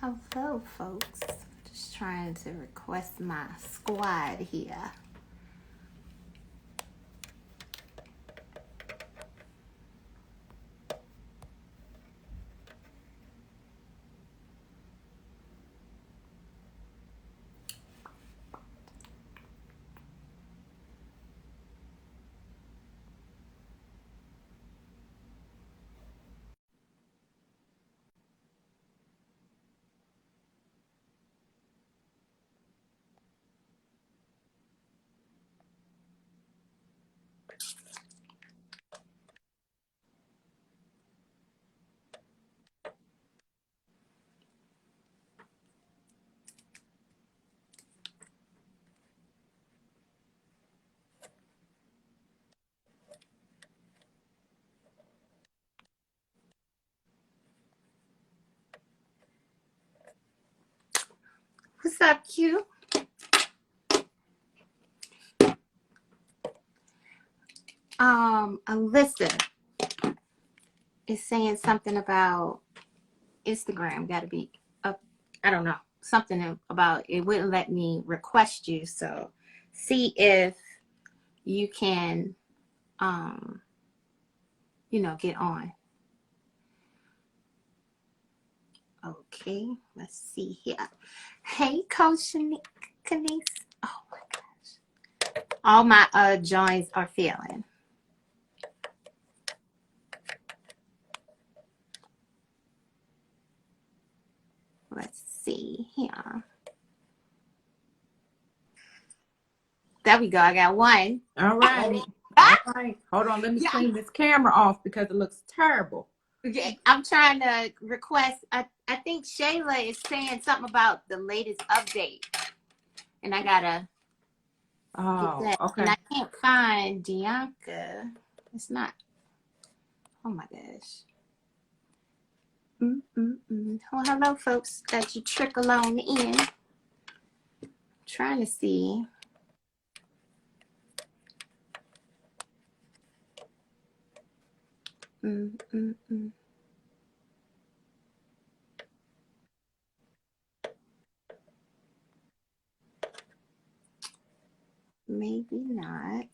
Hello, folks. Just trying to request my squad here. What's up, Q? Alyssa is saying something about Instagram got to be up. I don't know, something about it wouldn't let me request you. So see if you can, get on. Okay, let's see here. Hey, Coach Kanice. Oh my gosh. All my joints are failing. Let's see here. There we go. I got one. All right. All right. Hold on. Let me clean this camera off because it looks terrible. Okay, I'm trying to request. I think Shayla is saying something about the latest update, and I gotta get that. Okay. And I can't find Bianca. It's not. Oh my gosh. Well, hello, folks. That you trickle on in. Trying to see. Maybe not.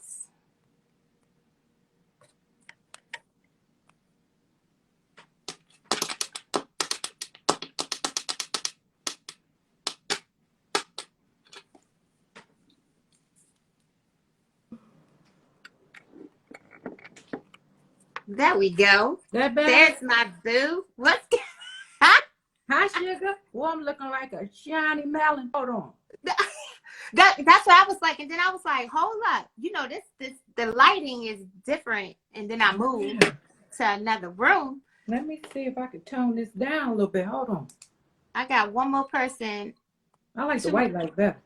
There we go. That bad? There's my boo. What's Hi, sugar. Well, I'm looking like a shiny melon. Hold on. That's what I was like, and then I was like, hold up, the lighting is different, and then I moved to another room. Let me see if I can tone this down a little bit. Hold on. I got one more person. I like the white light better.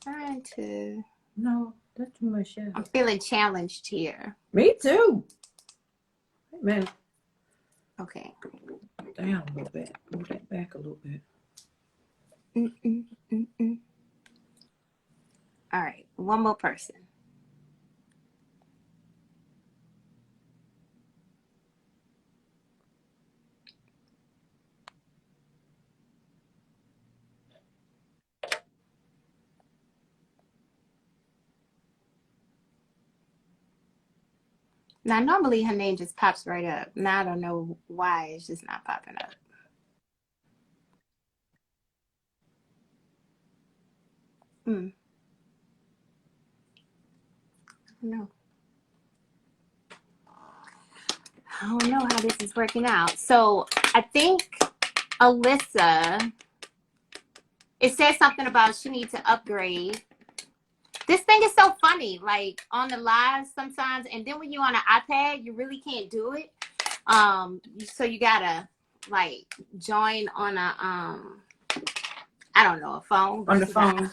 Trying to. No, that's too much shadow. I'm feeling challenged here. Me too. Hey, man. Okay. Down a little bit. Move that back a little bit. All right, one more person. Now, normally her name just pops right up. Now I don't know why it's just not popping up. No. I don't know how this is working out. So I think Alyssa, it says something about she needs to upgrade. This thing is so funny, like on the live sometimes, and then when you're on an iPad, you really can't do it. So you gotta like join on a I don't know, a phone. On the phone.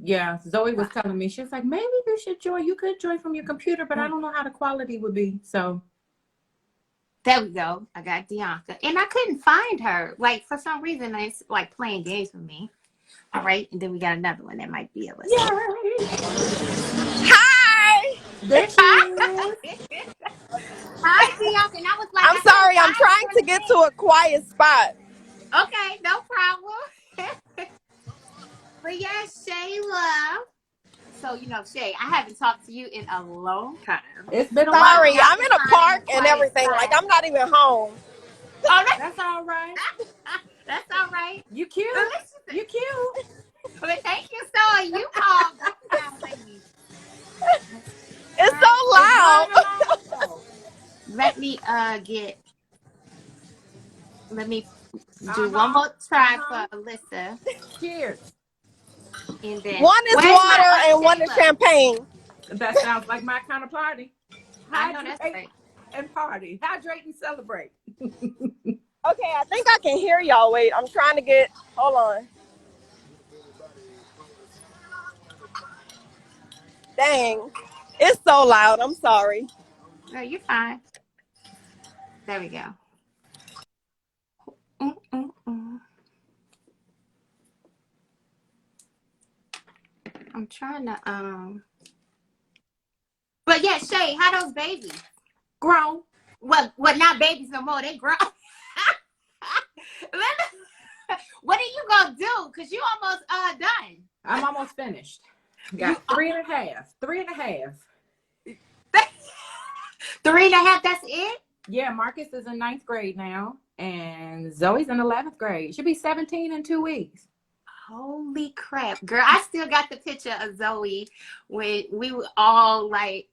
Yeah, Zoe was telling me, she was like, maybe you should join. You could join from your computer, but I don't know how the quality would be. So there we go. I got Bianca. And I couldn't find her. Like, for some reason, it's like playing games with me. All right. And then we got another one that might be Alyssa. Yay! Hi! There she is. Hi, Bianca. And I was like, I'm I sorry. I'm haven't trying to get to a quiet spot. Okay, no problem. But yeah, Shayla. So, Shay, I haven't talked to you in a long time. It's been a while. Sorry, Y'all I'm can in a find in a park and quiet everything. Like, spot. I'm not even home. Oh, That's all right. that's all right. You cute. You cute. Well, thank you, so you called back now, ladies. It's so It's loud. right along though. Let me let me do one Uh-huh. more try Uh-huh. for Alyssa, Cheers. and then One is where's my water and one is Shayla? champagne. That sounds like my kind of party. I know that's Hydrate right. and party. Hydrate and celebrate. Okay, I think I can hear y'all. Wait, I'm trying to get. Hold on. Dang, it's so loud. I'm sorry. No, you're fine. There we go. Mm-mm-mm. I'm trying to But yeah, Shay, how those babies? Grown. Well, not babies no more. They grown. What are you gonna do? Cause you almost done. I'm almost finished. Got 3.5. 3.5. 3.5, that's it? Yeah, Marcus is in 9th grade now, and Zoe's in 11th grade. She'll be 17 in 2 weeks. Holy crap. Girl, I still got the picture of Zoe when we were all like,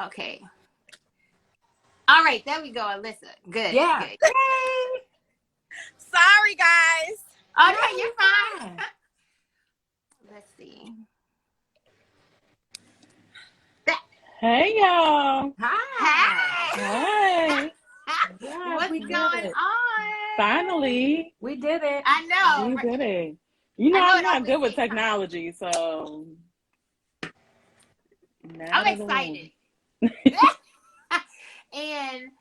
okay. All right, there we go, Alyssa. Good. Yeah. Good. Yay! Sorry, guys. Oh, no, you're fine. Let's see. Hey y'all. Hi. Hey. Yes, What's we going did it. on? Finally. We did it. I know. We did it. You know, I know I'm it not always good with takes time. technology, so I'm excited. And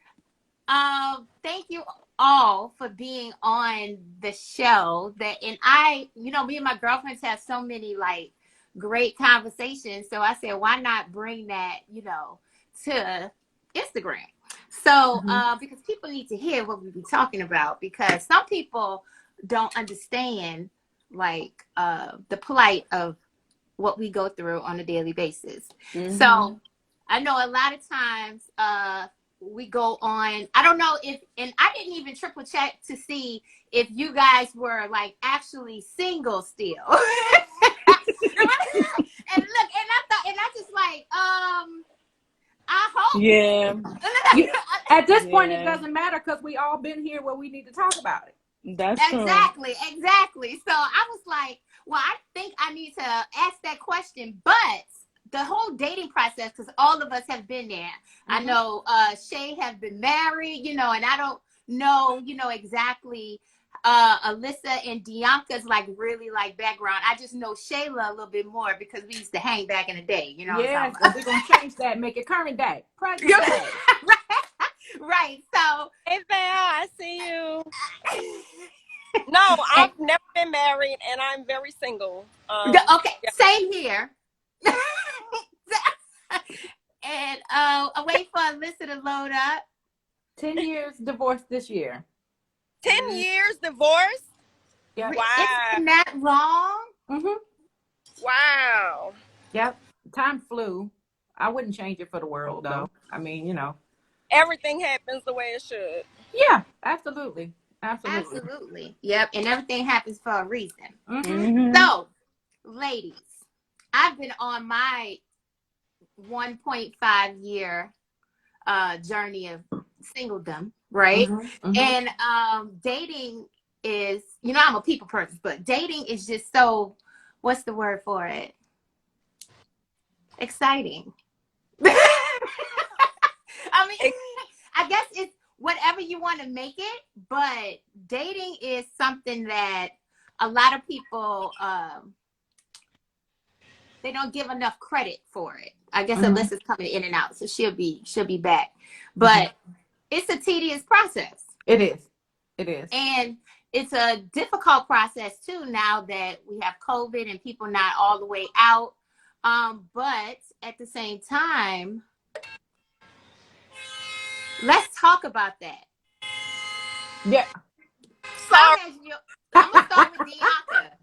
thank you all for being on the show. Me and my girlfriends have so many like great conversations. So I said, why not bring that, to Instagram? So because people need to hear what we be talking about, because some people don't understand like the plight of what we go through on a daily basis. Mm-hmm. So I know a lot of times we go on, I don't know if, and I didn't even triple check to see if you guys were like actually single still. And look, and I just like, I hope. Yeah. At this point, it Yeah. doesn't matter because we all been here where we need to talk about it. That's Exactly. So I was like, well, I think I need to ask that question, but the whole dating process, because all of us have been there. I know Shay has been married, and I don't know, exactly Alyssa and Dianca's like really like background. I just know Shayla a little bit more because we used to hang back in the day, Yes, what I'm talking about? we're going to change that, make it current day, present day. Right. So Hey, Val, I see you. No, I've never been married, and I'm very single. okay, Yeah. same here. And I wait for Alyssa to load up. 10 years divorced this year. 10 years divorced? Yep. Wow. It's been that long? Wow. Yep. Time flew. I wouldn't change it for the world, though. I mean, Everything happens the way it should. Yeah, absolutely. Absolutely. Yep. And everything happens for a reason. Mm-hmm. So, ladies, I've been on my 1.5 year journey of singledom, right? And dating is, I'm a people person, but dating is just so, what's the word for it? Exciting. I mean, I guess it's whatever you want to make it, but dating is something that a lot of people they don't give enough credit for it. I guess Alyssa's coming in and out, so she'll be back. But it's a tedious process. It is. And it's a difficult process too now that we have COVID and people not all the way out. But at the same time, let's talk about that. Yeah. How Sorry, has your? I'm gonna start with Bianca.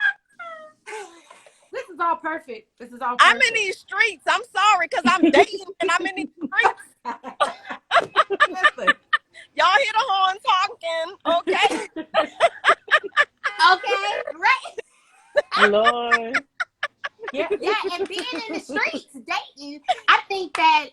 This is all perfect. This is all I'm in perfect. these streets. I'm sorry because I'm dating and I'm in these streets. Listen. Y'all hear the horn talking, okay? Okay, right? Lord. Yeah. Yeah, and being in the streets dating, I think that.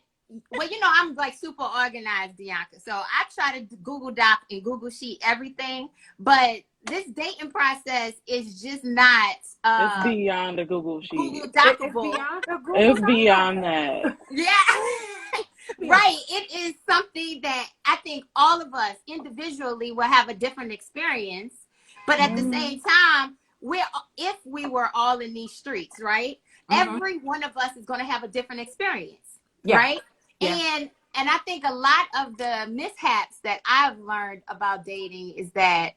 Well, I'm like super organized, Bianca. So I try to Google Doc and Google Sheet everything, but this dating process is just not It's beyond the Google Google sheet. It's Dockable. beyond a Google It's Doc. beyond that. Yeah. Yeah. Right. It is something that I think all of us individually will have a different experience. But at the same time, if we were all in these streets, right? Every one of us is going to have a different experience. Yeah. Right. Yeah. And I think a lot of the mishaps that I've learned about dating is that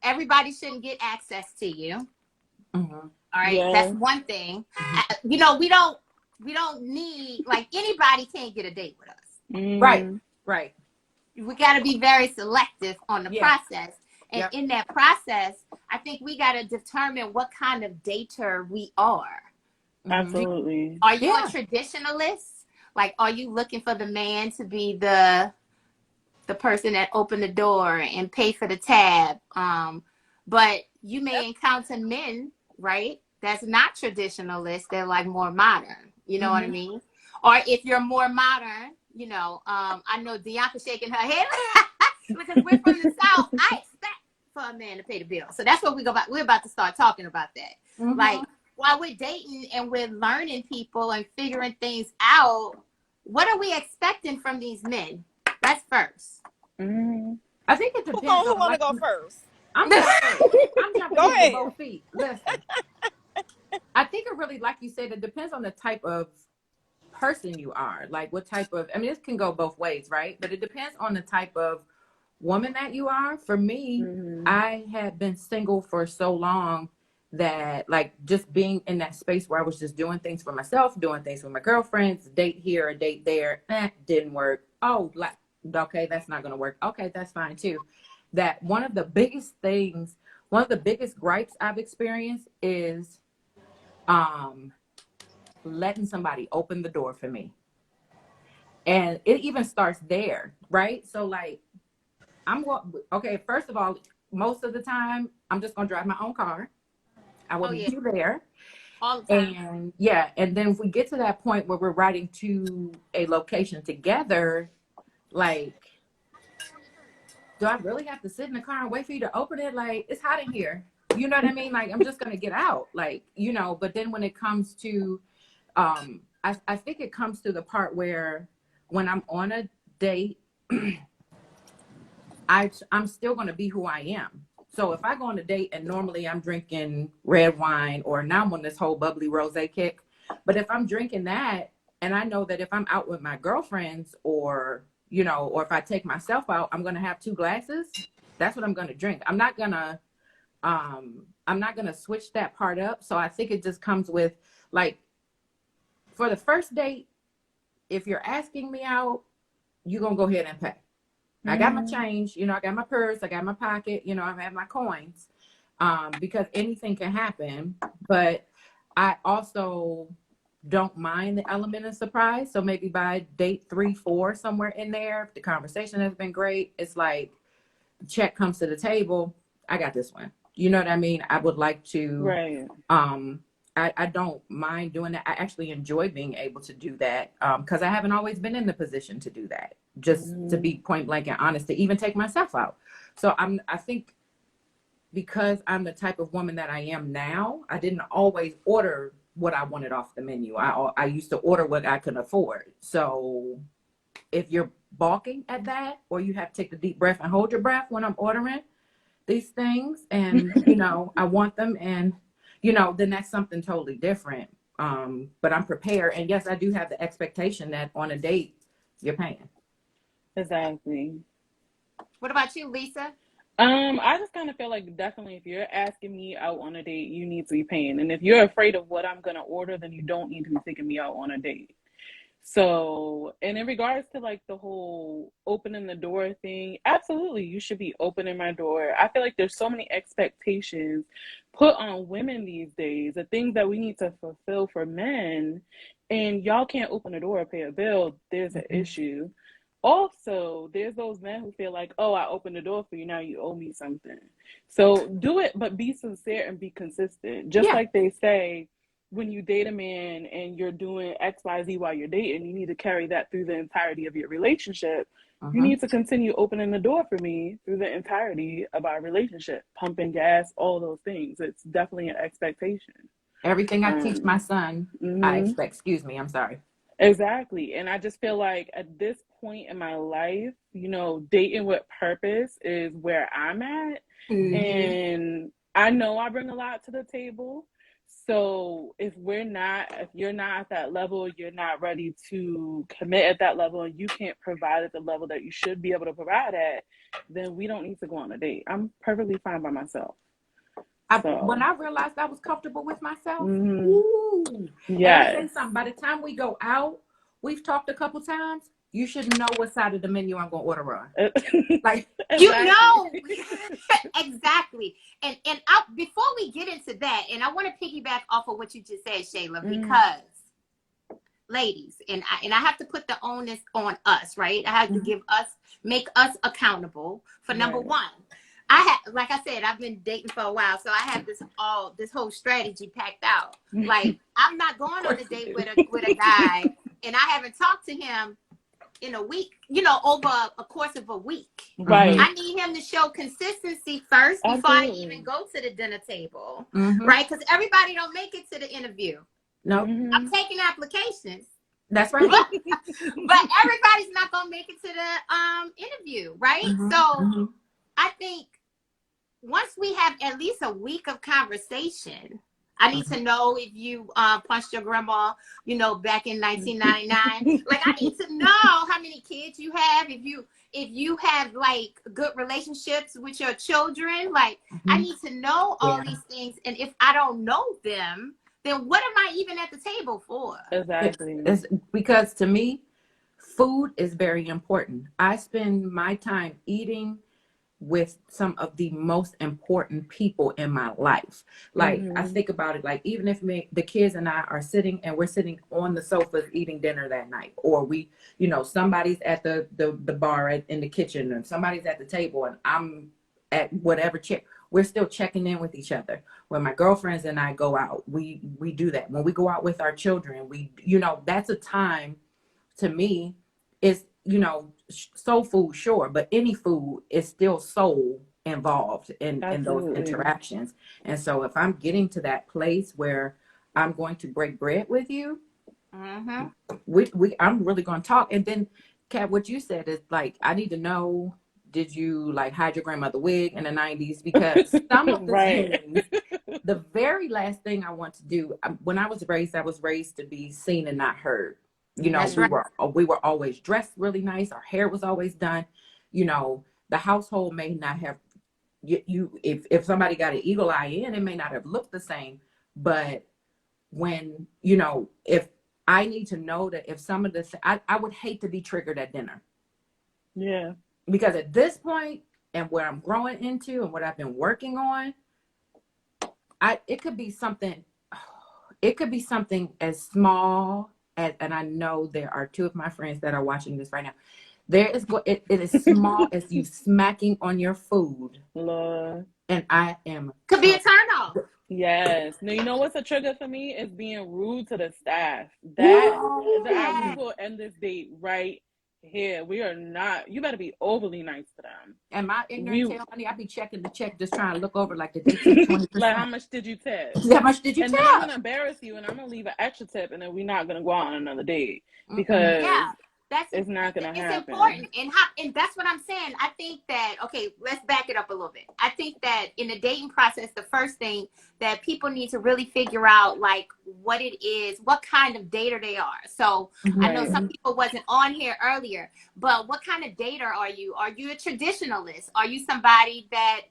everybody shouldn't get access to you. All right. Yeah. That's one thing. We don't need, like, anybody can't get a date with us. Right. We got to be very selective on the Yeah. process. And in that process, I think we got to determine what kind of dater we are. Absolutely. Are you a traditionalist? Like, are you looking for the man to be the person that opened the door and pay for the tab? But you may encounter men, right, that's not traditionalist. They're like more modern. You know what I mean? Or if you're more modern, I know Bianca shaking her head because we're from the South. I expect for a man to pay the bill. So that's what we're about to start talking about that. Like, while we're dating and we're learning people and figuring things out, what are we expecting from these men? That's first. I think it depends. Who want to go first? I'm jumping Go in ahead. with both feet. Listen. I think it really, like you said, it depends on the type of person you are. Like what type of, I mean, this can go both ways, right? But it depends on the type of woman that you are. For me, I had been single for so long that, like, just being in that space where I was just doing things for myself, doing things with my girlfriends, date here, a date there, didn't work. Oh, like, okay, that's not going to work. Okay, that's fine too. That one of the biggest gripes I've experienced is letting somebody open the door for me. And it even starts there, right? So, like, first of all, most of the time, I'm just going to drive my own car. I will meet you there. All the time. And then if we get to that point where we're riding to a location together, like, do I really have to sit in the car and wait for you to open it? Like, it's hot in here. You know what I mean? Like, I'm just going to get out. Like, but then when it comes to, I think it comes to the part where when I'm on a date, I'm still going to be who I am. So if I go on a date and normally I'm drinking red wine, or now I'm on this whole bubbly rosé kick, but if I'm drinking that, and I know that if I'm out with my girlfriends, or if I take myself out, I'm going to have 2 glasses. That's what I'm going to drink. I'm not going to switch that part up. So I think it just comes with, like, for the first date, if you're asking me out, you're going to go ahead and pay. I got my change, I got my purse, I got my pocket, I have my coins, because anything can happen. But I also don't mind the element of surprise. So maybe by date 3, 4, somewhere in there, if the conversation has been great, it's like, check comes to the table, I got this one. You know what I mean? I would like to, right. I don't mind doing that. I actually enjoy being able to do that, because I haven't always been in the position to do that, just to be point blank and honest, to even take myself out. So I think because I'm the type of woman that I am now, I didn't always order what I wanted off the menu. I used to order what I could afford. So if you're balking at that, or you have to take a deep breath and hold your breath when I'm ordering these things, and I want them, and then that's something totally different. But I'm prepared, and yes, I do have the expectation that on a date you're paying. Exactly. What about you, Lisa? I just kind of feel like, definitely, if you're asking me out on a date, you need to be paying. And if you're afraid of what I'm going to order, then you don't need to be taking me out on a date. So, and in regards to like the whole opening the door thing, absolutely, you should be opening my door. I feel like there's so many expectations put on women these days, the things that we need to fulfill for men, and y'all can't open the door or pay a bill. There's an issue. Also, there's those men who feel like, oh, I opened the door for you, now you owe me something. So do it, but be sincere and be consistent. Just like they say, when you date a man and you're doing XYZ while you're dating, you need to carry that through the entirety of your relationship. You need to continue opening the door for me through the entirety of our relationship, pumping gas, all those things. It's definitely an expectation. Everything I teach my son, I expect. Excuse me, I'm sorry. Exactly. And I just feel like at this point in my life, you know, dating with purpose is where I'm at. And I know I bring a lot to the table. So if you're not at that level, you're not ready to commit at that level, and you can't provide at the level that you should be able to provide at, then we don't need to go on a date. I'm perfectly fine by myself. When I realized I was comfortable with myself, yeah. Say something. By the time we go out, we've talked a couple times. You should know what side of the menu I'm gonna order on. Like you know, exactly. And before we get into that, and I want to piggyback off of what you just said, Shayla, because ladies, and I have to put the onus on us, right? I have to make us accountable for number one. Like I said, I've been dating for a while, so I have this whole strategy packed out. Like, I'm not going on a date with a guy, and I haven't talked to him in a week, you know, over a course of a week. Right. I need him to show consistency first before I even go to the dinner table, right? Because everybody don't make it to the interview. No, I'm taking applications. That's right. But everybody's not gonna make it to the interview, right? So I think once we have at least a week of conversation, I need to know if you punched your grandma, you know, back in 1999. Like, I need to know how many kids you have, if you have like good relationships with your children. Like, I need to know all these things. And if I don't know them, then what am I even at the table for? Exactly. It's because to me, food is very important. I spend my time eating with some of the most important people in my life. Like, I think about it, like, even if the kids and I are sitting and we're sitting on the sofas eating dinner that night, or we, you know, somebody's at the bar in the kitchen, and somebody's at the table, and I'm at whatever chair, we're still checking in with each other. When my girlfriends and I go out, we do that. When we go out with our children, we, you know, that's a time, to me, is, you know, soul food, sure, but any food is still soul involved in those interactions. And so if I'm getting to that place where I'm going to break bread with you, I'm really going to talk. And then, Kat, what you said is like, I need to know, did you like hide your grandmother wig in the 90s? Because some of the things, the very last thing I want to do, when I was raised to be seen and not heard. You know, we were always dressed really nice. Our hair was always done. You know, the household may not have if somebody got an eagle eye in, it may not have looked the same. But when, you know, if I need to know that if some of this, I would hate to be triggered at dinner. Yeah. Because at this point, and where I'm growing into and what I've been working on, it could be something as small. And I know there are two of my friends that are watching this right now. It is small as you smacking on your food. Lord. And I am. Could be a turn off. Yes. Now, you know what's a trigger for me is being rude to the staff. We will end this date right here. We are not. You better be overly nice to them. And my ignorant tail, honey, I be checking the check, just trying to look over like the date 20%. Like, how much did you tip? How much did you tip? And then I'm gonna embarrass you, and I'm gonna leave an extra tip, and then we're not gonna go out on another date because it's not gonna happen. It's important, and that's what I'm saying. I think that, okay, let's back it up a little bit. I think that in the dating process, the first thing that people need to really figure out, like, what it is, what kind of dater they are. So I know some people wasn't on here earlier, but what kind of dater are you? Are you a traditionalist? Are you somebody that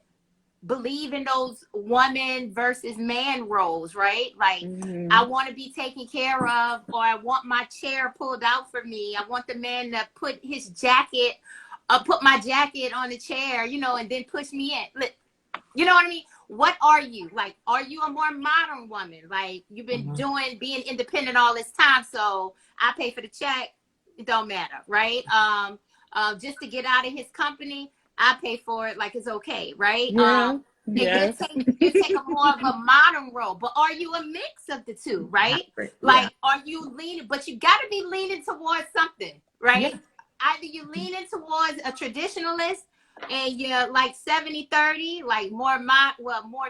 believe in those woman versus man roles, right? Like, Mhm. I want to be taken care of, or I want my chair pulled out for me. I want the man to put his jacket, put my jacket on the chair, you know, and then push me in. You know what I mean? What are you? Like, are you a more modern woman? Like, you've been being independent all this time, so I pay for the check. It don't matter, right? Just to get out of his company, I pay for it. Like, it's okay, right? Yeah. And Yes. you take a more of a modern role, but are you a mix of the two, right? Like, are you leaning? But you got to be leaning towards something, right? Yeah. Either you leaning towards a traditionalist and you're like 70-30, like more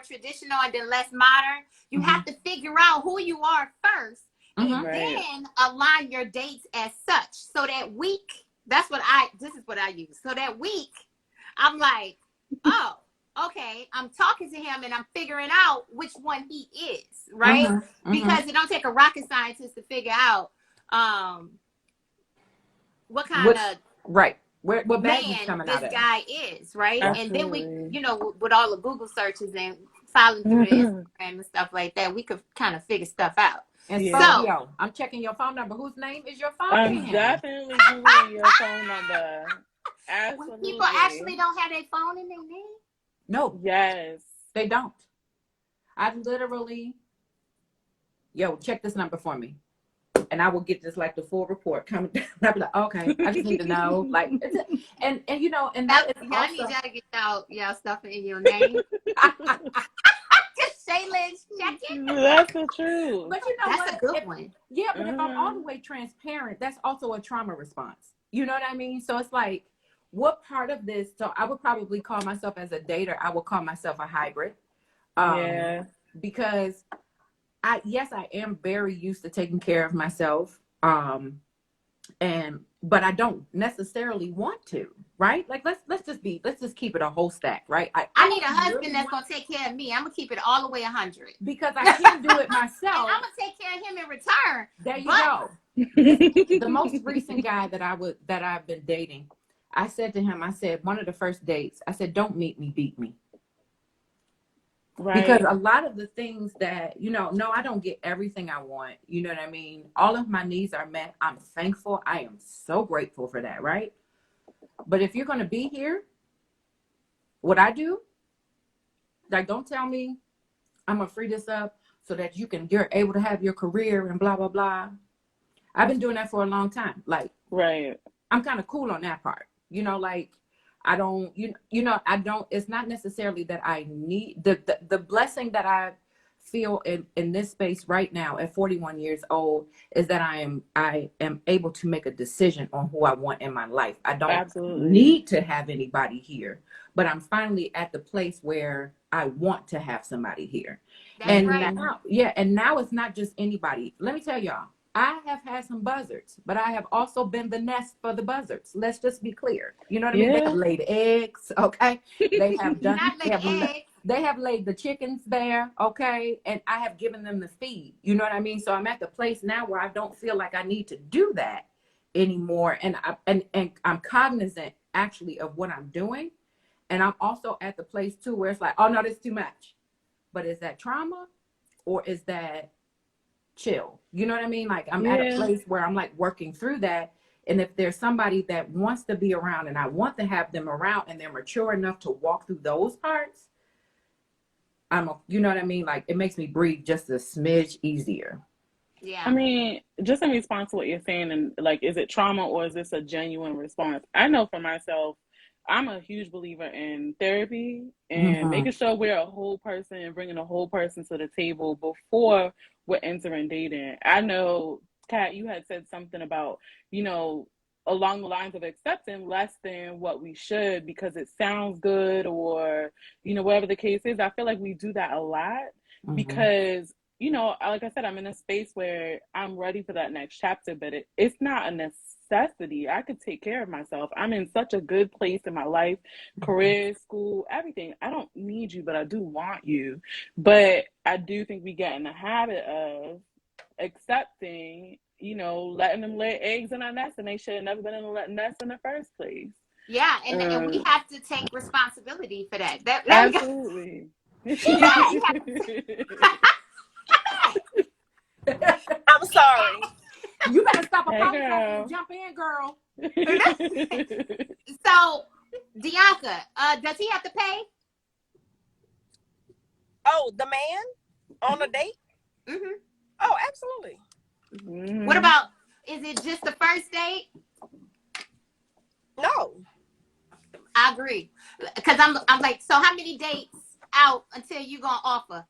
traditional and then less modern. You have to figure out who you are first, and then align your dates as such. So that week, this is what I use. So that week, I'm like, oh, okay, I'm talking to him and I'm figuring out which one he is, right? Because it don't take a rocket scientist to figure out what kind of what bag he's man coming this out of. guy is, right? Absolutely. And then we, you know, with all the Google searches and following through the Instagram and stuff like that, we could kind of figure stuff out. And So yo, I'm checking your phone number. Whose name is your phone? I'm definitely Googling your phone number. Absolutely. People actually don't have their phone in their name. No. Yes. They don't. I literally, check this number for me. And I will get just like the full report coming down. I'll be like, okay, I just need to know. Like, and you know, and that is I need y'all to get y'all stuff in your name. Just say, let's check it. That's the truth. But you know that's a good one. Yeah, but if I'm all the way transparent, that's also a trauma response. You know what I mean? So it's like, what part of this? So I would probably call myself as a dater. I would call myself a hybrid. Because I am very used to taking care of myself. But I don't necessarily want to, right? Like, let's just keep it a whole stack, right? I need a husband that's gonna take care of me. I'm gonna keep it all the way 100 because I can't do it myself. And I'm gonna take care of him in return. There you go. The most recent guy that I've been dating, I said to him, one of the first dates, I said, don't meet me, beat me. Right. Because a lot of the things that, no, I don't get everything I want. You know what I mean? All of my needs are met. I'm thankful. I am so grateful for that, right? But if you're going to be here, what I do, like, don't tell me I'm going to free this up so that you're able to have your career and blah, blah, blah. I've been doing that for a long time. Like, right. I'm kind of cool on that part. Like, I don't, it's not necessarily that I need the blessing that I feel in this space right now at 41 years old is that I am able to make a decision on who I want in my life. I don't need to have anybody here, but I'm finally at the place where I want to have somebody here. That's right. Now it's not just anybody. Let me tell y'all, I have had some buzzards, but I have also been the nest for the buzzards. Let's just be clear. You know what I mean? They have laid eggs, okay? They have done. They have laid the chickens there, okay? And I have given them the feed. You know what I mean? So I'm at the place now where I don't feel like I need to do that anymore, and I'm cognizant actually of what I'm doing, and I'm also at the place too where it's like, oh no, this is too much. But is that trauma, or is that chill? You know what I mean? Like, I'm at a place where I'm like working through that. And if there's somebody that wants to be around and I want to have them around and they're mature enough to walk through those parts, you know what I mean? Like, it makes me breathe just a smidge easier. Yeah. I mean, just in response to what you're saying, and like, is it trauma or is this a genuine response? I know for myself, I'm a huge believer in therapy and making sure we're a whole person and bringing a whole person to the table before we're entering dating. I know, Kat, you had said something about, along the lines of accepting less than what we should because it sounds good, or, whatever the case is. I feel like we do that a lot because, like I said, I'm in a space where I'm ready for that next chapter, but it's not a necessity. I could take care of myself. I'm in such a good place in my life, career, school, everything. I don't need you, but I do want you. But I do think we get in the habit of accepting, letting them lay eggs in our nest, and they should have never been in the nest in the first place. Yeah, and we have to take responsibility for that. Absolutely. I'm sorry. You better stop Hey, apologizing girl. and jump in, girl. So, Dianca, does he have to pay? Oh, the man on a date? Mm-hmm. Oh, absolutely. Mm-hmm. What about, is it just the first date? No. I agree. Because I'm like, so how many dates out until you gonna offer?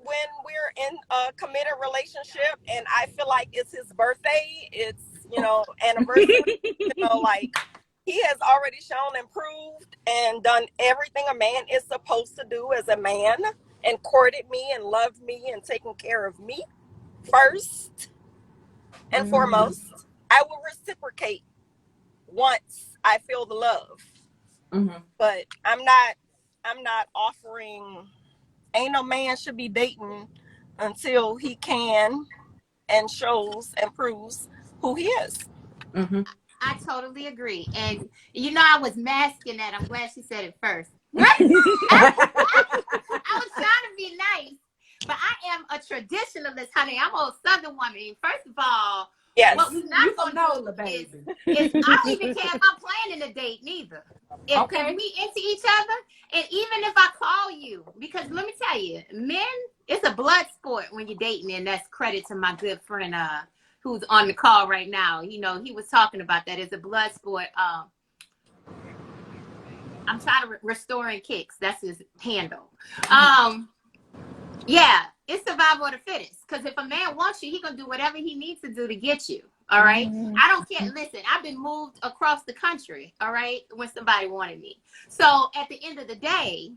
When we're in a committed relationship and I feel like it's his birthday, it's, anniversary, like he has already shown and proved and done everything a man is supposed to do as a man and courted me and loved me and taken care of me first and foremost. I will reciprocate once I feel the love. Mm-hmm. But I'm not offering. Ain't no man should be dating until he can and shows and proves who he is. Mm-hmm. I totally agree. And I was masking that. I'm glad she said it first. I I was trying to be nice, but I am a traditionalist, honey. I'm a Southern woman. First of all, Yes. what we're not going to do is I don't even care if I'm planning a date neither. If we into each other, and even if I call you, because let me tell you, men, it's a blood sport when you're dating, and that's credit to my good friend who's on the call right now. He was talking about that. It's a blood sport. I'm trying to restoring kicks. That's his handle. Yeah, it's survival of the fittest. Because if a man wants you, he gonna do whatever he needs to do to get you. All right. I don't care. Listen, I've been moved across the country. All right, when somebody wanted me. So at the end of the day,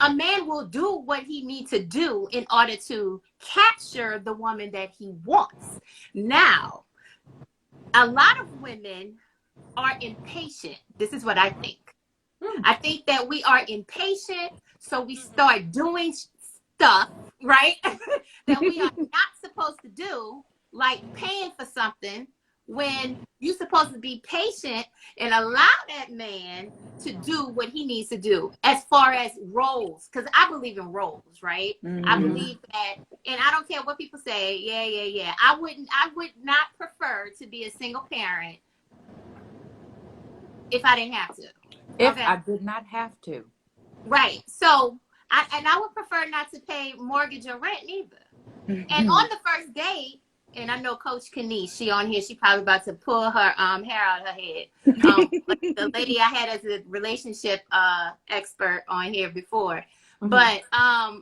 a man will do what he needs to do in order to capture the woman that he wants. Now, a lot of women are impatient. This is what I think. I think that we are impatient, so we start doing stuff, right, that we are not supposed to do, like paying for something when you're supposed to be patient and allow that man to do what he needs to do as far as roles. Because I believe in roles, right? I believe that, and I don't care what people say. Yeah. I would not prefer to be a single parent if I didn't have to. If I did not have to. Right. So, I would prefer not to pay mortgage or rent either. And on the first date, and I know Coach Kenise, she on here, she probably about to pull her hair out her head. Like the lady I had as a relationship expert on here before. But I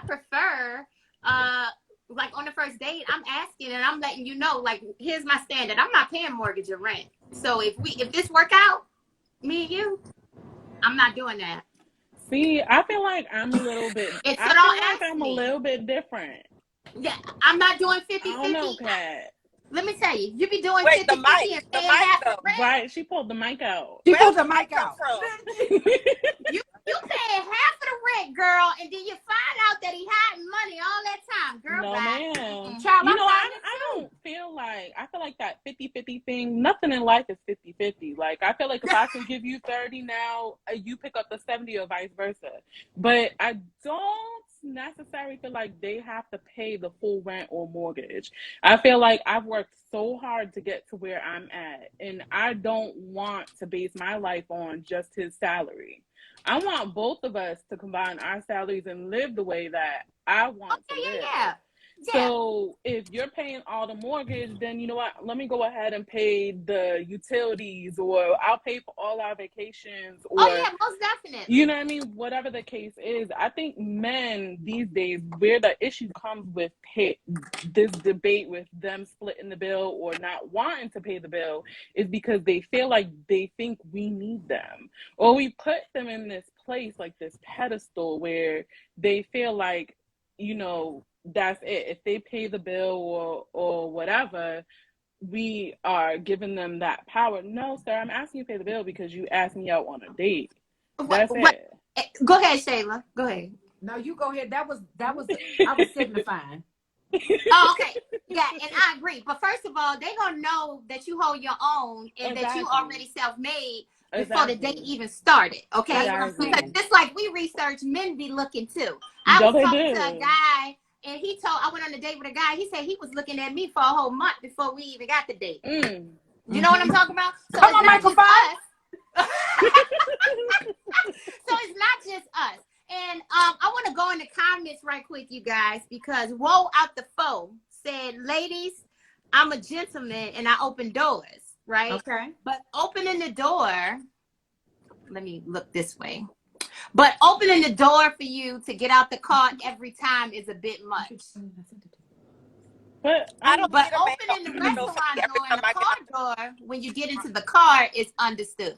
prefer like on the first date, I'm asking and I'm letting you know, like, here's my standard. I'm not paying mortgage or rent. So if this work out, me and you, I'm not doing that. See, I feel like I'm a little bit. I'm a little bit different. Yeah, I'm not doing 50-50. I don't know, Kat. Let me tell you, you be doing 50-50 the mic, and paying half the rent. Right, she pulled the mic out. She pulled the mic out. You paying half of the rent, girl, and then you find out that he hiding money all that time, girl. No, man. Child, I don't feel like, that 50-50 thing, nothing in life is 50-50. Like, I feel like if I can give you 30 now, you pick up the 70 or vice versa. But I don't necessarily feel like they have to pay the full rent or mortgage. I feel like I've worked so hard to get to where I'm at, and I don't want to base my life on just his salary. I want both of us to combine our salaries and live the way that I want to live. Yeah. So if you're paying all the mortgage, then you know what? Let me go ahead and pay the utilities, or I'll pay for all our vacations. Or, most definitely. You know what I mean? Whatever the case is, I think men these days, where the issue comes with this debate with them splitting the bill or not wanting to pay the bill, is because they feel like they think we need them, or we put them in this place, like this pedestal, where they feel like, that's it. If they pay the bill or whatever, we are giving them that power. No, sir, I'm asking you to pay the bill because you asked me out on a date. That's it. Go ahead, Shayla. Go ahead. No, you go ahead. That was I was signifying. Oh, okay. Yeah, and I agree. But first of all, they're gonna know that you hold your own and that you already self-made before the date even started. Okay. Because just like we research, men be looking too. I was talking to a guy and I went on a date with a guy, he said he was looking at me for a whole month before we even got the date. You know what I'm talking about? So Come on, Michael Fox. So it's not just us. And I want to go in the comments right quick, you guys, because Woe Out the Foe said, ladies, I'm a gentleman and I open doors, right? Okay. But opening the door, let me look this way. But opening the door for you to get out the car every time is a bit much. But opening the restaurant door and the car door when you get into the car is understood.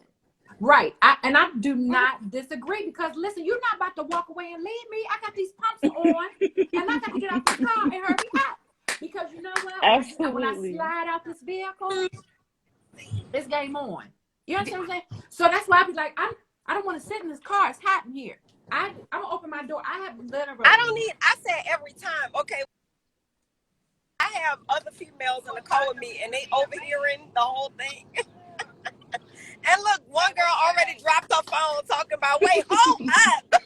Right. And I do not disagree because listen, you're not about to walk away and leave me. I got these pumps on and I got to get out the car and hurry up. Because you know what? Absolutely. When I slide out this vehicle, it's game on. You understand what I'm saying? So that's why I be like, I don't want to sit in this car. It's hot in here. I'm gonna open my door. I said every time, okay. I have other females in the car with me and they overhearing the whole thing. And look, one girl already dropped her phone talking about, wait, hold up.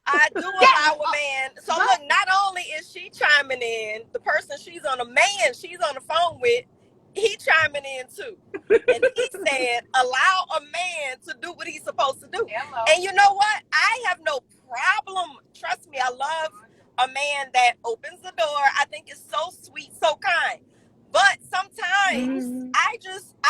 I do allow a man. So look, not only is she chiming in, the person she's on the phone with, he chiming in too. And he said, allow a man to do what he's supposed to do. Hello. And you know what? I have no problem. Trust me, I love a man that opens the door. I think it's so sweet, so kind. But sometimes I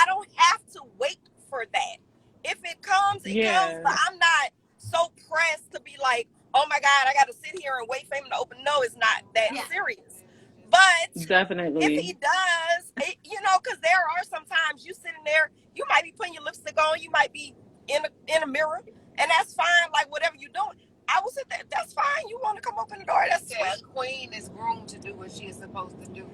don't have to wait for that. If it comes, it comes. But I'm not so pressed to be like, oh my God, I got to sit here and wait for him to open. No, it's not that serious. But definitely, if he does, because there are sometimes you sitting there, you might be putting your lipstick on, you might be in a mirror, and that's fine. Like whatever you're doing, I will sit there. That's fine. You want to come open the door? That's sweet. A queen is groomed to do what she is supposed to do.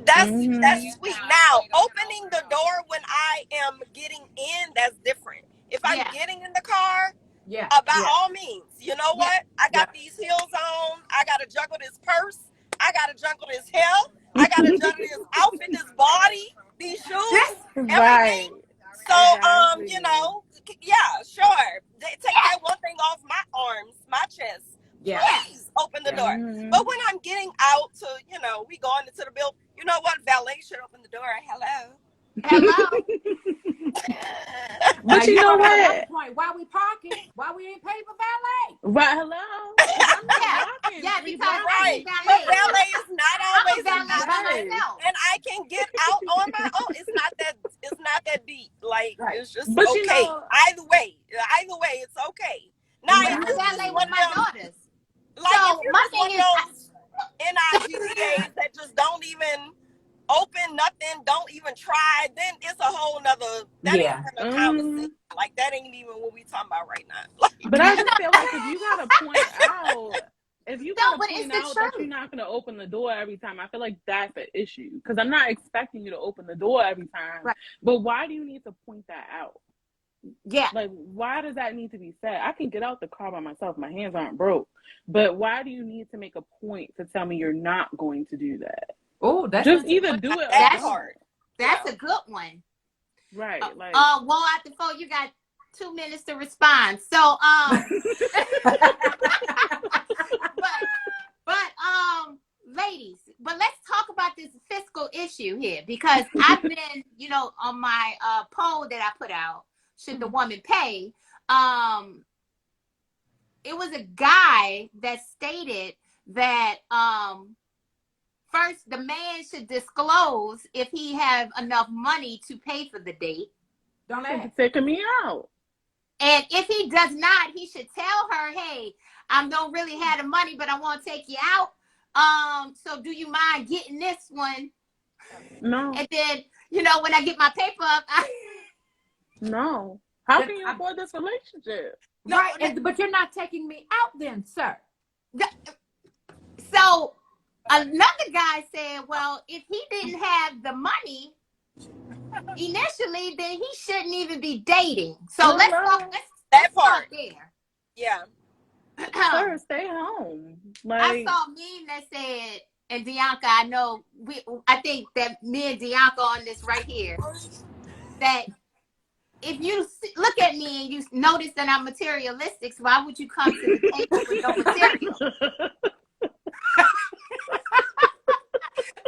That's sweet. Now, opening the door when I am getting in, that's different. If I'm getting in the car, by all means, you know what? I got these heels on. I got to juggle this purse. I got to juggle this hair. I got to juggle this outfit, this body, these shoes, everything. Right. So, sure. Take that one thing off my arms, my chest. Yeah. Please open the door. But when I'm getting out to, we going into the building, you know what? Valet should open the door. Hello. But you know what? Point. Why we parking? Why we ain't paying for valet? Right. Hello. Because but valet is not always and I can get out on my own. It's not that deep. Like it's just but okay. Either way, it's okay. Now if you valet with my daughters. Like so if you're my thing is NIGAs that just don't even open nothing, don't even try, then it's a whole nother conversation. Like that ain't even what we talking about right now. Like, but I just feel like if you gotta point out that you're not gonna open the door every time, I feel like that's an issue. Because I'm not expecting you to open the door every time. Right. But why do you need to point that out? Yeah. Like, why does that need to be said? I can get out the car by myself. My hands aren't broke. But why do you need to make a point to tell me you're not going to do that? Oh, that's just either do it. That's hard. That's a good one. Right. Like, well, out the phone, you got 2 minutes to respond. So, ladies, but let's talk about this fiscal issue here because I've been, on my poll that I put out. Should the woman pay? It was a guy that stated that first the man should disclose if he have enough money to pay for the date. Don't take me out. And if he does not, he should tell her, hey, I don't really have the money, but I want to take you out. So do you mind getting this one? No. And then, when I get my paper up, no. How can you afford this relationship? No, right, but you're not taking me out then, sir. So another guy said, well, if he didn't have the money initially, then he shouldn't even be dating. So let's start there. Yeah. Sir, stay home. I Like, saw a meme that said, and Dianca, I think that me and Dianca on this right here, that if you look at me and you notice that I'm materialistic, so why would you come to the table with no material?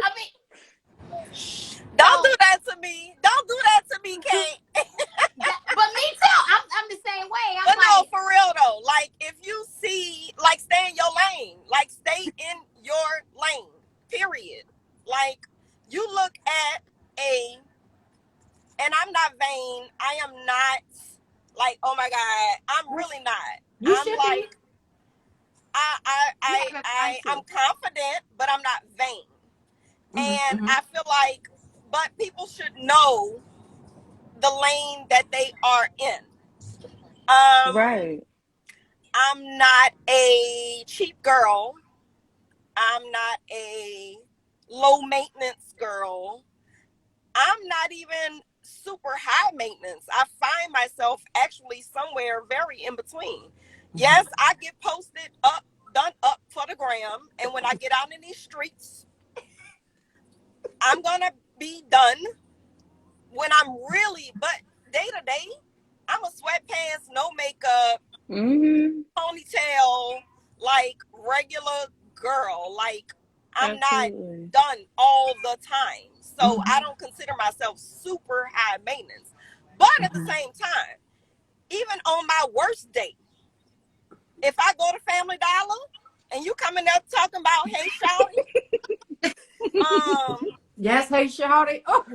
I mean, Don't do that to me. Don't do that to me, Kate. but me too. I'm the same way. I'm But no, like, for real though. Like, if you see, like, stay in your lane. Like, stay in your lane. Period. Like, you look at and I'm not vain. I am not like, oh my God, I'm really not. You I'm should like, be. I'm confident, but I'm not vain. And I feel like, but people should know the lane that they are in. right. I'm not a cheap girl. I'm not a low maintenance girl. I'm not even super high maintenance. I find myself actually somewhere very in between. Yes, I get posted up, done up for the gram. And when I get out in these streets, I'm going to be done when I'm really, but day to day, I'm a sweatpants, no makeup, ponytail, like regular girl. Like, I'm Absolutely. not done all the time. So I don't consider myself super high maintenance. But at the same time, even on my worst day, if I go to Family Dollar and you come in there talking about, hey, shawty, Yes, hey, shawty. Oh,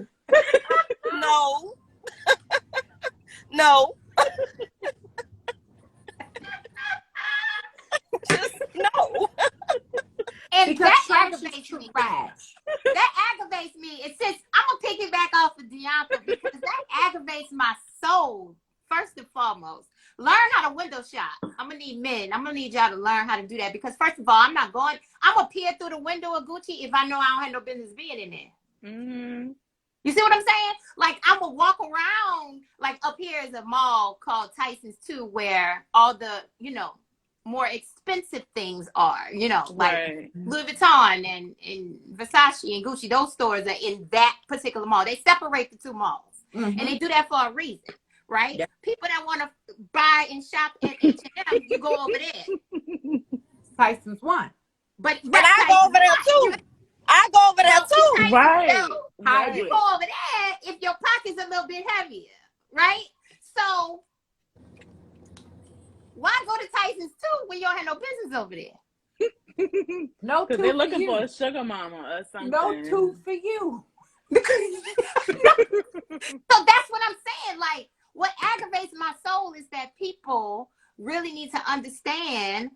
no, no, just no. and because that trash is aggravates me. trash. That aggravates me. It says I'm gonna piggyback off of Dianca because that aggravates my soul. First and foremost, learn how to window shop. I'm gonna need men. I'm gonna need y'all to learn how to do that because first of all, I'm gonna peer through the window of Gucci if I know I don't have no business being in there. You see what I'm saying? Like, I'm gonna walk around, like, up here is a mall called Tyson's too, where all the, more expensive things are, like Louis Vuitton and Versace and Gucci. Those stores are in that particular mall. They separate the two malls, and they do that for a reason, right? Yeah. People that want to buy and shop at H&M, you go over there. Tyson's one. But And I go over there too. I go over there too. Right. You go over there if your pocket's a little bit heavier, right? So why go to Tyson's too when you don't have no business over there? No, because they're looking for a sugar mama or something. No tooth for you. So that's what I'm saying. Like, what aggravates my soul is that people really need to understand,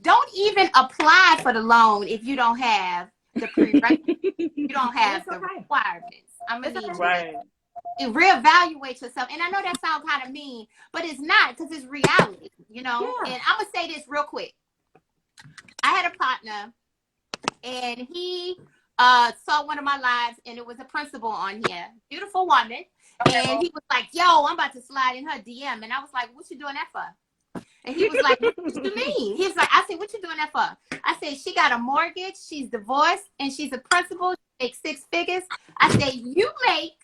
don't even apply for the loan if you don't have the prerequisites. You don't have the requirements. I'm gonna need you to reevaluate yourself. And I know that sounds kind of mean, but it's not, because it's reality, And I'm gonna say this real quick. I had a partner, and he saw one of my lives, and it was a principal on here, beautiful woman, and he was like, "Yo, I'm about to slide in her DM," and I was like, "What you doing that for?" And he was like, "What you mean?" He was like, I said, "What you doing that for?" I said, "She got a mortgage, she's divorced, and she's a principal, she makes 6 figures." I said, "You make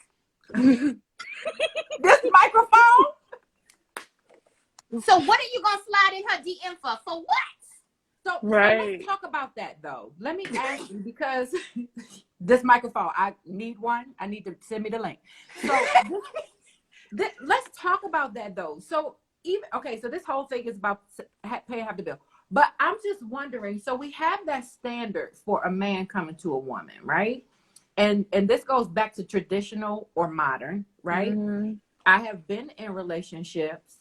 this microphone. So what are you gonna slide in her DM for? For what?" So let's talk about that though. Let me ask you, because this microphone, I need one. I need to send me the link. So let's talk about that though. So so this whole thing is about pay half the bill. But I'm just wondering, so we have that standard for a man coming to a woman, right? And this goes back to traditional or modern, right? I have been in relationships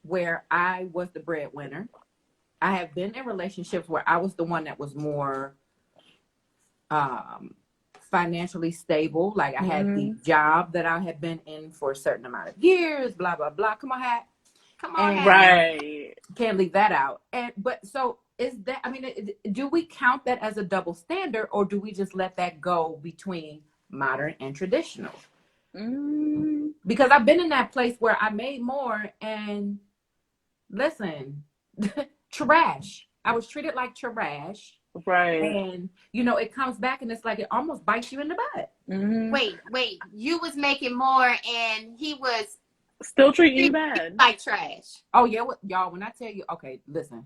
where I was the breadwinner. I have been in relationships where I was the one that was more financially stable. Like, I had the job that I had been in for a certain amount of years, blah, blah, blah. Come on, Hat. Come on, Hat. Right. Can't leave that out. But so is that, I mean, do we count that as a double standard, or do we just let that go between modern and traditional? Because I've been in that place where I made more and listen, trash. I was treated like trash. Right. And, you know, it comes back and it's like it almost bites you in the butt. Wait. You was making more and he was still treating you bad. Like trash. Oh, yeah. Y'all, when I tell you, okay, listen.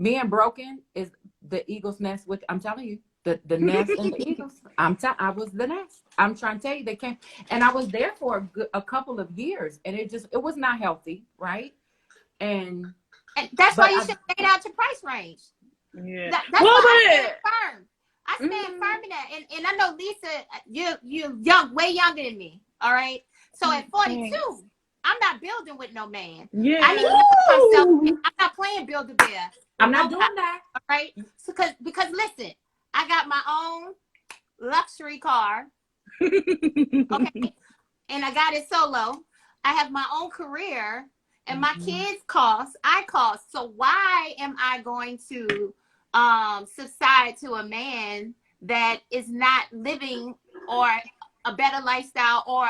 Being broken is the eagle's nest with, I'm telling you, the nest and the eagles. I was the nest. I'm trying to tell you, they came. And I was there for a couple of years. And it was not healthy, right? And that's why you should stay out your price range. Yeah. That's why I stand firm. I stand firm in that. And I know, Lisa, you're young, way younger than me. All right. So at 42, I'm not building with no man. Yeah. I need myself. I'm not playing Build a Bear. I'm not doing that. All right. So because listen, I got my own luxury car. Okay. And I got it solo. I have my own career. And my kids I cost. So why am I going to subside to a man that is not living or a better lifestyle, or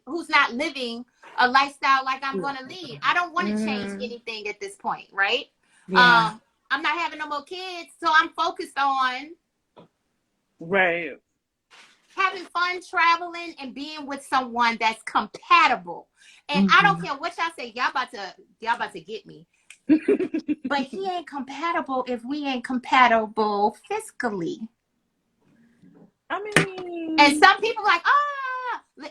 who's not living a lifestyle like I'm going to lead? I don't want to change anything at this point, right? Yeah. I'm not having no more kids, so I'm focused on having fun, traveling, and being with someone that's compatible. And I don't care what y'all say, y'all about to get me. But he ain't compatible if we ain't compatible fiscally. I mean, and some people like,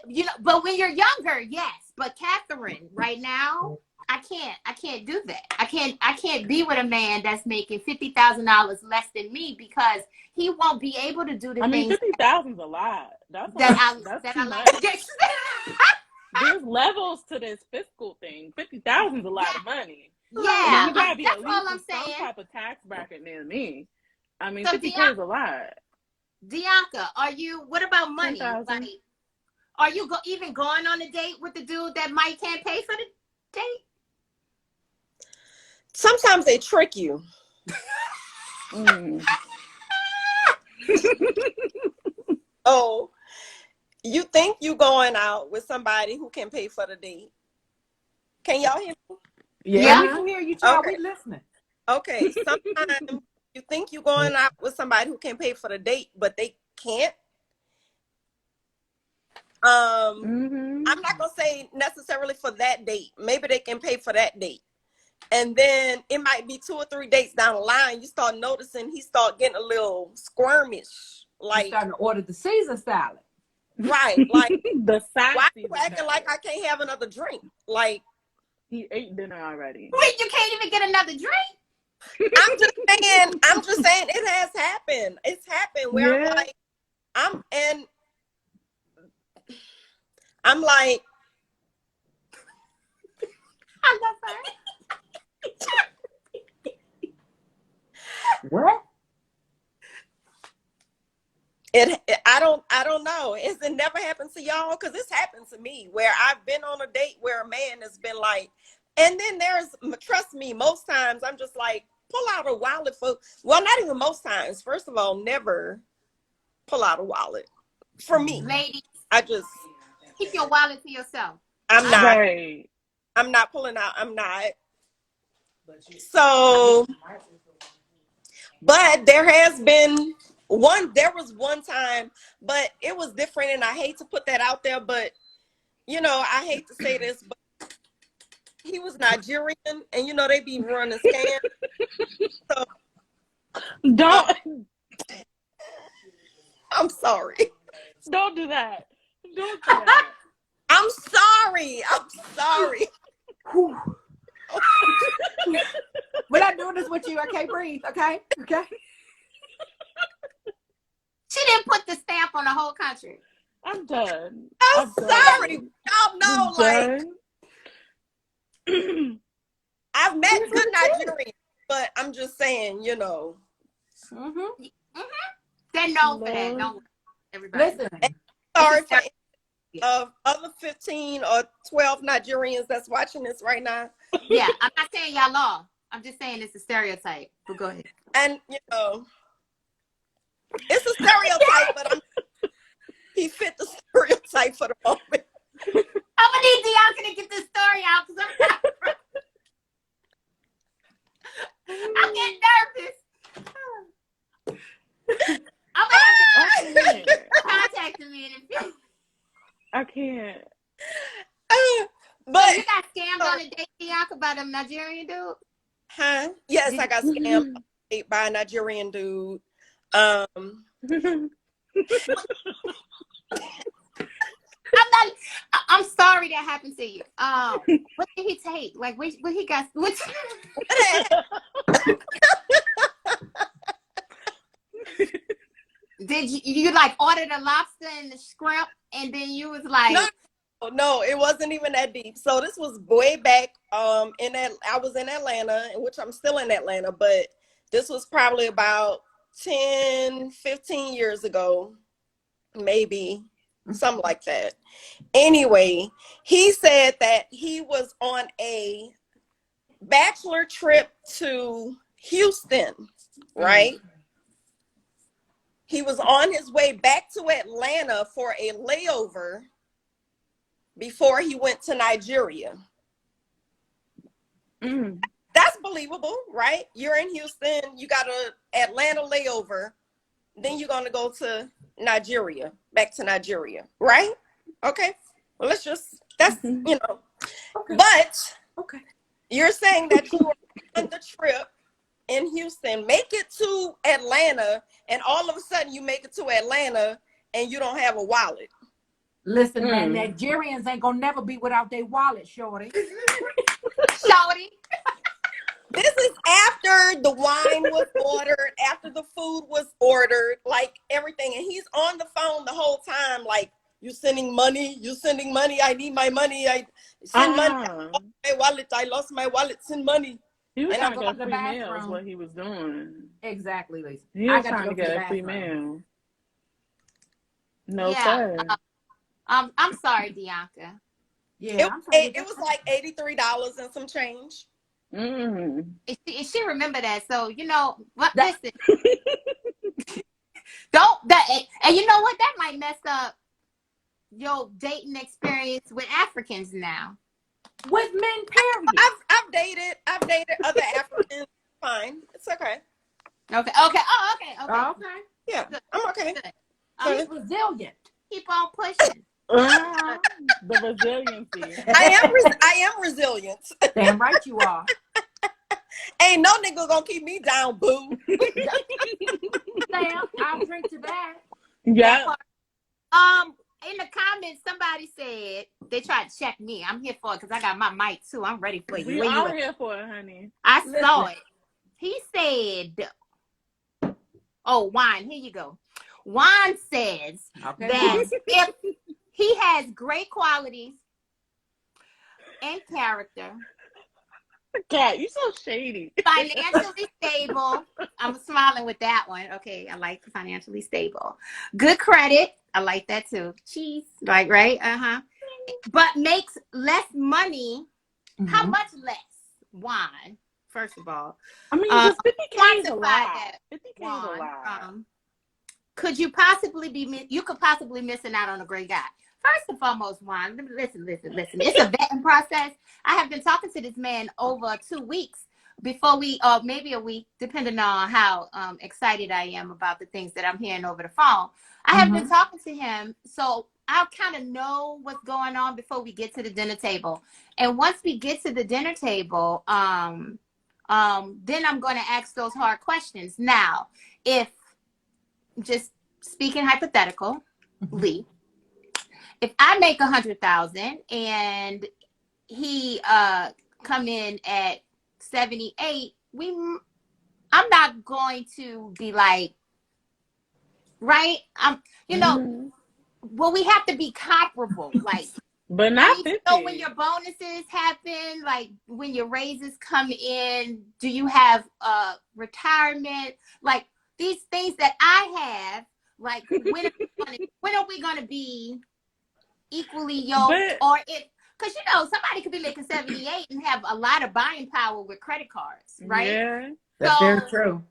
you know, but when you're younger, yes. But Catherine, right now, I can't do that. I can't be with a man that's making $50,000 less than me, because he won't be able to do the things. 50,000 is a lot. That's too much. There's levels to this fiscal thing. 50,000 is a lot of money. Yeah, you gotta be that's at all least I'm saying. Some type of tax bracket near me. I mean, So 50K is a lot. Dianca, what about money? 10,000. Like, are you even going on a date with the dude that Mike can't pay for the date? Sometimes they trick you. Oh, you think you going out with somebody who can pay for the date? Can y'all hear me? Yeah, we can hear you, child. Okay. We listening. Okay, sometimes you think you're going out with somebody who can pay for the date, but they can't. I'm not gonna say necessarily for that date. Maybe they can pay for that date, and then it might be 2 or 3 dates down the line. You start noticing he start getting a little squirmish, like he's starting to order the Caesar salad. Right, like the side. Why you acting like I can't have another drink? Like he ate dinner already. Wait, you can't even get another drink? I'm just saying it has happened. It's happened where I'm like, I love her. What? I don't know. It never happened to y'all? Because this happened to me where I've been on a date where a man has been like, and then trust me, most times I'm just like, pull out a wallet well, not even most times. First of all, never pull out a wallet for me. Ladies, I just keep your wallet to yourself. I'm not. Right. I'm not pulling out. I'm not. So, but there was one time, but it was different, and I hate to put that out there, but you know, I hate to say this, but he was Nigerian, and you know they be running scams. So don't. I'm sorry. Don't do that. Don't do that. I'm sorry. We're not doing this with you. I can't breathe. Okay. She didn't put the stamp on the whole country. I'm done. I'm sorry. Y'all know, like, I've met good Nigerians, but I'm just saying, you know. They're known for that. Don't everybody. Listen. Sorry for other 15 or 12 Nigerians that's watching this right now. Yeah, I'm not saying y'all law. I'm just saying it's a stereotype. But go ahead. And you know, it's a stereotype, but He fit the stereotype for the moment. I'm gonna need Deonka to get this story out because I'm getting nervous. I'm gonna have to contact me in a few. I can't. But So you got scammed on a date, Deonka, by them Nigerian dude? huh? Yes, I got scammed by a Nigerian dude. I'm sorry that happened to you. What did he take? Like, what he got? Did you like ordered a lobster and the shrimp, and then you was like, No, it wasn't even that deep. So this was way back. I was in Atlanta, in which I'm still in Atlanta, but this was probably about 10, 15 years ago, maybe something like that. Anyway, he said that he was on a bachelor trip to Houston, right? He was on his way back to Atlanta for a layover before he went to Nigeria. That's believable, right? You're in Houston, you got a Atlanta layover, then you're going to go to Nigeria, back to Nigeria, right? Okay. Well, that's, you know. Okay. But Okay. You're saying that you were on the trip in Houston, make it to Atlanta, and all of a sudden you make it to Atlanta and you don't have a wallet. Listen, man, Nigerians ain't gonna never be without their wallet, shorty. shorty? This is after the wine was ordered, after the food was ordered, like everything. And he's on the phone the whole time, like, you sending money, I need my money, I send money, I lost my wallet, send money. He was And trying I'm to going get a free meal is what he was doing. Exactly, Lisa. He was trying to get a free meal. No, sir. I'm sorry, Deonka. Yeah, it was like $83 and some change. And she remember that. So you know what? Listen, and you know what? That might mess up your dating experience with Africans now. With men, period. I've dated other Africans. Fine, it's okay. Okay. Oh, okay. Yeah, I'm okay. He's resilient. Keep on pushing. The resiliency. I am resilient. Damn right you are. Ain't no nigga gonna keep me down, boo. Sam, I'll drink to that. Yeah. In the comments, somebody said they tried to check me. I'm here for it because I got my mic too. I'm ready for you. We Where all you here for it, honey. I saw it. He said, "Oh, Juan, here you go." Juan says that if he has great qualities and character, God, you so shady. financially stable. I'm smiling with that one. Okay, I like financially stable. Good credit. I like that too. Cheese, like right? But makes less money. How much less? Why? First of all, I mean, just 50K is a lot. 50K is a lot. Could you possibly be? You could possibly missing out on a great guy. First and foremost, Juan, listen. It's a vetting process. I have been talking to this man over 2 weeks before we, maybe a week, depending on how excited I am about the things that I'm hearing over the phone. I have been talking to him, so I'll kind of know what's going on before we get to the dinner table. And once we get to the dinner table, then I'm going to ask those hard questions. Now, if just speaking hypothetically, if I make 100,000 and he come in at 78, I'm not going to be like, right? Well, we have to be comparable, like, but not 50. You know, when your bonuses happen, like when your raises come in, do you have retirement? Like these things that I have, like when are we gonna be equally yoked? Or if, because you know, somebody could be making 78 and have a lot of buying power with credit cards, right? Yeah, that's very true.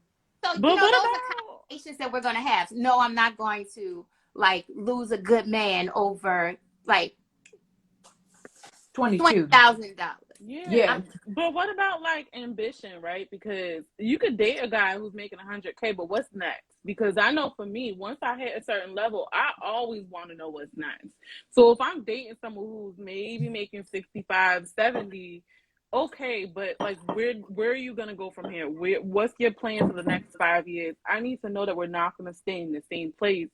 So you know, those are conversations that we're gonna have. No, I'm not going to like lose a good man over like 22. $20,000. Yeah. But what about like ambition, right? Because you could date a guy who's making 100K, but what's next? Because I know for me, once I hit a certain level, I always want to know what's next. So if I'm dating someone who's maybe making 65, 70, okay, but like where are you gonna go from here? What's your plan for the next 5 years? I need to know that we're not gonna stay in the same place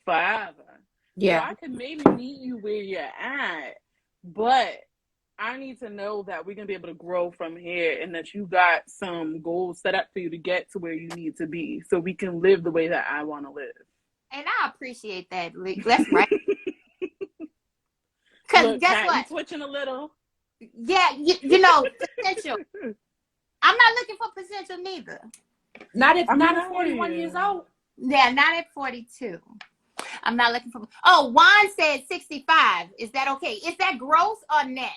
forever. Yeah. So I could maybe meet you where you're at, but I need to know that we're going to be able to grow from here and that you got some goals set up for you to get to where you need to be so we can live the way that I want to live. And I appreciate that. That's right. Because guess Kat, what? you switching a little. Yeah, you know, potential. I'm not looking for potential neither. Not at 41 years old. Yeah, not at 42. I'm not looking for. Oh, Juan said 65. Is that okay? Is that gross or net?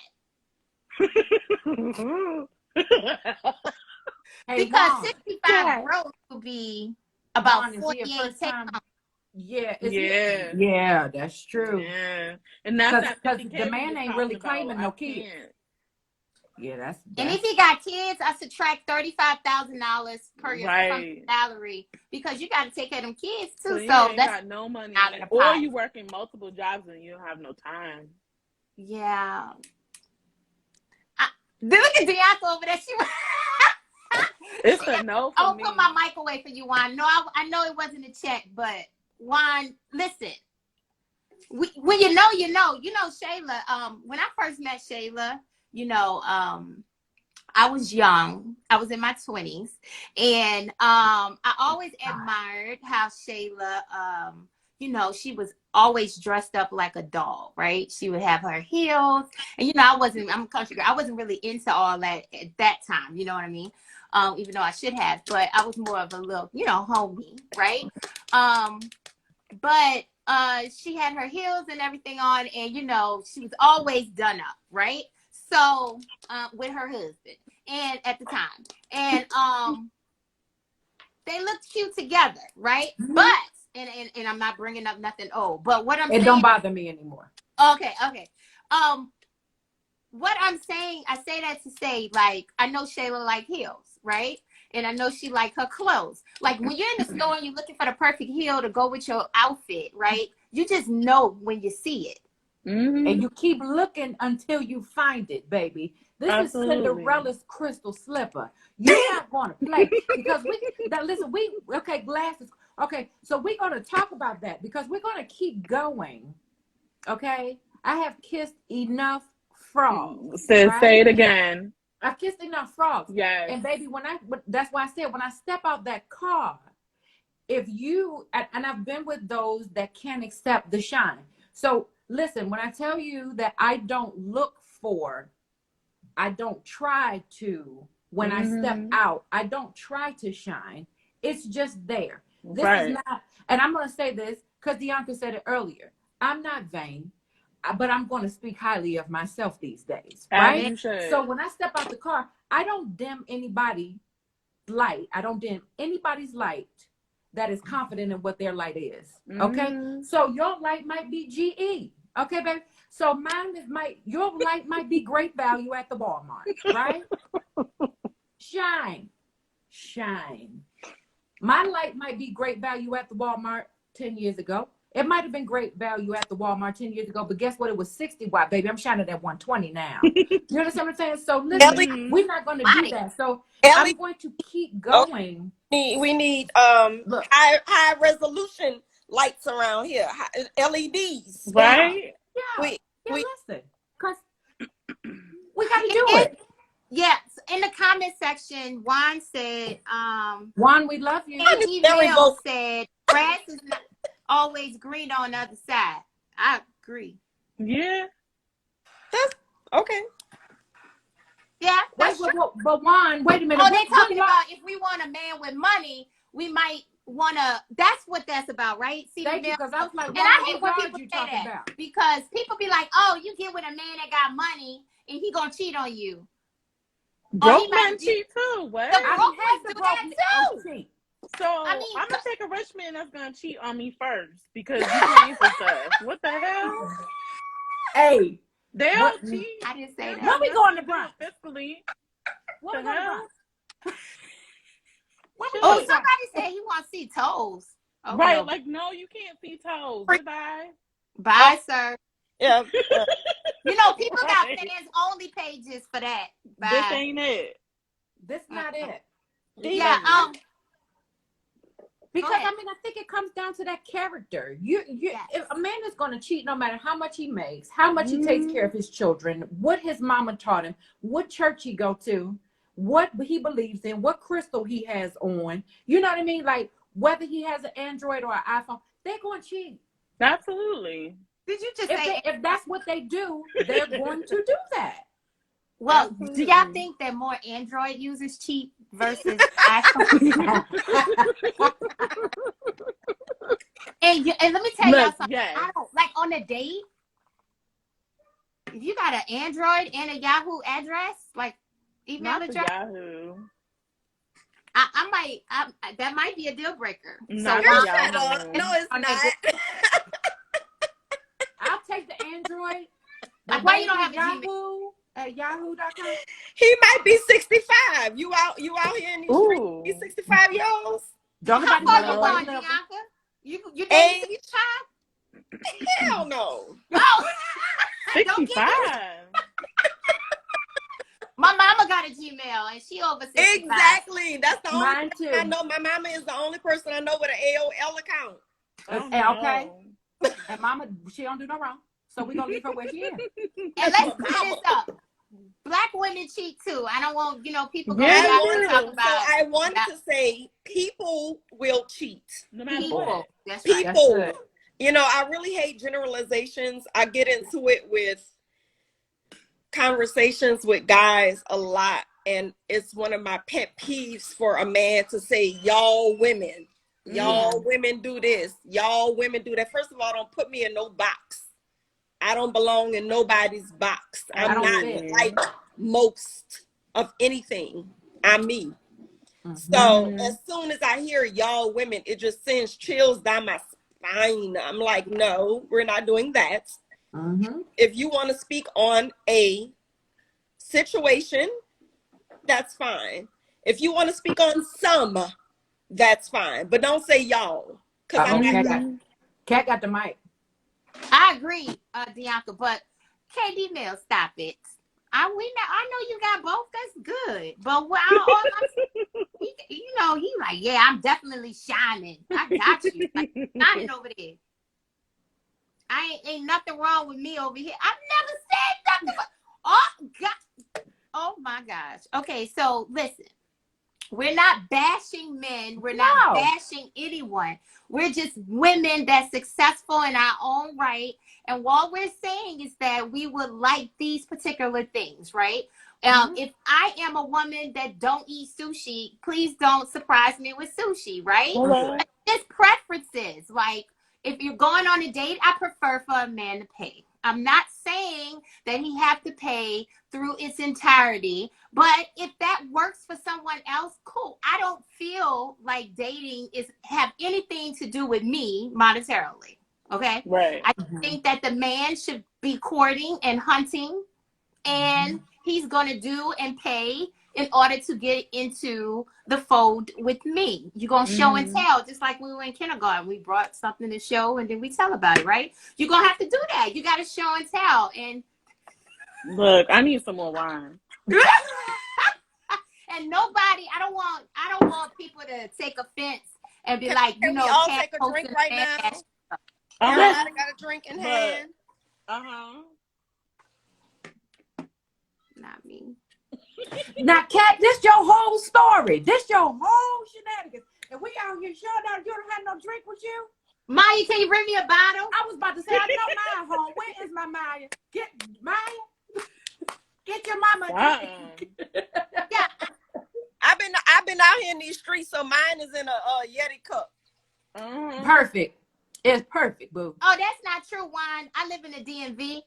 Hey, Because Juan, 65 gross would be about Juan, 48 take home. Yeah, that's true. Yeah, and that's because the man ain't really claiming no kids. Yeah, that's. And if he got kids, I subtract $35,000 per your salary because you got to take care of them kids too. So that's got no money, or you working multiple jobs and you don't have no time. Yeah. Look at Bianca over there. It's a no for me. I'll put my mic away for you, Juan. No, I know it wasn't a check, but Juan, listen. When you know, you know. You know, Shayla. When I first met Shayla, you know, I was young. I was in my 20s, and I always admired how Shayla, you know, she was always dressed up like a doll, right? She would have her heels, and you know, I'm a country girl. I wasn't really into all that at that time. You know what I mean? Even though I should have, but I was more of a little, you know, homie, right? But she had her heels and everything on, and you know, she was always done up, right? So with her husband, and at the time, and they looked cute together, right? Mm-hmm. But and I'm not bringing up nothing old, but what I'm saying, it don't bother me anymore. Okay. What I'm saying, I say that to say, like, I know Shayla like heels, right? And I know she like her clothes. Like when you're in the store and you're looking for the perfect heel to go with your outfit, right? You just know when you see it. Mm-hmm. And you keep looking until you find it, baby. This is Cinderella's crystal slipper. You're not going to play because glasses. Okay, so we're going to talk about that because we're going to keep going. Okay, I have kissed enough frogs. Say it again. I've kissed enough frogs. Yes. And baby, that's why I said when I step out that car, if you and I've been with those that can't accept the shine. So listen, when I tell you that I don't try to, when I step out, I don't try to shine. It's just there. This is not, and I'm going to say this because Bianca said it earlier. I'm not vain, but I'm going to speak highly of myself these days, right? So when I step out the car, I don't dim anybody's light. I don't dim anybody's light that is confident in what their light is, okay? So your light might be GE, okay, baby? So your light might be great value at the Walmart, right? Shine. My light might be great value at the Walmart 10 years ago. It might have been great value at the Walmart 10 years ago, but guess what? It was 60 watt, baby. I'm shining at 120 now. You understand what I'm saying? So listen, we're not going to do that. So I'm going to keep going. Okay. We need high resolution lights around here, LEDs. Right? Yeah. Listen, because we got to do it. Yes, in the comment section, Juan said, Juan, we love you. Email said, grass is not always green on the other side. I agree. Yeah. That's okay. Yeah, that's true. But Juan, wait a minute. Oh, they're talking about if we want a man with money, we might want to, that's what that's about, right? See, because I was like, and I hate when people say that because people be like, oh, you get with a man that got money and he gonna cheat on you. Broke men cheat too. What? The broke ones do that too. So I mean, I'm gonna take a rich man that's gonna cheat on me first because you paying for stuff. What the hell? Hey, They all what? cheat. I didn't say It that. When got we nothing going to do brunch? with fiscally. When we The going to hell? brunch? When we Oh, going to brunch? somebody said he wants to see toes. Oh, Right, no. like no, you can't see toes. Goodbye. Bye, sir. Yeah. You know, people got Right. fans only pages for that. This Bye. ain't it. This not it. Yeah. Because ahead. I mean, I think it comes down to that character. If a man is going to cheat, no matter how much he makes, how much he takes care of his children, what his mama taught him, what church he go to, what he believes in, what crystal he has on. You know what I mean? Like whether he has an Android or an iPhone, they're going to cheat. Absolutely. Did you just say? If that's what they do, they're going to do that. Well, Absolutely. do y'all think that more Android users cheat versus iPhone? And let me tell y'all Look, something. yes. I don't like on a date. If you got an Android and a Yahoo address, like email Not the address, Yahoo. that might be a deal breaker. Not so the Shut up. Yahoo. No, it's not. I'll take the Android. Like, why you don't have a Yahoo at yahoo.com? He might be 65. You out here in these streets, Ooh. these 65-year-olds? Don't how nobody far know you what going, level. Bianca? You dating Age? 65? Hell no. Oh, don't get 65. me. My mama got a Gmail and she over 65. Exactly. That's the only Mine person too. I know. My mama is the only person I know with an AOL account. Oh, Okay. no. And mama, she don't do no wrong. So we're going to leave her where she is. And let's clear this up. Black women cheat too. I don't want, people going Yeah, back they and do. talk about So I wanted that. to say people will cheat. No matter People. what. That's right. That's People. good. I really hate generalizations. I get into it with conversations with guys a lot. And it's one of my pet peeves for a man to say, y'all women do this. Y'all women do that. First of all, don't put me in no box. I don't belong in nobody's box. I'm not like most of anything. I'm me. So as soon as I hear y'all women, it just sends chills down my spine. I'm like, no, we're not doing that. If you want to speak on a situation, that's fine. If you want to speak on some, that's fine. But don't say y'all. Because I'm not. Cat got the mic. I agree, Bianca, but KD Mill, stop it. I know you got both. That's good. But he like, yeah, I'm definitely shining. I got you. Like, shining over there. Ain't nothing wrong with me over here. I've never said nothing. Oh my gosh. Okay, so listen. We're not bashing men. We're not bashing anyone. We're just women that's successful in our own right. And what we're saying is that we would like these particular things, right? If I am a woman that don't eat sushi, please don't surprise me with sushi, right? It's preferences. Like, if you're going on a date, I prefer for a man to pay. I'm not saying that he have to pay through its entirety, but if that works for someone else, cool. I don't feel like dating have anything to do with me monetarily. Okay. Right. I think that the man should be courting and hunting, and he's going to do and pay in order to get into the fold with me. You're going to show and tell, just like when we were in kindergarten. We brought something to show and then we tell about it, right? You're going to have to do that. You got to show and tell. And look, I need some more wine. And I don't want people to take offense and be like, Can we all take a drink right now? Everybody got a drink in hand. Not me. Now, Kat, this your whole story. This your whole shenanigans. And we out here showing out. You don't have no drink with you? Maya, can you bring me a bottle? I was about to say, I know mine home. Where is my Maya? Get Maya. Get your mama a drink. Yeah. I've been out here in these streets, so mine is in a Yeti cup. Perfect. It's perfect, boo. Oh, that's not true, wine. I live in the DMV.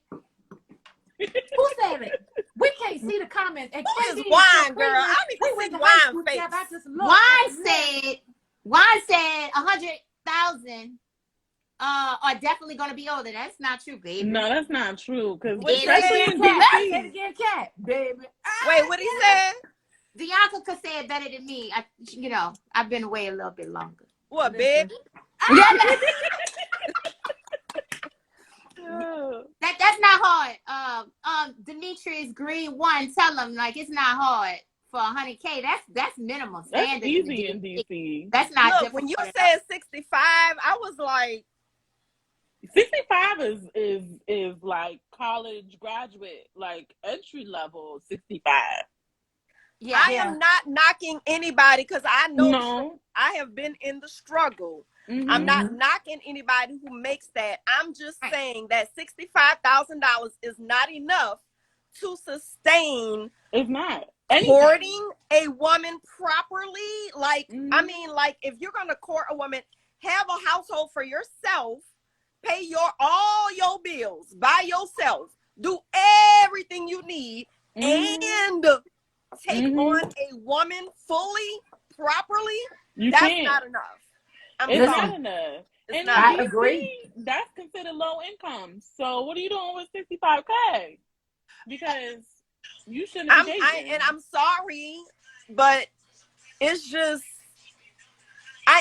Who said it? We can't see the comments. And Who is wine, girl? I don't even see wine face. Juan said 100,000 are definitely going to be older. That's not true, baby. No, that's not true. Because What he especially said? in Say DC, it again, cat, baby. Wait, what he said? Bianca could say it better than me. I've been away a little bit longer. What, babe? That's not hard. Demetrius Green one, tell him like it's not hard for 100K. That's minimum standard. That's easy in DC. That's not Look, difficult. when you said 65, I was like, 65 is like college graduate, like entry level 65. Yeah. I am not knocking anybody because I know No. I have been in the struggle. Mm-hmm. I'm not knocking anybody who makes that. I'm just saying that $65,000 is not enough to sustain. It's not. Courting a woman properly. Like, I Mhm. mean, like if you're gonna court a woman, have a household for yourself, pay all your bills by yourself, do everything you need, and take on a woman fully, properly. That's can't. not enough. It's not enough. It's And not I in DC, agree. that's considered low income. So what are you doing with 65K? Because you shouldn't be dating. I'm sorry, but it's just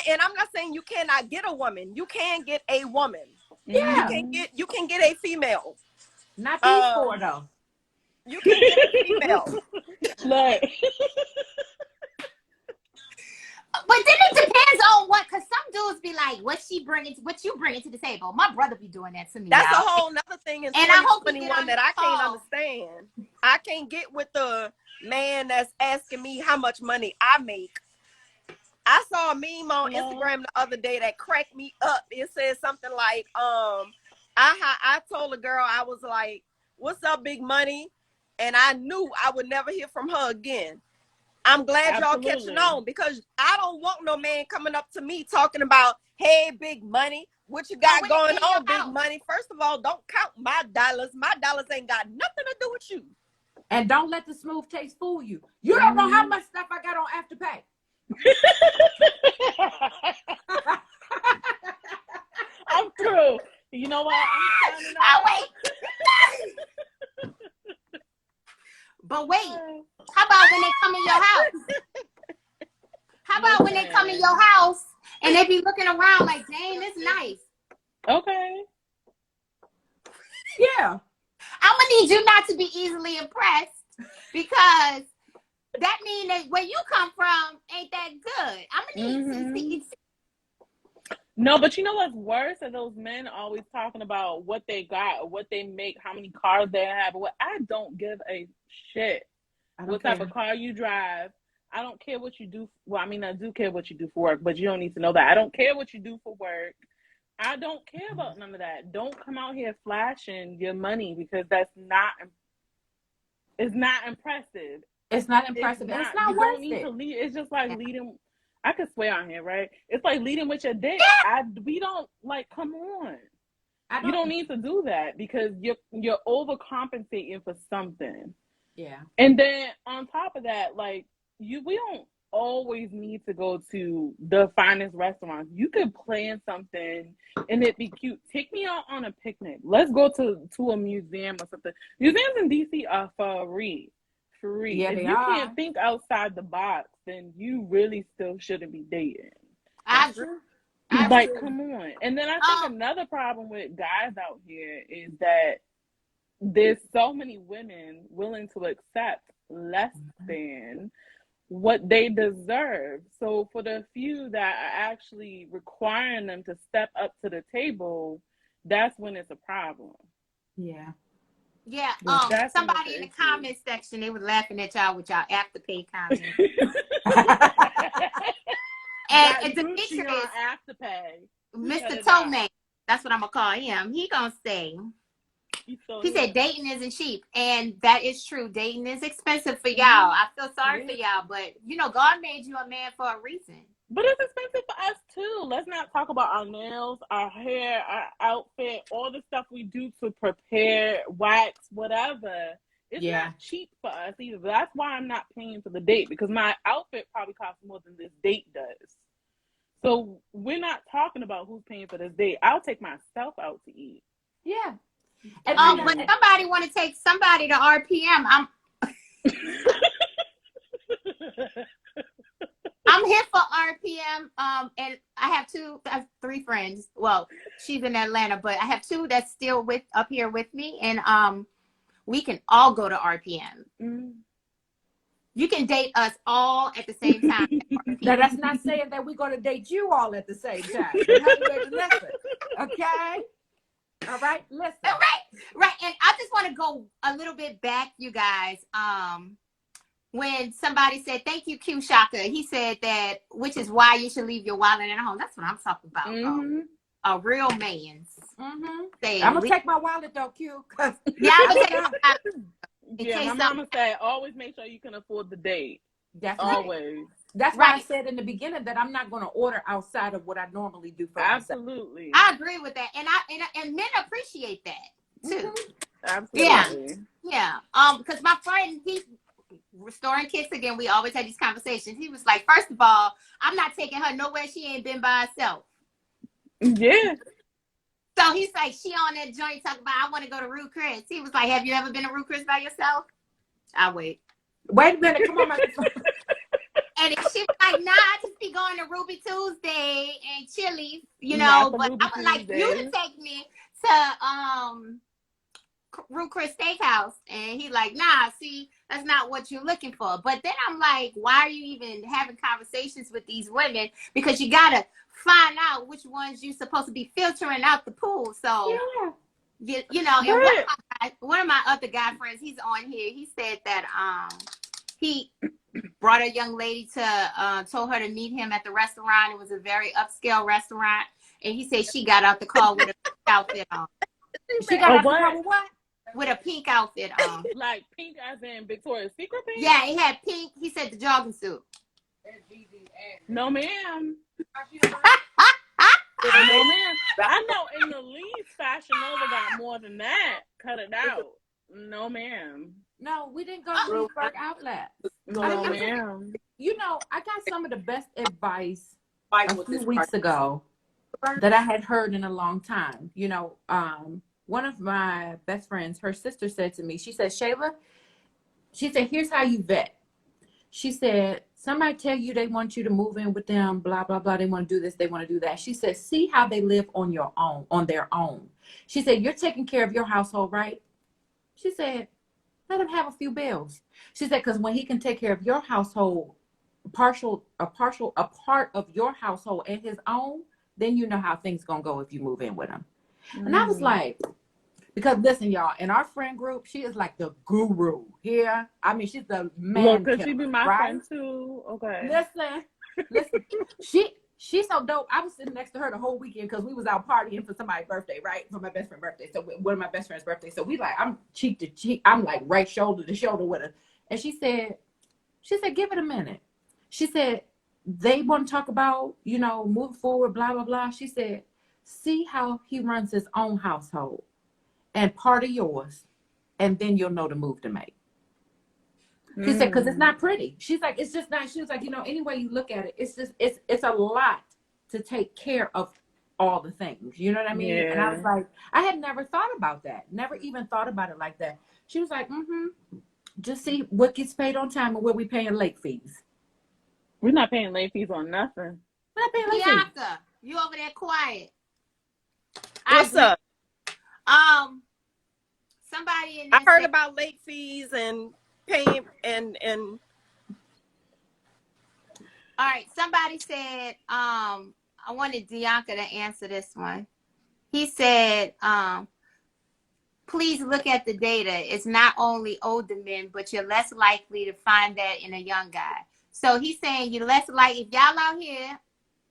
and I'm not saying you cannot get a woman. You can get a woman. Yeah. You can get a female. Not these four though. You can get a female. Like, But then it depends on because some dudes be like, what you bringing to the table. My brother be doing that to me. That's y'all. a whole nother thing in And I hope he 2021 get that I can't on understand. I can't get with the man that's asking me how much money I make. I saw a meme on Instagram the other day that cracked me up. It said something like, I told a girl, I was like, what's up, big money? And I knew I would never hear from her again. I'm glad y'all catching on because I don't want no man coming up to me talking about, hey, big money, what you got going on, big money? First of all, don't count my dollars. My dollars ain't got nothing to do with you. And don't let the smooth taste fool you. You don't know how much stuff I got on Afterpay. I'm through. You know what? I'm signing off. wait. But wait, how about when they come in your house? How about when they come in your house and they be looking around like, dang, it's nice. Okay. Yeah. I'm gonna need you not to be easily impressed because that means that where you come from ain't that good. I'm gonna need to see. No, but you know what's worse? Are those men always talking about what they got, or what they make, how many cars they have, or what? I don't give a shit what type of car you drive. I don't care what you do. Well, I mean, I do care what you do for work, but you don't need to know that. I don't care what you do for work. I don't care about none of that. Don't come out here flashing your money because that's not. It's not impressive. It's not impressive. It's not worth it. To lead. It's just like leading. I could swear on here, right? It's like leading with your dick. We don't like. Come on. You don't need to do that because you're overcompensating for something. Yeah. And then on top of that, like we don't always need to go to the finest restaurants. You could plan something and it be cute. Take me out on a picnic. Let's go to a museum or something. Museums in DC are free. Yeah, if you can't think outside the box, then you really still shouldn't be dating. I agree. Like, come on. And then I think another problem with guys out here is that there's so many women willing to accept less than what they deserve. So for the few that are actually requiring them to step up to the table, that's when it's a problem. Yeah. Yeah. Somebody in the comment section, they were laughing at y'all with y'all Afterpay comment. and Demetrius, Afterpay. Mr. 𝗏𝗟, that's what I'm gonna call him. He gonna say. He said dating isn't cheap, and that is true. Dating is expensive for y'all. I feel sorry for y'all, but God made you a man for a reason. But it's expensive for us too. Let's not talk about our nails, our hair, our outfit, all the stuff we do to prepare, wax, whatever. It's not cheap for us either. That's why I'm not paying for the date, because my outfit probably costs more than this date does. So we're not talking about who's paying for this date. I'll take myself out to eat. Yeah. And But somebody want to take somebody to RPM. I'm here for RPM. And I have three friends. Well, she's in Atlanta, but I have two that's still up here with me, and we can all go to RPM. Mm. You can date us all at the same time. Now, that's not saying that we're going to date you all at the same time. But honey, baby, listen, okay? All right, listen. Right. And I just want to go a little bit back, you guys. When somebody said, thank you, 𝗕𝗓𝗪, he said that, which is why you should leave your wallet at home. That's what I'm talking about. Mm-hmm. A real man's. Mm-hmm. I'm going to take my wallet, though, Q. Yeah, I'm going to take my Yeah, my mama said, always make sure you can afford the date. That's always. Right. That's why I said in the beginning that I'm not going to order outside of what I normally do for myself. Absolutely. I agree with that. And men appreciate that, too. Absolutely. Yeah. Because my friend, he's restoring kicks again. We always had these conversations. He was like, first of all, I'm not taking her nowhere she ain't been by herself. Yeah. So he's like, she on that joint talking about, I want to go to Ruth Chris. He was like, have you ever been to Ruth Chris by yourself? I'll wait. Wait a minute. Come on, my And she was like, nah, I just be going to Ruby Tuesday and Chili's, you know. But I would like you to take me to Ruth Chris Steakhouse. And he like, nah, see, that's not what you're looking for. But then I'm like, why are you even having conversations with these women? Because you got to find out which ones you're supposed to be filtering out the pool. So, you know, and one of my other guy friends, he's on here. He said that he brought a young lady told her to meet him at the restaurant. It was a very upscale restaurant. And he said she got out the car with a pink outfit on. She got out the car with what? With a pink outfit on. Like pink as in Victoria's Secret pink? Yeah, it had pink. He said the jogging suit. No, ma'am. No, ma'am. I know in the least Fashion Nova got more than that. Cut it out. No, ma'am. No, we didn't go to Leesburg Outlet. No, ma'am. You know, I got some of the best advice a few weeks ago that I had heard in a long time. You know, one of my best friends, her sister said to me, she said, Shayla, she said, here's how you vet. She said, somebody tell you they want you to move in with them, blah, blah, blah. They want to do this, they want to do that. She said, see how they live on their own. She said, you're taking care of your household, right? She said, let him have a few bills. She said, because when he can take care of your household, a part of your household and his own, then you know how things gonna go if you move in with him. And I was like, because listen, y'all, in our friend group, she is like the guru here. I mean, she's the man. Well, could she be my friend too? Okay. Listen, she's so dope. I was sitting next to her the whole weekend because we was out partying for somebody's birthday, right? For my best friend's birthday. So one of my best friend's birthday. So we like, I'm cheek to cheek. I'm like right shoulder to shoulder with her. And she said, give it a minute. She said, they want to talk about, you know, move forward, blah, blah, blah. She said, see how he runs his own household and part of yours. And then you'll know the move to make. She said, because it's not pretty. She's like, it's just not. She was like, you know, any way you look at it, it's just, it's a lot to take care of all the things. You know what I mean? Yeah. And I was like, I had never thought about that. Never even thought about it like that. She was like, just see what gets paid on time and what we paying late fees. We're not paying late fees on nothing. We're not paying late fees. Bianca, you over there quiet. What's up? Somebody in there I heard about late fees and paying and all right, somebody said, I wanted Bianca to answer this one. He said, please look at the data. It's not only older men, but you're less likely to find that in a young guy. So he's saying you're less likely, if y'all out here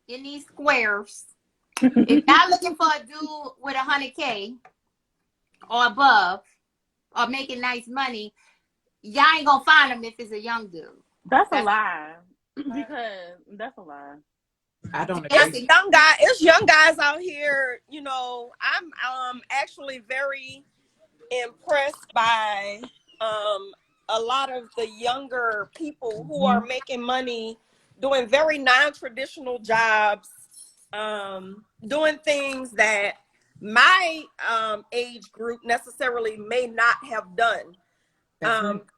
in these squares, if y'all looking for a dude with 100K or above or making nice money, y'all ain't gonna find him if it's a young dude. That's a lie. Because that's a lie. I don't agree. It's young guys out here. You know, I'm actually very impressed by a lot of the younger people who are making money doing very non-traditional jobs doing things that my age group necessarily may not have done.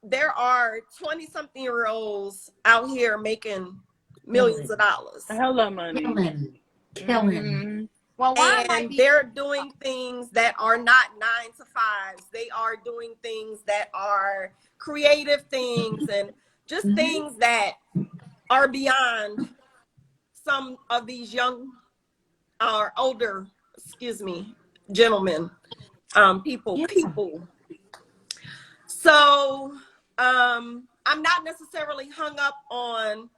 There are 20-something-year-olds out here making millions of dollars. Hella money. Killing. Well, why might And be they're doing things that are not 9-to-5s. They are doing things that are creative things and just things that are beyond some of these young or older, gentlemen, people. So I'm not necessarily hung up on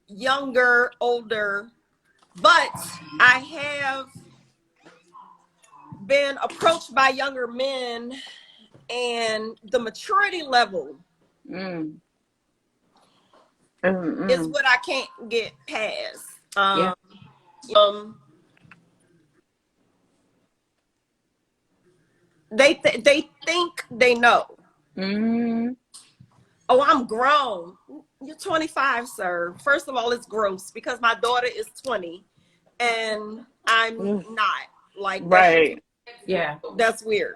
younger, older, but I have been approached by younger men, and the maturity level is what I can't get past. They think they know. Oh, I'm grown. You're 25, sir. First of all, it's gross because my daughter is 20 and I'm not. Like, Right. That's weird.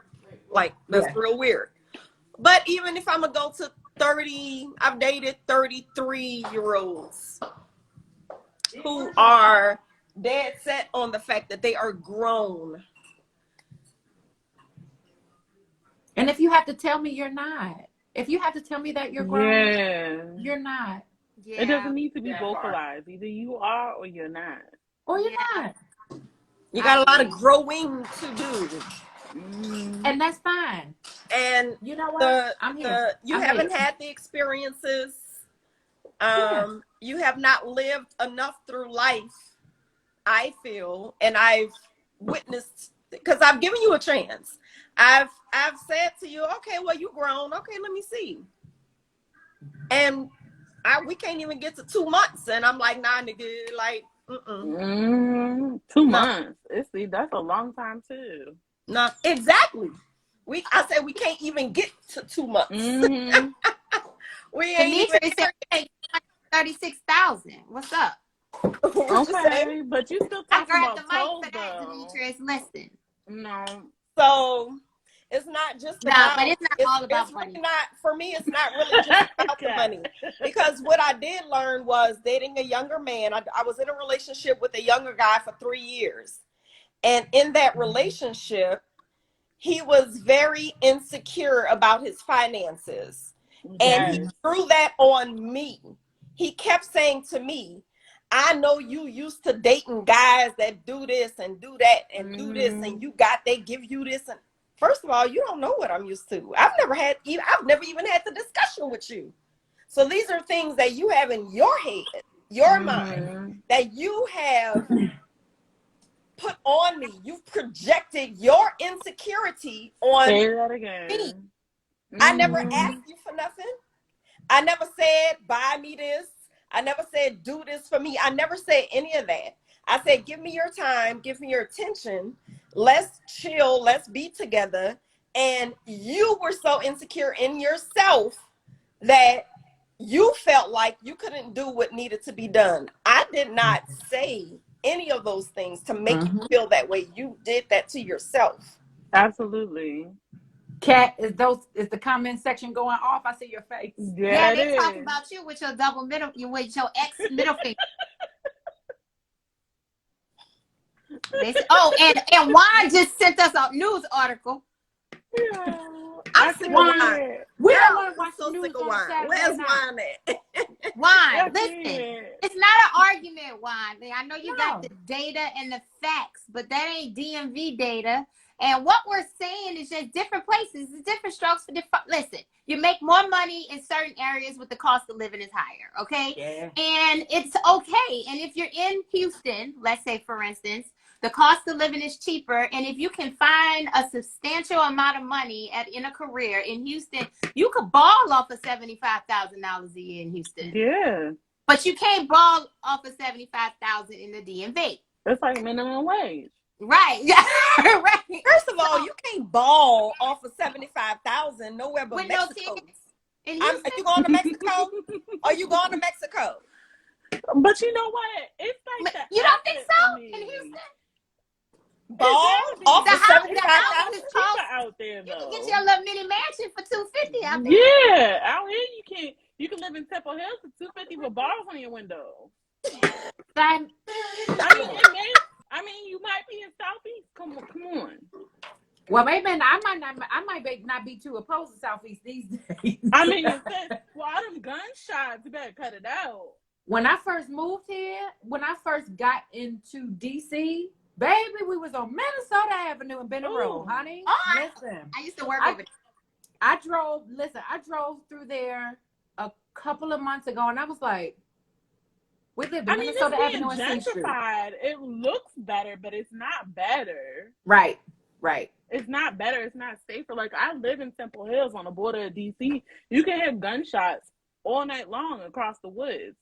Like, that's real weird. But even if I'm going to go to 30, I've dated 33-year-olds who are dead set on the fact that they are grown. And if you have to tell me you're not, if you have to tell me that you're grown, you're not. It doesn't need to be vocalized. Either you are or you're not. Or you're not. You got a lot of growing to do. And that's fine. And you know what? You haven't had the experiences. You have not lived enough through life, I feel, and I've witnessed, because I've given you a chance. I've said to you, okay, well, you grown. Okay, let me see. And we can't even get to 2 months, and I'm like, nah, nigga, like, 2 months. That's a long time too. No, exactly. I said we can't even get to 2 months. We ain't even 36,000. What's up? Okay, but you still I talking grabbed about the mic toes, for that, though. Demetrius. Listen. No. So it's not just about, but it's not all about money. Really not, for me, it's not really just about the money. Because what I did learn was dating a younger man. I was in a relationship with a younger guy for 3 years. And in that relationship, he was very insecure about his finances. And he threw that on me. He kept saying to me, I know you used to dating guys that do this and do that and do this, and they give you this. And first of all, you don't know what I'm used to. I've never even had the discussion with you. So these are things that you have in your head, your mind, that you have put on me. You've projected your insecurity on Say that again. me. I never asked you for nothing. I never said, buy me this. I never said, do this for me. I never said any of that. I said, give me your time, give me your attention. Let's chill, let's be together. And you were so insecure in yourself that you felt like you couldn't do what needed to be done. I did not say any of those things to make you feel that way. You did that to yourself. Absolutely. Kat, is the comment section going off? I see your face. Yeah, they talking about you with your with your ex middle finger. They said, and Juan just sent us a news article. Yeah. I'm sick of wine. We don't want to watch so news sick of on wine. Saturday Where's night. wine at? Wine, listen. It's not an argument, Wine. I know you got the data and the facts, but that ain't DMV data. And what we're saying is just different places, it's different strokes for different. Listen, you make more money in certain areas with the cost of living is higher, okay? Yeah. And it's okay. And if you're in Houston, let's say, for instance, the cost of living is cheaper. And if you can find a substantial amount of money in a career in Houston, you could ball off of $75,000 a year in Houston. Yeah. But you can't ball off of $75,000 in the DMV. It's like minimum wage. Right. Right. First of all, you can't ball off of 75,000 nowhere but with Mexico. No are you going to Mexico? Are you going to Mexico? But you know what? It's like that. You don't think so? In Houston? out there? Yeah, out here you can live in Temple Hills for $250 with bars on your window. I mean, you might be in Southeast. Come on. Well, maybe I might not be too opposed to Southeast these days. I mean, it says, well, all them gunshots, you better cut it out. When I first moved here, when I first got into DC, baby, we was on Minnesota Avenue in Benton Road, honey. Listen, I used to work over there. I drove through there a couple of months ago, and I was like, we lived in Minnesota Avenue and C Street. It looks better, but it's not better. Right. It's not better. It's not safer. Like, I live in Temple Hills on the border of DC. You can hear gunshots all night long across the woods.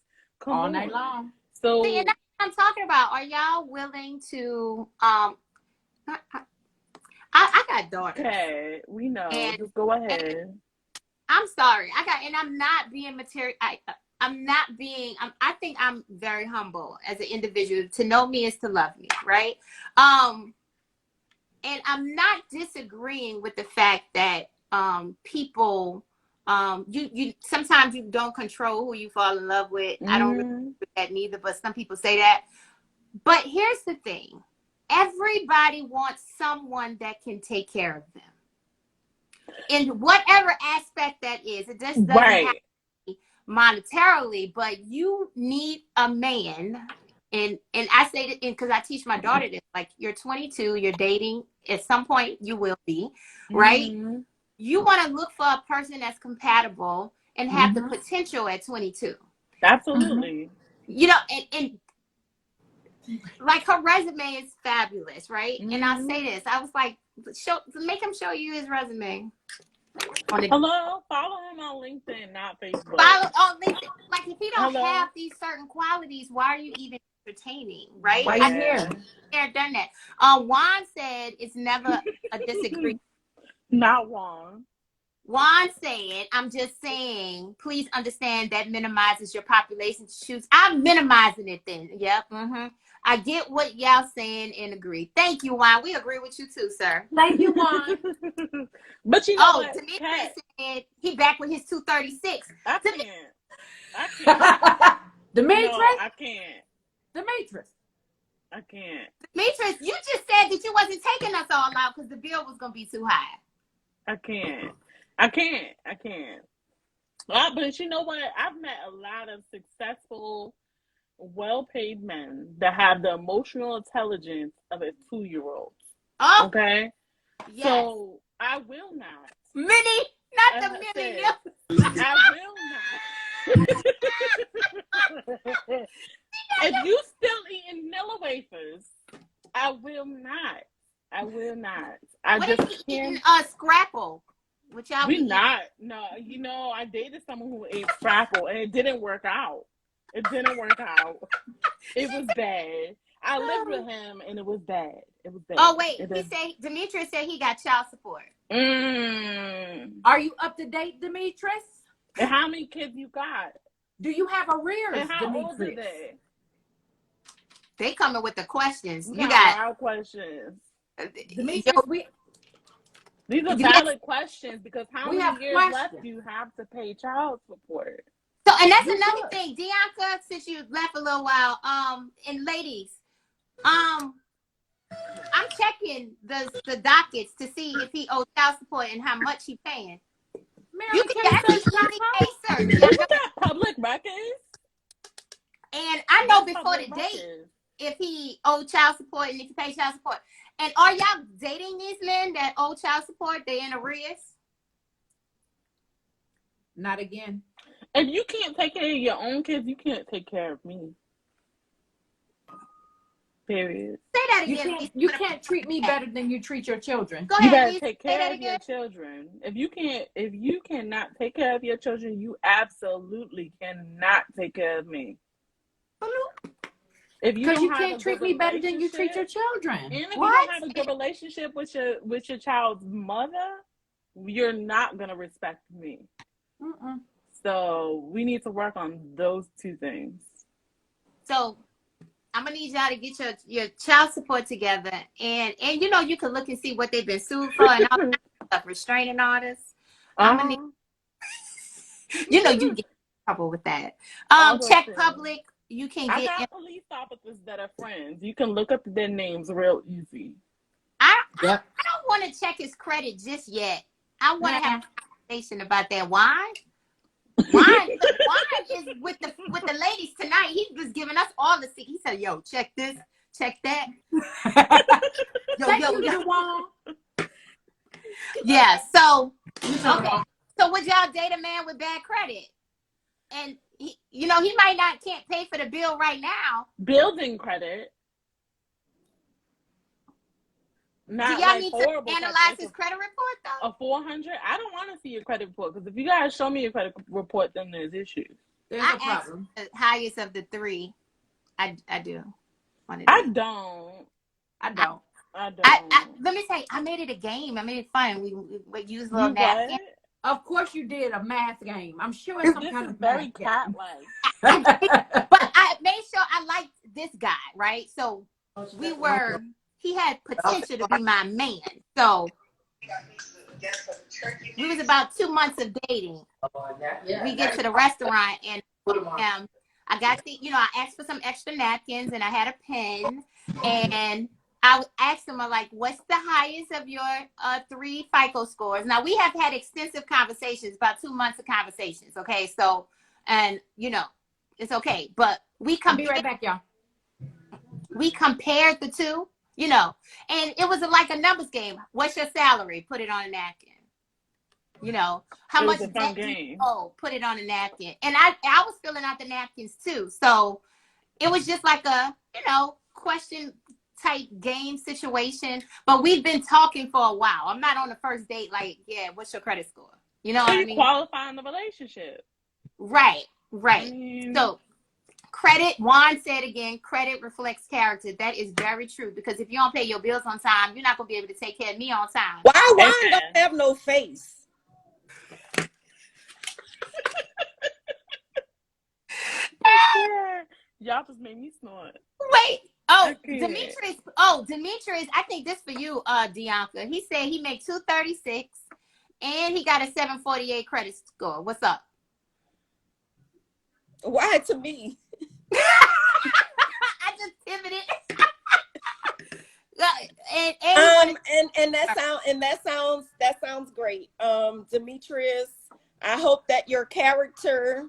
All night long. So, see, and that's what I'm talking about. Are y'all willing to? I got daughters. okay, we know. And- just go ahead. I'm sorry. And I'm not being material. I'm not being. I think I'm very humble as an individual. To know me is to love me, right? And I'm not disagreeing with the fact that people, you sometimes you don't control who you fall in love with. I don't really agree with that neither, but some people say that. But here's the thing. Everybody wants someone that can take care of them. In whatever aspect that is. It just doesn't have to be monetarily, but you need a man. And I say that because I teach my daughter this. Like, you're 22, you're dating. At some point, you will be, right? You want to look for a person that's compatible and have the potential at 22. Absolutely. You know, and like, her resume is fabulous, right? And I'll say this. I was like, make him show you his resume. Hello? Follow him on LinkedIn, not Facebook. Follow on LinkedIn. Like, if he don't have these certain qualities, why are you even entertaining, right? Why you here? I've done that. Juan said it's never a disagreement. Not Juan. Juan said, I'm just saying, please understand that minimizes your population shoots. I'm minimizing it then. Yep. I get what y'all saying and agree. Thank you, Juan. We agree with you too, sir. Thank you, Juan. But you know what? Demetrius said he back with his 236. I can't. Demetrius? No, I can't. Demetrius. I can't. Demetrius, you just said that you wasn't taking us all out because the bill was going to be too high. I can't. But you know what? I've met a lot of successful, well-paid men that have the emotional intelligence of a 2-year-old. Oh, okay? yes. So I will not. Mini, not the mini. I will not. If you still eating Nilla wafers, I will not. I What just if he can't. eating Scrapple? Which y'all We not. No, you know, I dated someone who ate Scrapple and it didn't work out. It was bad. I lived with him and it was bad. Oh, wait. Demetrius said he got child support. Are you up to date, Demetrius? And how many kids you got? Do you have arrears, And how Demetrius? old are they? They coming with the questions. You You got our questions. Demetrius, These are valid questions because how many years left do you have to pay child support? So, and that's another thing, Deonka, since you left a little while, and ladies, I'm checking the dockets to see if he owes child support and how much he paying. You can actually search. You got public records? And I know before the date if he owed child support and if he paid child support. And are y'all dating these men that owe child support? They in arrears? Not again. If you can't take care of your own kids, you can't take care of me. Period. Say that again. You can't treat me better than you treat your children. Go You ahead. gotta take care of your children. If you cannot take care of your children, you absolutely cannot take care of me. If you Because you can't treat me better than you treat your children. And if you don't have a good relationship with your child's mother, you're not gonna respect me. So we need to work on those two things. So I'm gonna need y'all to get your child support together, and you know you can look and see what they've been sued for and all that stuff, restraining orders. I'm gonna need You know, you get in trouble with that. All those Check things. public. You can I get. got police officers that are friends. You can look up their names real easy. I don't want to check his credit just yet. I want to have a conversation about that. Why? Wine is with the ladies tonight. He was giving us all the secrets. He said, "Yo, check this, check that." yo. Yeah. So okay. So would y'all date a man with bad credit? And he, you know, he might can't pay for the bill right now. Building credit. Not Do y'all like need horrible to analyze credit. his credit report though? A 400? I don't want to see your credit report because if you guys show me your credit report, then there's issues. There's a problem. The highest of the three. I do. I don't. Let me say, I made it a game. I made it fun. We use little napkins. Of course you did a math game. I'm sure it's some kind of very cat-like. But I made sure I liked this guy, right? So he had potential to be my man. So we was about 2 months of dating. We get to the restaurant and I got I asked for some extra napkins and I had a pen and I asked him, like, what's the highest of your 3 FICO scores? Now, we have had extensive conversations, about 2 months of conversations, okay? So, and, it's okay. But I'll be right back, y'all. We compared the two, and it was like a numbers game. What's your salary? Put it on a napkin. How much debt do you owe? Put it on a napkin. And I was filling out the napkins, too. So, it was just like a, question type game situation, but we've been talking for a while. I'm not on the first date like, yeah, what's your credit score? You know what I mean? Qualify in the relationship. Right. So credit, Juan said again, credit reflects character. That is very true, because if you don't pay your bills on time, you're not going to be able to take care of me on time. Why Juan don't have no face? Y'all just made me snort. Wait. Oh, Demetrius, I think this for you, Dianca. He said he made 236 and he got a 748 credit score. What's up? Why to me? I just pivoted. that sounds great. Demetrius, I hope that your character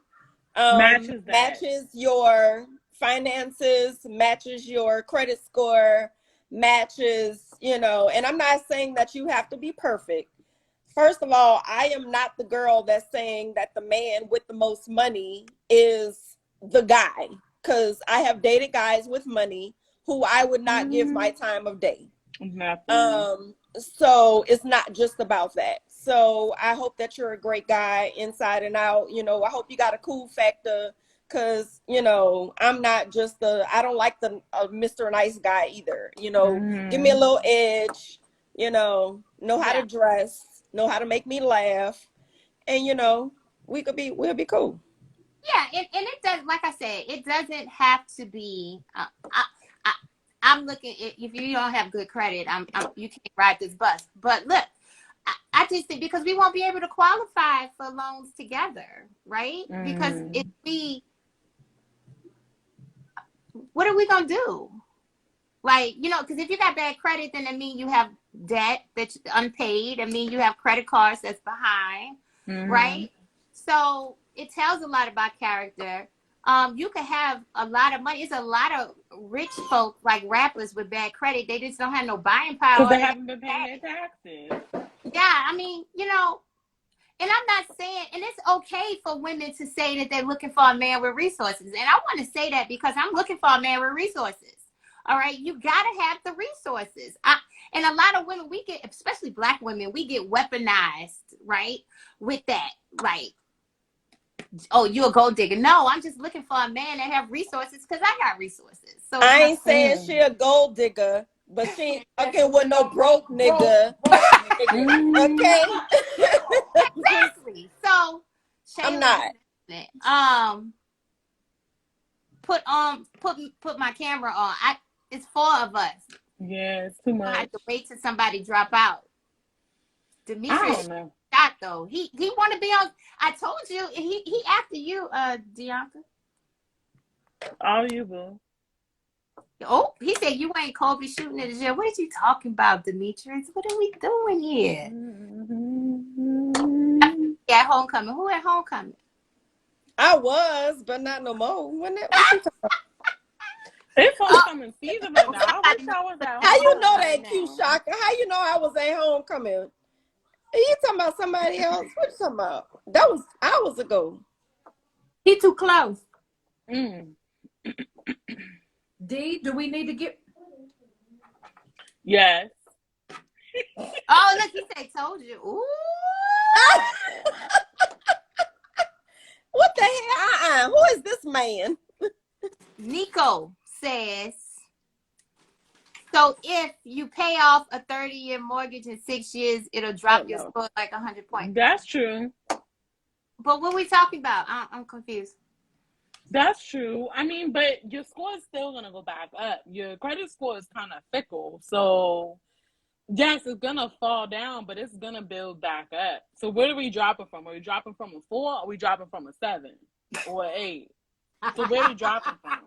matches your finances, matches your credit score, matches, and I'm not saying that you have to be perfect. First of all, I am not the girl that's saying that the man with the most money is the guy, because I have dated guys with money who I would not give my time of day. So it's not just about that. So I hope that you're a great guy inside and out. I hope you got a cool factor. Because, I'm not just I don't like the Mr. Nice Guy either. Give me a little edge, know how to dress, know how to make me laugh. And, we'll be cool. Yeah. And it does, like I said, it doesn't have to be, I'm looking at, if you don't have good credit, you can't ride this bus. But look, I just think because we won't be able to qualify for loans together, right? Because what are we going to do? Like, because if you got bad credit, then it means you have debt that's unpaid. I mean, you have credit cards that's behind, right? So it tells a lot about character. You could have a lot of money. It's a lot of rich folk, like rappers, with bad credit. They just don't have no buying power. Because they haven't been paying their taxes. Yeah, I mean, and I'm not saying, and it's okay for women to say that they're looking for a man with resources. And I want to say that because I'm looking for a man with resources. All right. You got to have the resources. And a lot of women, we get, especially Black women, we get weaponized, right? With that. Like, oh, you a gold digger. No, I'm just looking for a man that have resources because I got resources. So I ain't saying she a gold digger, but she ain't fucking with no broke nigga. Okay. Exactly. So I'm not. Put my camera on. It's 4 of us. Yeah, it's too much. I have to wait till somebody drop out. I don't know. shot though. He want to be on. I told you he after you, Deonka. All you, boo. Oh, he said you ain't Kobe shooting at the gym. What are you talking about, Demetrius? What are we doing here? Yeah, homecoming. Who at homecoming? I was, but not no more. What you talking about? It's homecoming season right now. I wish I was at How you know homecoming that, right Q now. Shaka? How you know I was at homecoming? Are you talking about somebody else? What you talking about? That was hours ago. He too close. D, do we need to get? Yes. Oh, look, he said, told you. Ooh. What the hell? Who is this man? Nico says, so if you pay off a 30-year mortgage in 6 years, it'll drop your score like 100 points. That's true. But what are we talking about? I'm confused. That's true. I mean, but your score is still going to go back up. Your credit score is kind of fickle. So, yes, it's going to fall down, but it's going to build back up. So, where are we dropping from? Are we dropping from a 4? Or are we dropping from a 7 or 8? So, where are we dropping from?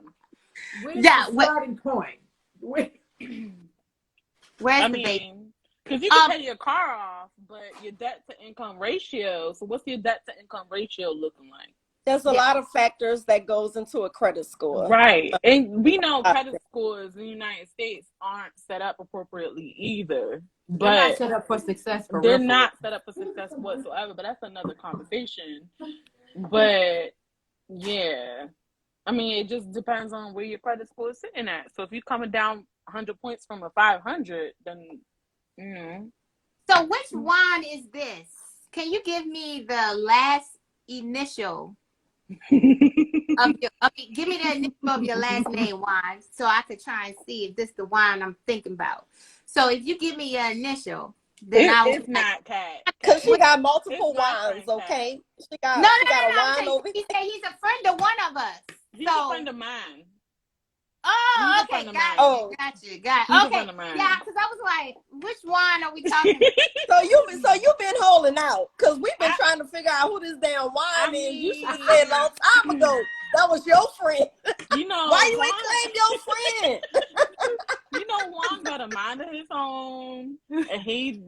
Where's the starting point? Where's I the base? mean, because you can pay your car off, but your debt to income ratio. So, what's your debt to income ratio looking like? There's a lot of factors that goes into a credit score. Right. And we know credit scores in the United States aren't set up appropriately either. But They're not set up for success. They're not set up for success whatsoever, but that's another conversation. But yeah. I mean, it just depends on where your credit score is sitting at. So if you're coming down 100 points from a 500, then, you know. So which one is this? Can you give me the last initial of your, give me the initial of your last name, Juan, so I could try and see if this is the wine I'm thinking about. So if you give me your initial, then it's not Cat. Because she got multiple wines, okay? She got a wine over. He said he's a friend of one of us. He's a friend of mine. Oh, okay, got you. Okay, yeah, because I was like, which wine are we talking about? So you've been holding out, because we've been trying to figure out who this damn wine is. You should have said a long time ago that was your friend. You know, why you ain't claim your friend? You know, Juan got a mind of his own, and he,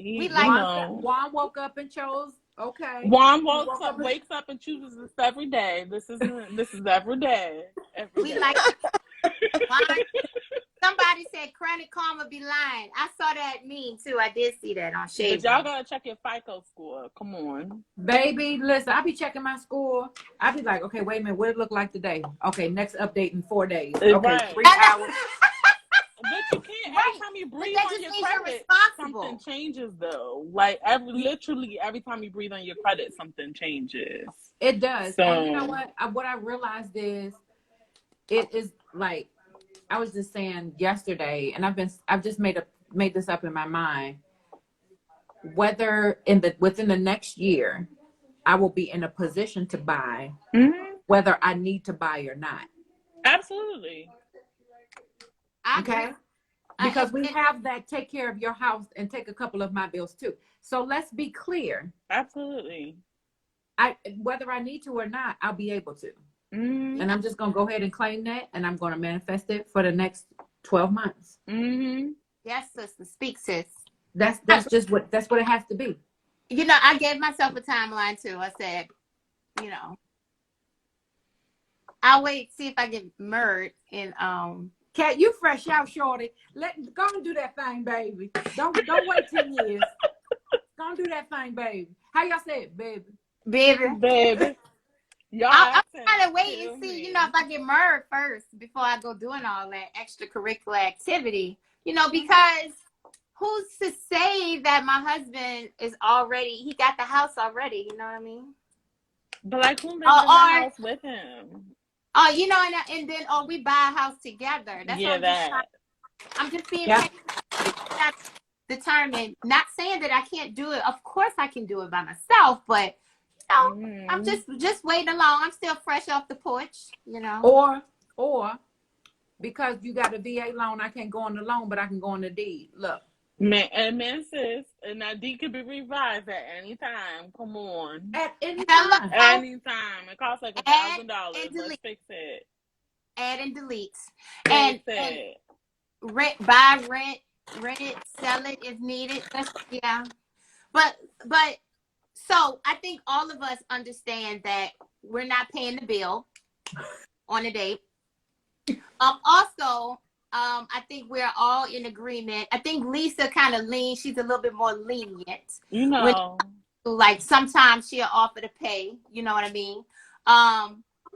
Juan woke up and chose. Okay. Juan wakes up and chooses this every day. This is every day. We like somebody said credit karma be lying. I saw that meme too. I did see that on Shade. But y'all gotta check your FICO score. Come on. Baby, listen, I be checking my score. I be like, okay, wait a minute, what it look like today? Okay, next update in 4 days. Okay, right. 3 hours. But you can't. Every time you breathe on your credit, something changes though. Like literally every time you breathe on your credit, something changes. It does. So, and you know what? What I realized is, it is like I was just saying yesterday, and I've just made this up in my mind. Whether within the next year, I will be in a position to buy, whether I need to buy or not. Absolutely. Okay, because we have that take care of your house and take a couple of my bills too. So let's be clear. Absolutely. Whether I need to or not, I'll be able to. And I'm just gonna go ahead and claim that, and I'm gonna manifest it for the next 12 months. Yes, sister. Speak, sis. That's what it has to be. You know, I gave myself a timeline too. I said, I'll wait, see if I get married in Cat, you fresh out, shorty. Go and do that thing, baby. Don't wait 10 years. Go and do that thing, baby. How y'all say it, baby? Baby. Y'all I'm trying to wait and see, if I get married first before I go doing all that extracurricular activity. Because who's to say that my husband he got the house already, you know what I mean? But like, who lives in the house with him? And then we buy a house together. That's I'm just being determined. Not saying that I can't do it. Of course I can do it by myself, but I'm just waiting along. I'm still fresh off the porch, Or because you got a VA loan, I can't go on the loan, but I can go on the deed. Look, Man, sis, and that D could be revised at any time. Come on. At any Hello. time. Anytime. It costs like Add $1,000. and Let's delete. fix it. Add and delete. Fix And it. buy, rent it, sell it if needed. Yeah. But so I think all of us understand that we're not paying the bill on a date. Also, I think we're all in agreement. I think Lisa kind of she's a little bit more lenient. You know. Like sometimes she'll offer to pay, you know what I mean?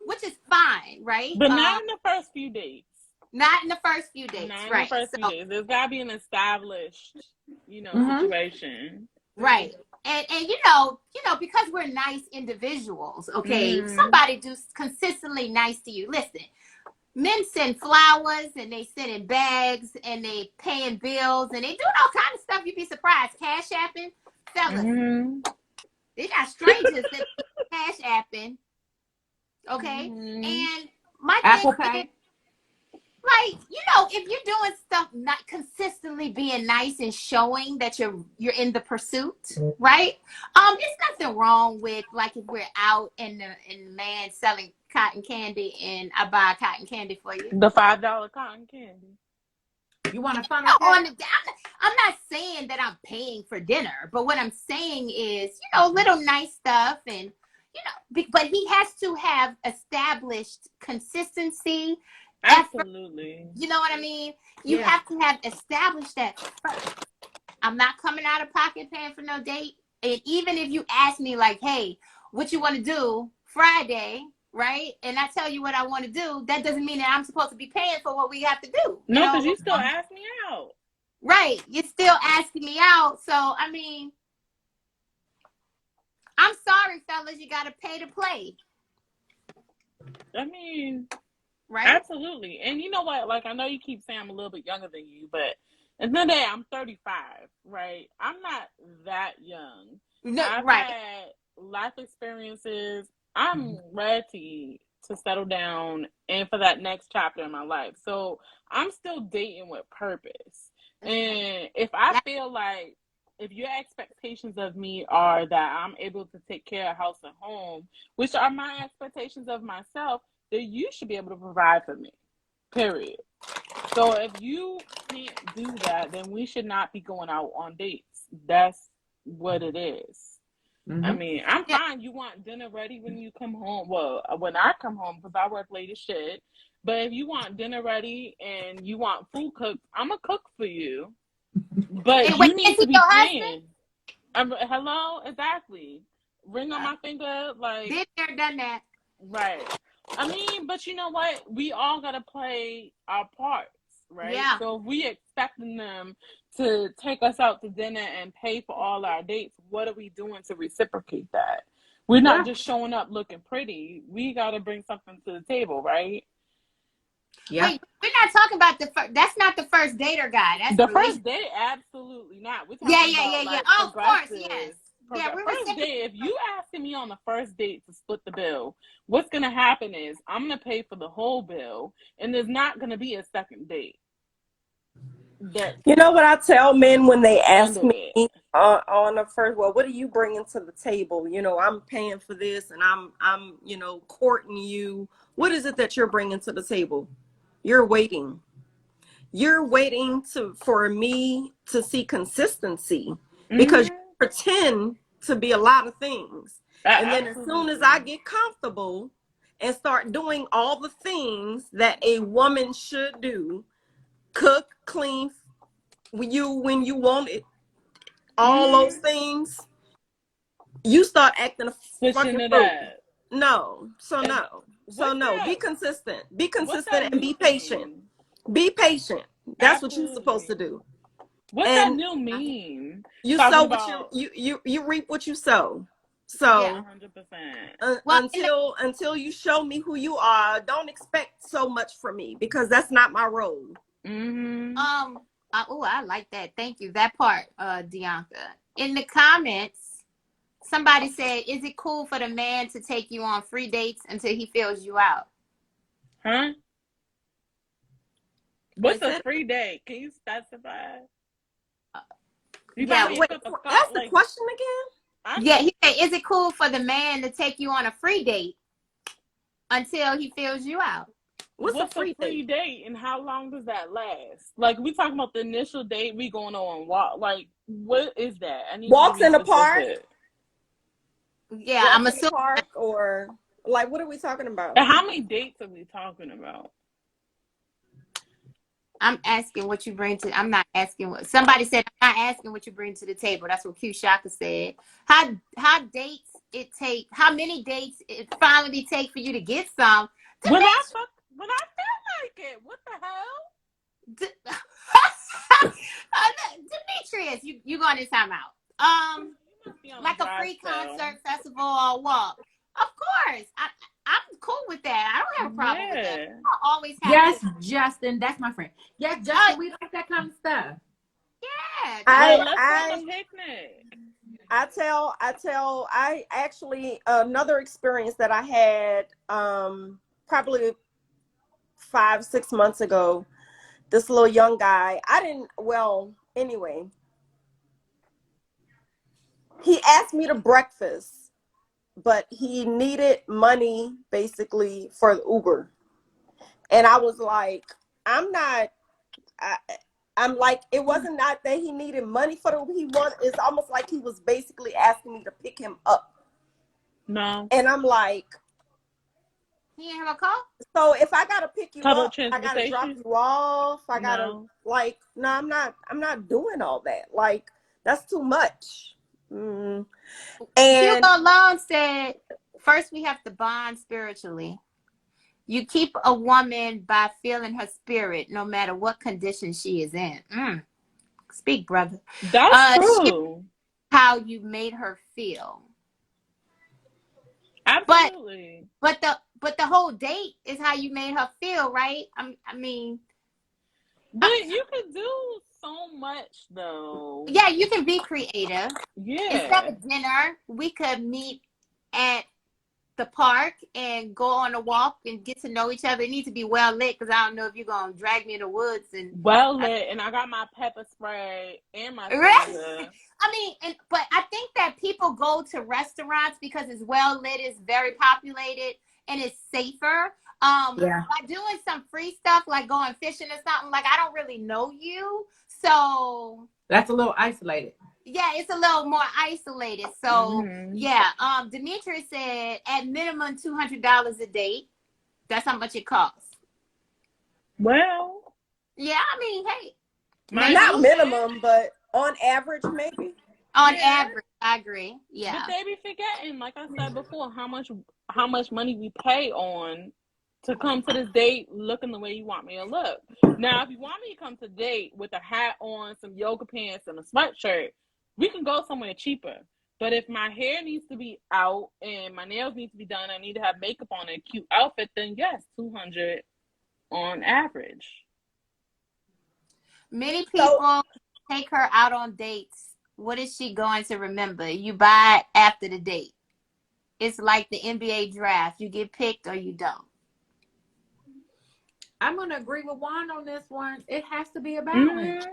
Which is fine, right? But not in the first few dates. Not in the first few dates, Not in right? the first few days. There's gotta be an established, situation. Right. And you know, because we're nice individuals, okay, if somebody do consistently nice to you, listen, men send flowers and they send in bags and they paying bills and they doing all kind of stuff. You'd be surprised. Cash apping, fellas. They got strangers that cash apping. Okay. And my Apple thing Pay. is, like, if you're doing stuff, not consistently being nice and showing that you're in the pursuit, right? There's nothing wrong with, like, if we're out and the man selling cotton candy and I buy cotton candy for you. The $5 cotton candy. You want a funnel cake? I'm not saying that I'm paying for dinner, but what I'm saying is, little nice stuff and, but he has to have established consistency. Absolutely. Effort. You know what I mean? You have to have established that first. I'm not coming out of pocket paying for no date. And even if you ask me like, hey, what you want to do Friday, right? And I tell you what I want to do, that doesn't mean that I'm supposed to be paying for what we have to do. No, because you still ask me out. Right. You're still asking me out. So, I mean, I'm sorry, fellas, you got to pay to play. I mean, right? Absolutely. And you know what? Like, I know you keep saying I'm a little bit younger than you, but at the end of the day, I'm 35, right? I'm not that young. No, I've had life experiences. I'm ready to settle down and for that next chapter in my life. So I'm still dating with purpose. And if I feel like, if your expectations of me are that I'm able to take care of house and home, which are my expectations of myself, then you should be able to provide for me, period. So if you can't do that, then we should not be going out on dates. That's what it is. I mean, I'm fine. You want dinner ready when you come home. Well, when I come home, because I work late as shit. But if you want dinner ready and you want food cooked, I'm going to cook for you. But you need to be paying. Hello? Exactly. Ring on my finger. Like, been there, done that. Right. I mean, but you know what? We all got to play our parts, right? Yeah. So if we expecting them to take us out to dinner and pay for all our dates, what are we doing to reciprocate that? We're not just showing up looking pretty. We got to bring something to the table, right? Yeah. Wait, we're not talking about that's not the first dater guy. That's the first date. Absolutely not. We're talking about like, oh, of course, yes. Yeah, first date. If you asking me on the first date to split the bill, what's gonna happen is I'm gonna pay for the whole bill, and there's not gonna be a second date. You know what I tell men when they ask me on the first, well, what are you bringing to the table? I'm paying for this, and I'm courting you. What is it that you're bringing to the table? You're waiting. You're waiting for me to see consistency because you pretend to be a lot of things. And then as soon as I get comfortable and start doing all the things that a woman should do, cook, clean, when you want it, all those things, you start acting a fucking fool. No. Be consistent. Be consistent and be patient. Be patient. That's what you're supposed to do. What's that new meme? You sow what you reap what you sow. So 100%. Until you show me who you are, don't expect so much from me because that's not my role. I like that. Thank you. That part, Dianca. In the comments, somebody said, is it cool for the man to take you on free dates until he fills you out? Huh? What's a free date? Can you specify? You Yeah, buy me a Wait, cup of ask coffee. the Like, question again. yeah. He said, is it cool for the man to take you on a free date until he fills you out? What's a free date? date and how long does that last? Like, we talking about the initial date, we going on walk. Like, what is that? I need Walks you in to the be park? specific. Yeah, Walks I'm in the assuming. park, or like, what are we talking about? And how many dates are we talking about? I'm asking what you bring to. I'm not asking what somebody said. I'm not asking what you bring to the table. That's what 𝗑𝗪𝗓 said. How dates it take? How many dates it finally take for you to get some? When I feel like it. What the hell? Demetrius, you going in timeout. You must be on Like a dry free spell. concert, festival, or walk. Of course, I'm cool with that. I don't have a problem with that. Yeah. I always have. Yes, Justin, that's my friend. Yes, Justin, we like that kind of stuff. Yeah. Well, let's go on a picnic. I actually, another experience that I had, probably 5-6 months ago, this little young guy, anyway, he asked me to breakfast, but he needed money basically for the Uber. And I was like, I'm like, it wasn't not that he needed money for it's almost like he was basically asking me to pick him up. No. And I'm like, He ain't have a car? so if I gotta pick you Public up, I gotta drop transportation? you off. I gotta No. no, I'm not doing all that. Like, that's too much. And Hugo Long said, first we have to bond spiritually. You keep a woman by feeling her spirit, no matter what condition she is in. Speak, brother. That's true. How you made her feel. Absolutely. But the whole date is how you made her feel, right? I mean, but you could do so much, though. Yeah, you can be creative. Yeah. Instead of dinner, we could meet at the park and go on a walk and get to know each other. It needs to be well lit, because I don't know if you're gonna drag me in the woods and well lit, and I got my pepper spray and my right? I mean, but I think that people go to restaurants because it's well lit, it's very populated, and it's safer. By doing some free stuff like going fishing or something, like, I don't really know you, so that's a little isolated. Yeah, it's a little more isolated. So yeah, Demetrius said at minimum $200 a date. That's how much it costs. Well, yeah, I mean, hey, not minimum, but on average, maybe. On average, I agree. Yeah, but they be forgetting, like I said before, how much money we pay on to come to this date looking the way you want me to look. Now, if you want me to come to date with a hat on, some yoga pants, and a sweatshirt, we can go somewhere cheaper. But if my hair needs to be out and my nails need to be done, I need to have makeup on and a cute outfit, then yes, $200 on average. Many people take her out on dates. What is she going to remember? You buy it after the date. It's like the NBA draft. You get picked or you don't. I'm going to agree with Juan on this one. It has to be a balance.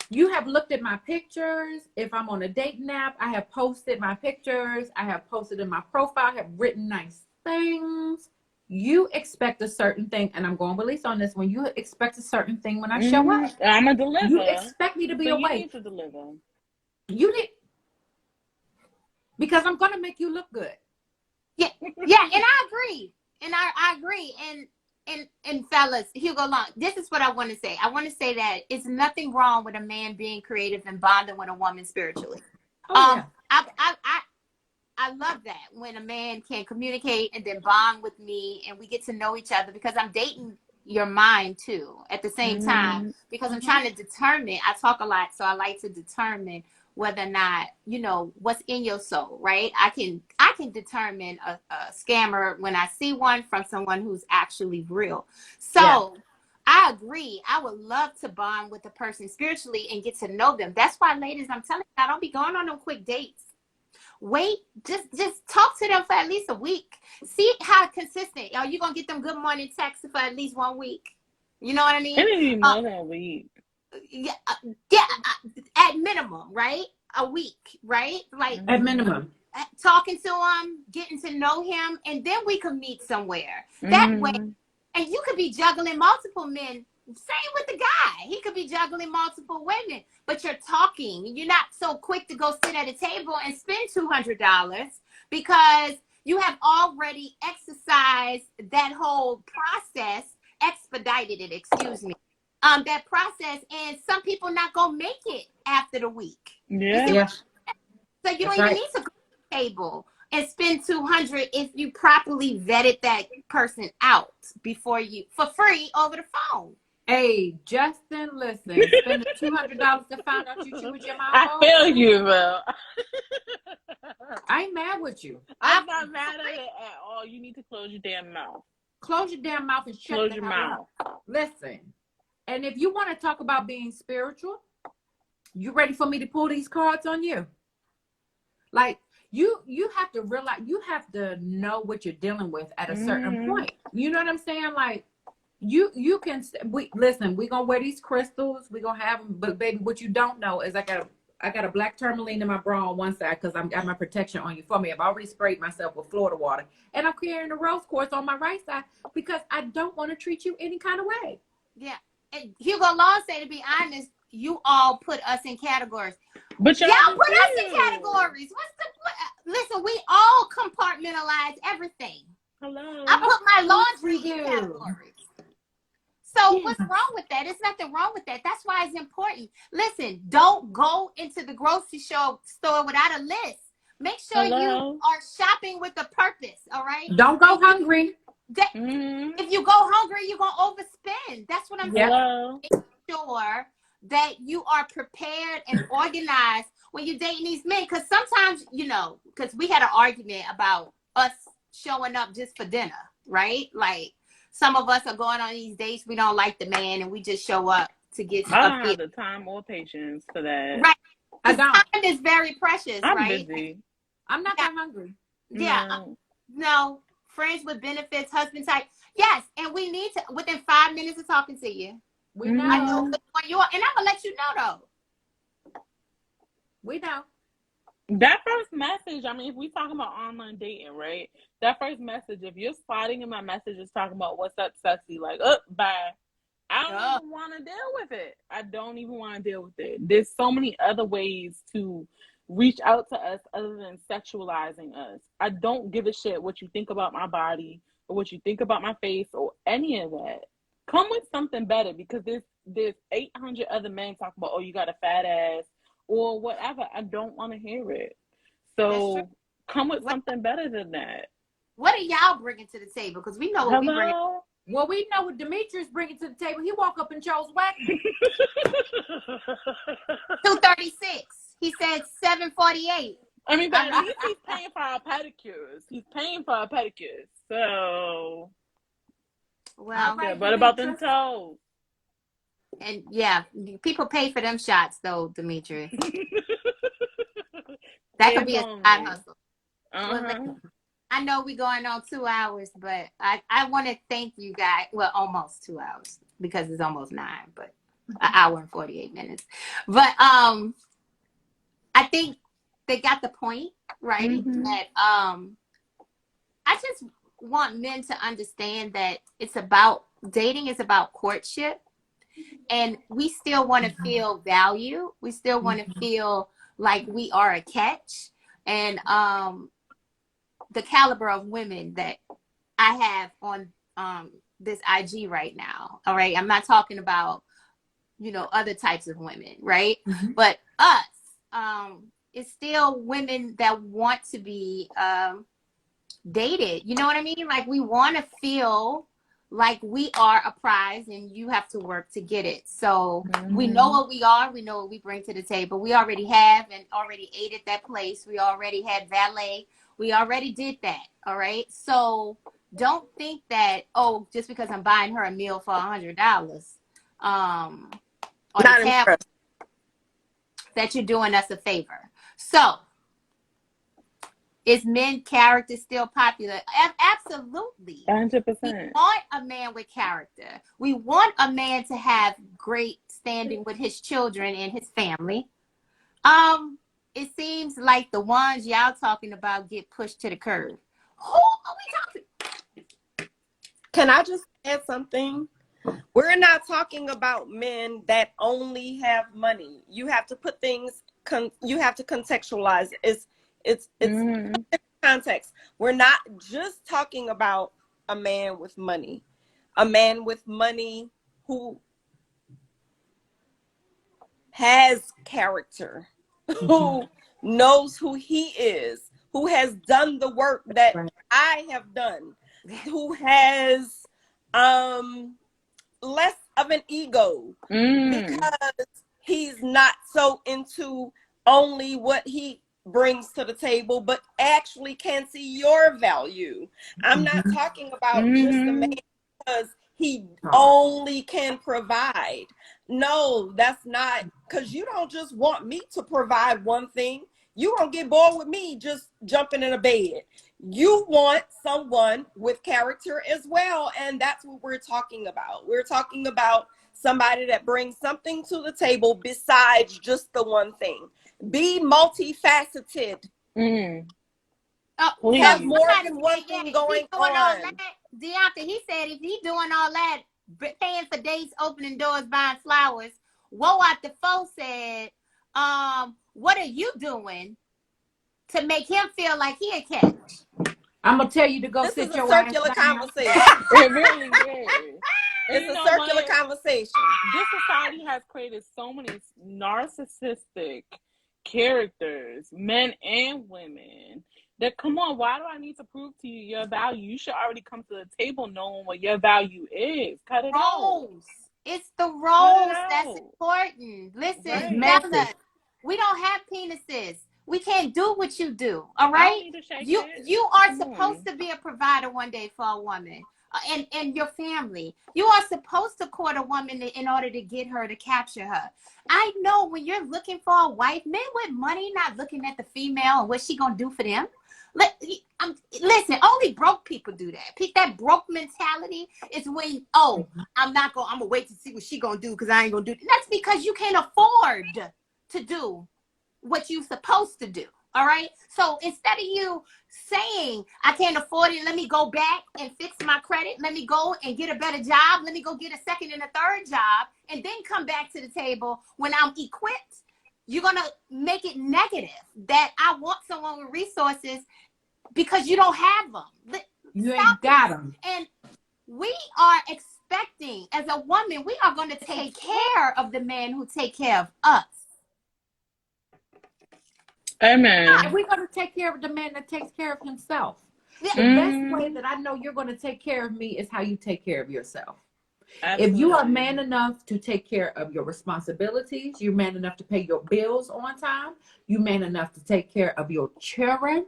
You have looked at my pictures. If I'm on a dating app, I have posted my pictures. I have posted in my profile. I have written nice things. You expect a certain thing, and I'm going with Lisa on this one. You expect a certain thing when I show up. I'm a deliver. You expect me to be awake. You need to deliver. You did, because I'm going to make you look good. Yeah, and I agree. And I agree. And fellas, Hugo Long, this is what I want to say. I want to say that it's nothing wrong with a man being creative and bonding with a woman spiritually. I love that when a man can communicate and then bond with me and we get to know each other, because I'm dating your mind too at the same time, because I'm trying to determine. I talk a lot, so I like to determine whether or not, you know, what's in your soul, right? I can determine a scammer when I see one from someone who's actually real. So I agree. I would love to bond with a person spiritually and get to know them. That's why, ladies, I'm telling you, I don't be going on them quick dates. Wait, just talk to them for at least a week. See how consistent. Are you gonna get them good morning texts for at least 1 week? You know what I mean? It may be more than a week. yeah, yeah, at minimum, right? A week, right? Like At minimum. talking to him, getting to know him, and then we could meet somewhere. That way, and you could be juggling multiple men. Same with the guy. He could be juggling multiple women, but you're talking. You're not so quick to go sit at a table and spend $200 because you have already exercised that whole process, expedited it, excuse me. That process, and some people not gonna make it after the week. Yeah. So you don't even need to go to the table and spend $200 if you properly vetted that person out before you for free over the phone. Hey, Justin, listen, spending $200 to find out you chew with your mouth. I feel you, bro. I ain't mad with you. I'm not mad at it at all. You need to close your damn mouth. Close your damn mouth and shut Close the your hell mouth. up. Listen, and if you want to talk about being spiritual, you ready for me to pull these cards on you? Like, you have to realize, you have to know what you're dealing with at a certain point. You know what I'm saying? Like, you can, listen, we're going to wear these crystals. We're going to have them. But, baby, what you don't know is I got a black tourmaline in my bra on one side because I've got my protection on you for me. I've already sprayed myself with Florida water. And I'm carrying the rose quartz on my right side because I don't want to treat you any kind of way. Yeah. And Hugo Long say, to be honest, you all put us in categories. But y'all put us in categories. Listen, we all compartmentalize everything. Hello. I put my laundry in categories. So what's wrong with that? There's nothing wrong with that. That's why it's important. Listen, don't go into the grocery store without a list. Make sure you are shopping with a purpose, all right? Don't go hungry. If you go hungry, you're going to overspend. That's what I'm saying. Make sure that you are prepared and organized when you're dating these men. Because sometimes, because we had an argument about us showing up just for dinner, right? Like, some of us are going on these dates. We don't like the man, and we just show up to get. I don't have the time or patience for that. Right. I don't. Time is very precious, I'm right? busy. I'm not that hungry. Yeah. No. Friends with benefits, husband type. Yes, and we need to within 5 minutes of talking to you. We know. I know which one you are, and I'm gonna let you know though. We know. That first message, I mean, if we talking about online dating, right? That first message, if you're sliding in my messages talking about what's up, sexy, like, bye. I don't even want to deal with it. I don't even want to deal with it. There's so many other ways to reach out to us other than sexualizing us. I don't give a shit what you think about my body or what you think about my face or any of that. Come with something better, because there's 800 other men talking about, oh, you got a fat ass or whatever. I don't want to hear it. So come with something better than that. What are y'all bringing to the table? Because we know what we bring. Well, we know what Demetrius bringing to the table. He woke up and chose whack. 236. He said 748. I mean, but at least he's paying for our pedicures. He's paying for our pedicures. So, well, right, what about them toes? And yeah, people pay for them shots though, Demetrius. That could be a side hustle. Well, I know we're going on 2 hours, but I want to thank you guys. Well, almost 2 hours because it's almost 9, but an hour and 48 minutes. But I think they got the point, right? That I just want men to understand that it's about dating is about courtship, and we still want to feel value. We still want to feel like we are a catch, and the caliber of women that I have on this IG right now. All right. I'm not talking about, other types of women, right? But us, it's still women that want to be dated. You know what I mean? Like, we want to feel like we are a prize and you have to work to get it. So we know what we are. We know what we bring to the table. We already have and already ate at that place. We already had valet. We already did that. All right. So don't think that, just because I'm buying her a meal for $100 on the tab, that you're doing us a favor. So Is men character still popular? Absolutely. 100%. We want a man with character. We want a man to have great standing with his children and his family. It seems like the ones y'all talking about get pushed to the curb. Who are we talking? Can I just add something? We're not talking about men that only have money. You have to put things, you have to contextualize. It's context. We're not just talking about a man with money. A man with money who has character, who knows who he is, who has done the work that I have done, who has less of an ego because he's not so into only what he brings to the table, but actually can see your value. I'm not talking about just a man because he only can provide. No, that's not, because you don't just want me to provide one thing. You won't get bored with me just jumping in a bed. You want someone with character as well, and that's what we're talking about. We're talking about somebody that brings something to the table besides just the one thing. Be multifaceted. Have more than one thing going on. Deontay, he said if he doing all that, paying for dates, opening doors, buying flowers, 𝗏𝗏 said, what are you doing to make him feel like he a catch? I'm gonna tell you to go This sit is your a circular ass down. conversation. It really is. It's a circular conversation. This society has created so many narcissistic characters, men and women, that, come on, why do I need to prove to you your value? You should already come to the table knowing what your value is. Cut it out. It's the roles that's important. Listen, fellas, we don't have penises. We can't do what you do. All right? You are supposed to be a provider one day for a woman and your family. You are supposed to court a woman in order to get her, to capture her. I know when you're looking for a wife, men with money not looking at the female and what she gonna do for them. Listen, only broke people do that. That broke mentality is when, I'm gonna wait to see what she gonna do because I ain't gonna do. That's because you can't afford to do what you're supposed to do. All right. So instead of you saying, I can't afford it, let me go back and fix my credit. Let me go and get a better job. Let me go get a second and a third job and then come back to the table when I'm equipped. You're going to make it negative that I want someone with resources because you don't have them. You ain't got them. And we are expecting, as a woman, we are going to take care of the men who take care of us. Amen. We're going to take care of the man that takes care of himself. The best way that I know you're going to take care of me is how you take care of yourself. Absolutely. If you are man enough to take care of your responsibilities, you're man enough to pay your bills on time, you're man enough to take care of your children,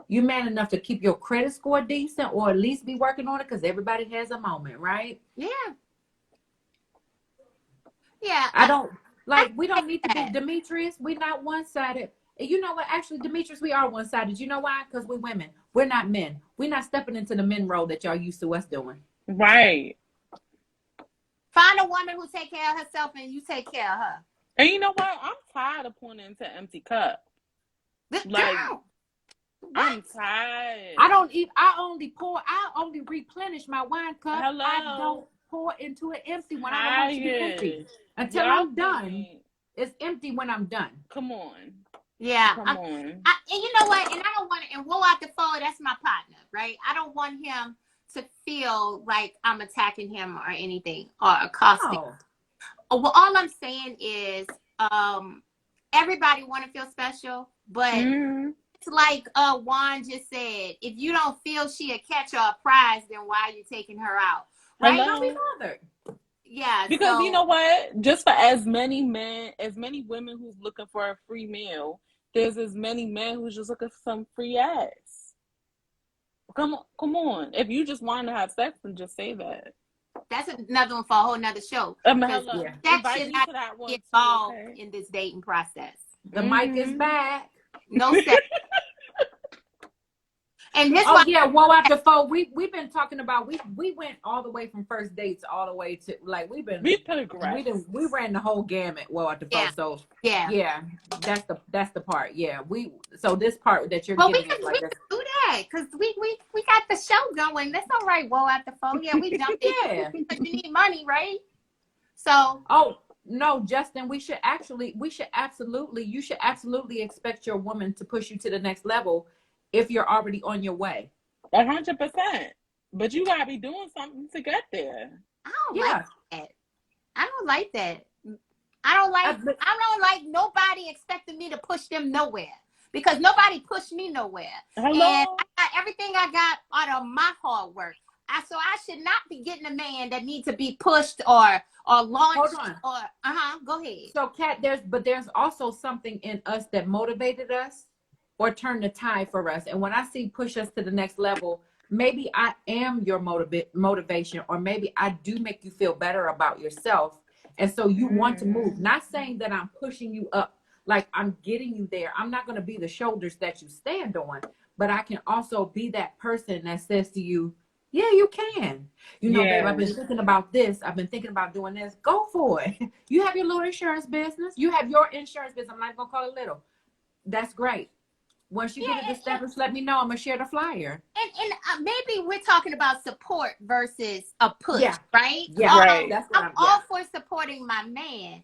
you're man enough to keep your credit score decent or at least be working on it, because everybody has a moment, right? Yeah. We don't need to be Demetrius. We're not one-sided. And you know what? Actually, Demetrius, we are one-sided. You know why? Because we're women. We're not men. We're not stepping into the men role that y'all used to us doing. Right. Find a woman who take care of herself and you take care of her. And you know what? I'm tired of pouring into an empty cup. I'm tired. I only replenish my wine cup. Hello. I don't pour into an empty one. I don't want you to be empty. Until I'm done, it's empty when I'm done. Come on. Yeah. Come on. And you know what? And I don't want to, and 𝗏𝗏, that's my partner, right? I don't want him to feel like I'm attacking him or anything or accosting. Well, all I'm saying is everybody want to feel special, but it's like Juan just said, if you don't feel she a catch or a prize, then why are you taking her out? Right? Don't be bothered. Yeah. Because you know what? Just for as many women who's looking for a free meal, there's as many men who's just looking for some free ass. Come on. If you just want to have sex, then just say that. That's another one for a whole nother show. That should not get involved in this dating process. The mic is back. No sex. And this Oh one, yeah, well after four, we've been talking about we went all the way from first dates all the way to like we ran the whole gamut. Well after four, yeah, so yeah. yeah, that's the part. Yeah, so this part that you're Well, we getting is can like this. do that because we got the show going. That's all right. Well, at the phone, yeah, we jumped in Yeah. because you need money, right? So, Oh no, Justin, you should absolutely expect your woman to push you to the next level if you're already on your way. 100%. But you gotta be doing something to get there. I don't like that. I don't like that. I don't like nobody expecting me to push them nowhere because nobody pushed me nowhere. Hello? And I got everything I got out of my hard work. So I should not be getting a man that needs to be pushed or launched. Hold on. Or go ahead. So Kat, there's also something in us that motivated us or turned the tide for us. And when I see push us to the next level, maybe I am your motivation, or maybe I do make you feel better about yourself. And so you want to move. Not saying that I'm pushing you up, like I'm getting you there. I'm not going to be the shoulders that you stand on, but I can also be that person that says to you, yeah, you can. You know, babe, I've been thinking about this. I've been thinking about doing this. Go for it. You have your little insurance business. You have your insurance business. I'm not going to call it little. That's great. Once you get it established, let me know. I'm going to share the flyer. And maybe we're talking about support versus a push, right? Yeah, right. That's what I'm all for supporting my man.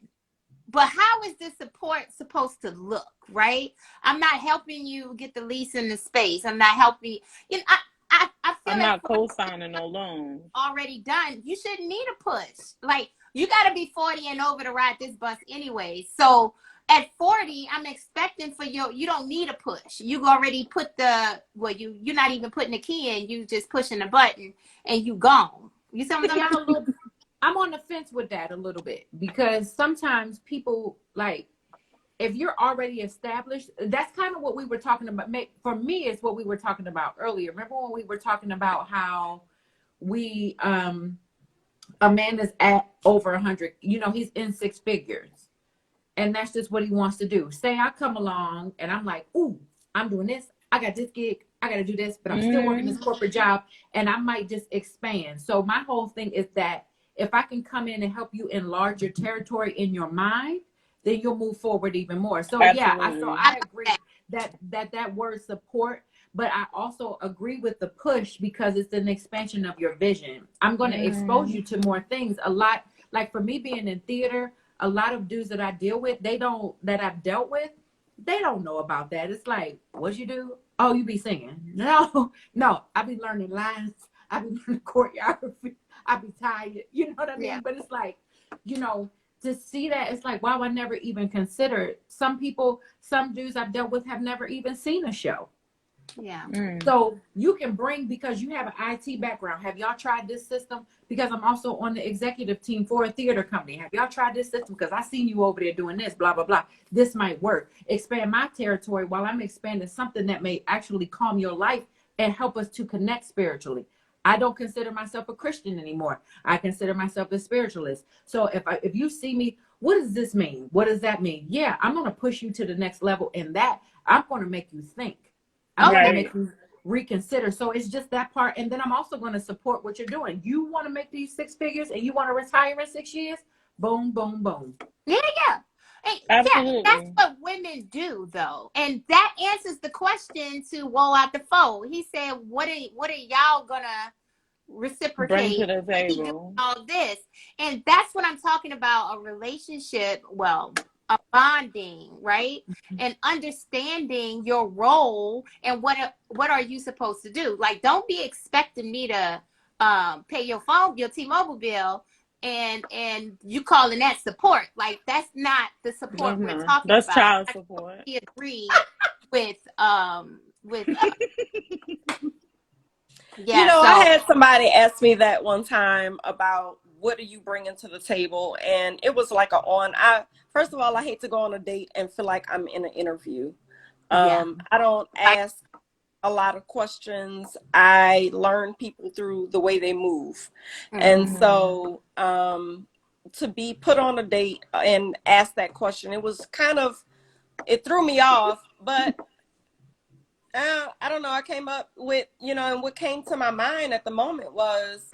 But how is this support supposed to look, right? I'm not helping you get the lease in the space. I'm not helping you. Know, I feel I'm like not co-signing no loan. Already done. You shouldn't need a push. Like, you got to be 40 and over to ride this bus anyway. So at 40, I'm expecting for you don't need a push. You already put you're not even putting the key in. You just pushing the button and you gone. You see what I'm saying? I'm on the fence with that a little bit because sometimes people, like, if you're already established, that's kind of what we were talking about. For me, it's what we were talking about earlier. Remember when we were talking about how a man is at over 100, he's in six figures. And that's just what he wants to do. Say I come along and I'm like, ooh, I'm doing this. I got this gig. I got to do this, but I'm still working this corporate job and I might just expand. So my whole thing is that if I can come in and help you enlarge your territory in your mind, then you'll move forward even more. So I agree that word support, but I also agree with the push because it's an expansion of your vision. I'm going to expose you to more things. A lot, like for me being in theater, a lot of dudes that I deal with, that I've dealt with, they don't know about that. It's like, what you do? Oh, you be singing. No, I be learning lines. I be learning choreography. I be tired. You know what I mean? Yeah. But it's like, to see that, it's like, wow, I never even considered. Some dudes I've dealt with have never even seen a show. Yeah. So you can bring, because you have an IT background. Have y'all tried this system? Because I'm also on the executive team for a theater company. Have y'all tried this system? Because I seen you over there doing this, blah, blah, blah. This might work. Expand my territory while I'm expanding something that may actually calm your life and help us to connect spiritually. I don't consider myself a Christian anymore. I consider myself a spiritualist. So if you see me, what does this mean? What does that mean? Yeah, I'm going to push you to the next level in that. I'm going to make you think. I'm going to make you reconsider. So it's just that part. And then I'm also going to support what you're doing. You want to make these six figures and you want to retire in 6 years? Boom, boom, boom. Yeah. Hey, yeah, that's what women do, though. And that answers the question to Woe Out the Foe. He said, what are y'all going to reciprocate? Bring to the table. All this. And that's what I'm talking about, a relationship, a bonding, right? And understanding your role and what are you supposed to do? Like, don't be expecting me to pay your T-Mobile bill and you calling that support. Like, that's not the support we're talking about. That's child support. We agree with I had somebody ask me that one time about what are you bringing to the table, and it was like first of all, I hate to go on a date and feel like I'm in an interview. I don't ask a lot of questions. I learn people through the way they move. And so to be put on a date and ask that question, it threw me off, but I don't know. I came up with, and what came to my mind at the moment was,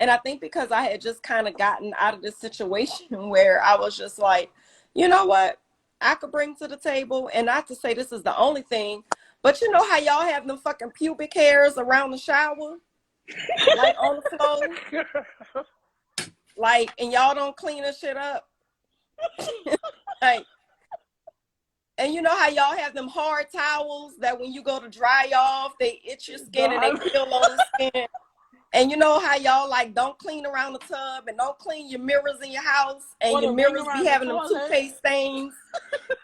and I think because I had just kind of gotten out of this situation where I was just like, you know what, I could bring to the table, and not to say this is the only thing, but you know how y'all have them fucking pubic hairs around the shower, like on the floor, like, and y'all don't clean the shit up, like. And you know how y'all have them hard towels that when you go to dry off, they itch your skin and they peel on the skin. And you know how y'all like don't clean around the tub and don't clean your mirrors in your house, and your mirrors be having them toothpaste stains.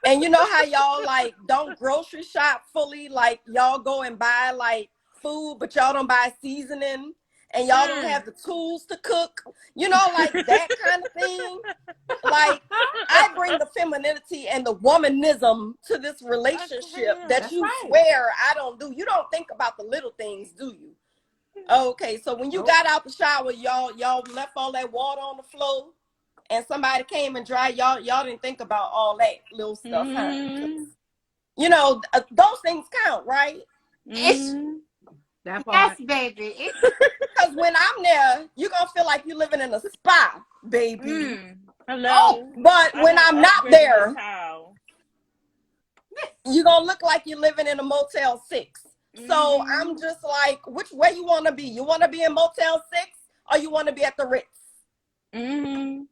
And you know how y'all like don't grocery shop fully, like y'all go and buy like food, but y'all don't buy seasoning, and y'all don't have the tools to cook. You know, like that kind of thing. Like, I bring the femininity and the womanism to this relationship that you swear I don't do. You don't think about the little things, do you? Okay, so when you got out the shower, y'all left all that water on the floor, and somebody came and dried y'all didn't think about all that little stuff. Mm-hmm. You know, those things count, right? Mm-hmm. That part. Yes, baby. Because when I'm there, you're gonna feel like you're living in a spa, baby. Hello. Oh, but when I'm not there, you're gonna look like you're living in a Motel 6. So I'm just like, which way you want to be? You want to be in Motel 6 or you want to be at the Ritz? Amen.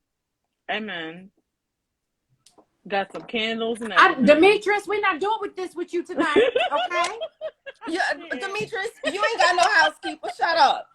Got some candles and Demetrius, we're not doing this with you tonight, okay? Demetrius, you ain't got no housekeeper. Shut up.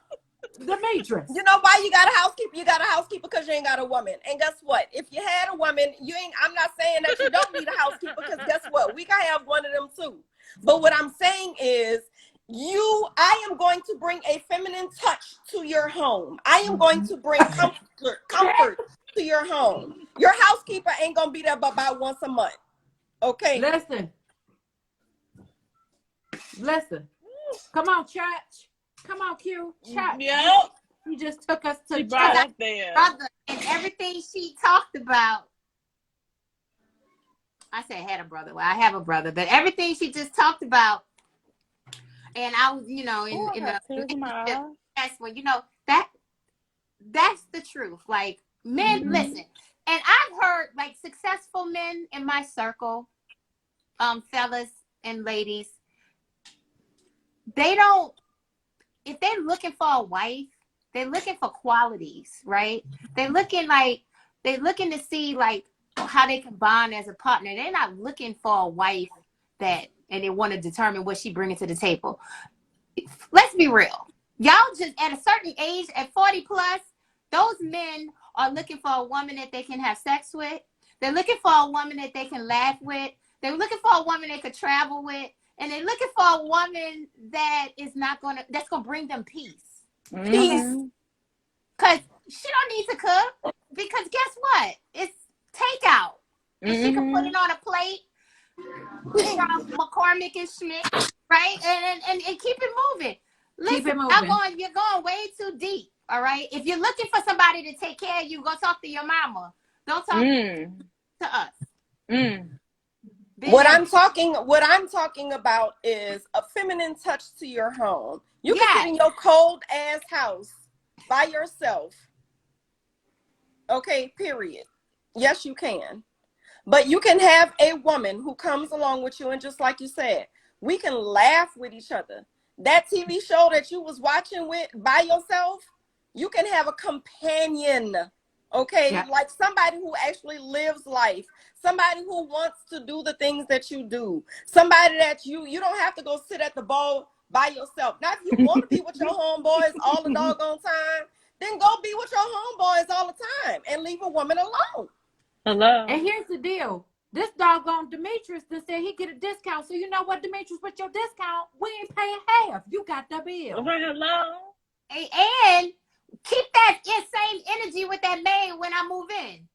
Demetrius. You know why you got a housekeeper? You got a housekeeper because you ain't got a woman. And guess what? If you had a woman, I'm not saying that you don't need a housekeeper, because guess what? We can have one of them too. But what I'm saying is, I am going to bring a feminine touch to your home. I am going to bring comfort to your home. Your housekeeper ain't gonna be there but about once a month. Okay. Listen. Come on, church. Come on, Q. Church. Yep. He just took us to brought us there. Brother, and everything she talked about. I said I had a brother. Well, I have a brother, but everything she just talked about, and I was, in the that's when that's the truth. Like, men, listen, and I've heard like successful men in my circle, fellas and ladies, they don't. If they're looking for a wife, they're looking for qualities, right? They're looking to see like how they can bond as a partner. They're not looking for a wife and they want to determine what she brings to the table. Let's be real. Y'all just at a certain age, at 40 plus, those men are looking for a woman that they can have sex with. They're looking for a woman that they can laugh with. They're looking for a woman they could travel with. And they're looking for a woman that's gonna bring them peace. Peace. Cause she don't need to cook. Because guess what? It's takeout. And she can put it on a plate. 𝗵𝗵𝕬 𝕊𝕚, right? And keep it moving. Listen, keep it moving. You're going way too deep. All right. If you're looking for somebody to take care of you, go talk to your mama. Don't talk to us. What I'm talking about is a feminine touch to your home. You can sit in your cold ass house by yourself. Okay, period. Yes, you can. But you can have a woman who comes along with you, and just like you said, we can laugh with each other. That TV show that you was watching by yourself, you can have a companion. Okay, like somebody who actually lives life, somebody who wants to do the things that you do, somebody that you don't have to go sit at the bar by yourself. Now, if you want to be with your homeboys all the doggone time, then go be with your homeboys all the time and leave a woman alone. Hello. And here's the deal. This doggone Demetrius that said he get a discount. So you know what, Demetrius, with your discount, we ain't paying half. You got the bill. Hello. And keep that same energy with that maid when I move in.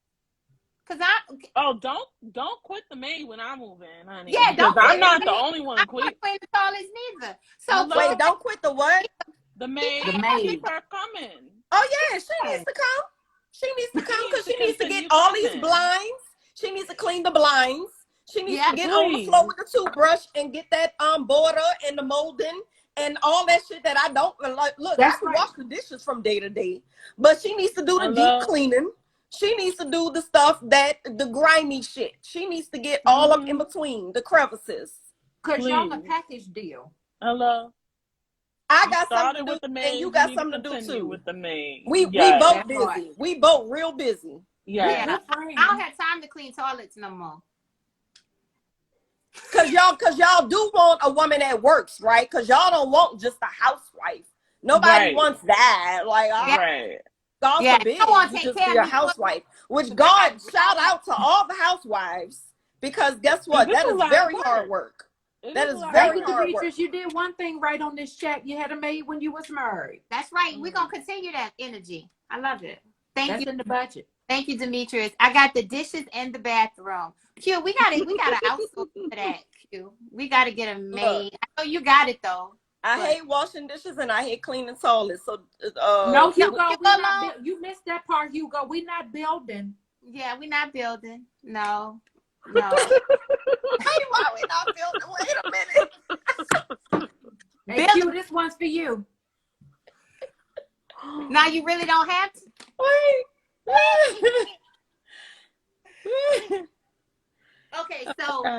Don't quit the maid when I move in, honey. Yeah, don't. I'm not the only one quit. I'm not quitting the tallest neither. So wait, don't quit the what? The maid. Keep her coming. Oh yeah, she needs to come. She needs to come because she needs to get all these blinds. She needs to clean the blinds. She needs Yeah. to get on the floor with the toothbrush and get that border and the molding and all that shit that I don't like. Look, I can wash the dishes from day to day, but she needs to do the deep cleaning. She needs to do the stuff the grimy shit. She needs to get all up in between the crevices. Cause y'all a package deal. Hello. I got something to do, and you got something to do too. With the maid. We both busy. Right. We both real busy. Yeah. I don't have time to clean toilets no more. Cause y'all do want a woman that works, right? Cause y'all don't want just a housewife. Nobody wants that. Like, God forbid you just be a housewife. Which God, shout out to all the housewives, because guess what? That is very hard work. That is very hard work. You did one thing right on this chat. You had a maid when you was married. That's right. We're gonna continue that energy. I love it. That's in the budget. Thank you, Demetrius. I got the dishes and the bathroom. Q, we gotta outsource for that. Q, we gotta get a maid. I know you got it though. I hate washing dishes and I hate cleaning toilets. So no, Hugo, you missed that part, Hugo. We're not building. Yeah, we're not building. No. Why we not building? Wait a minute. Hey, Q, this one's for you. Now you really don't have to. Okay, so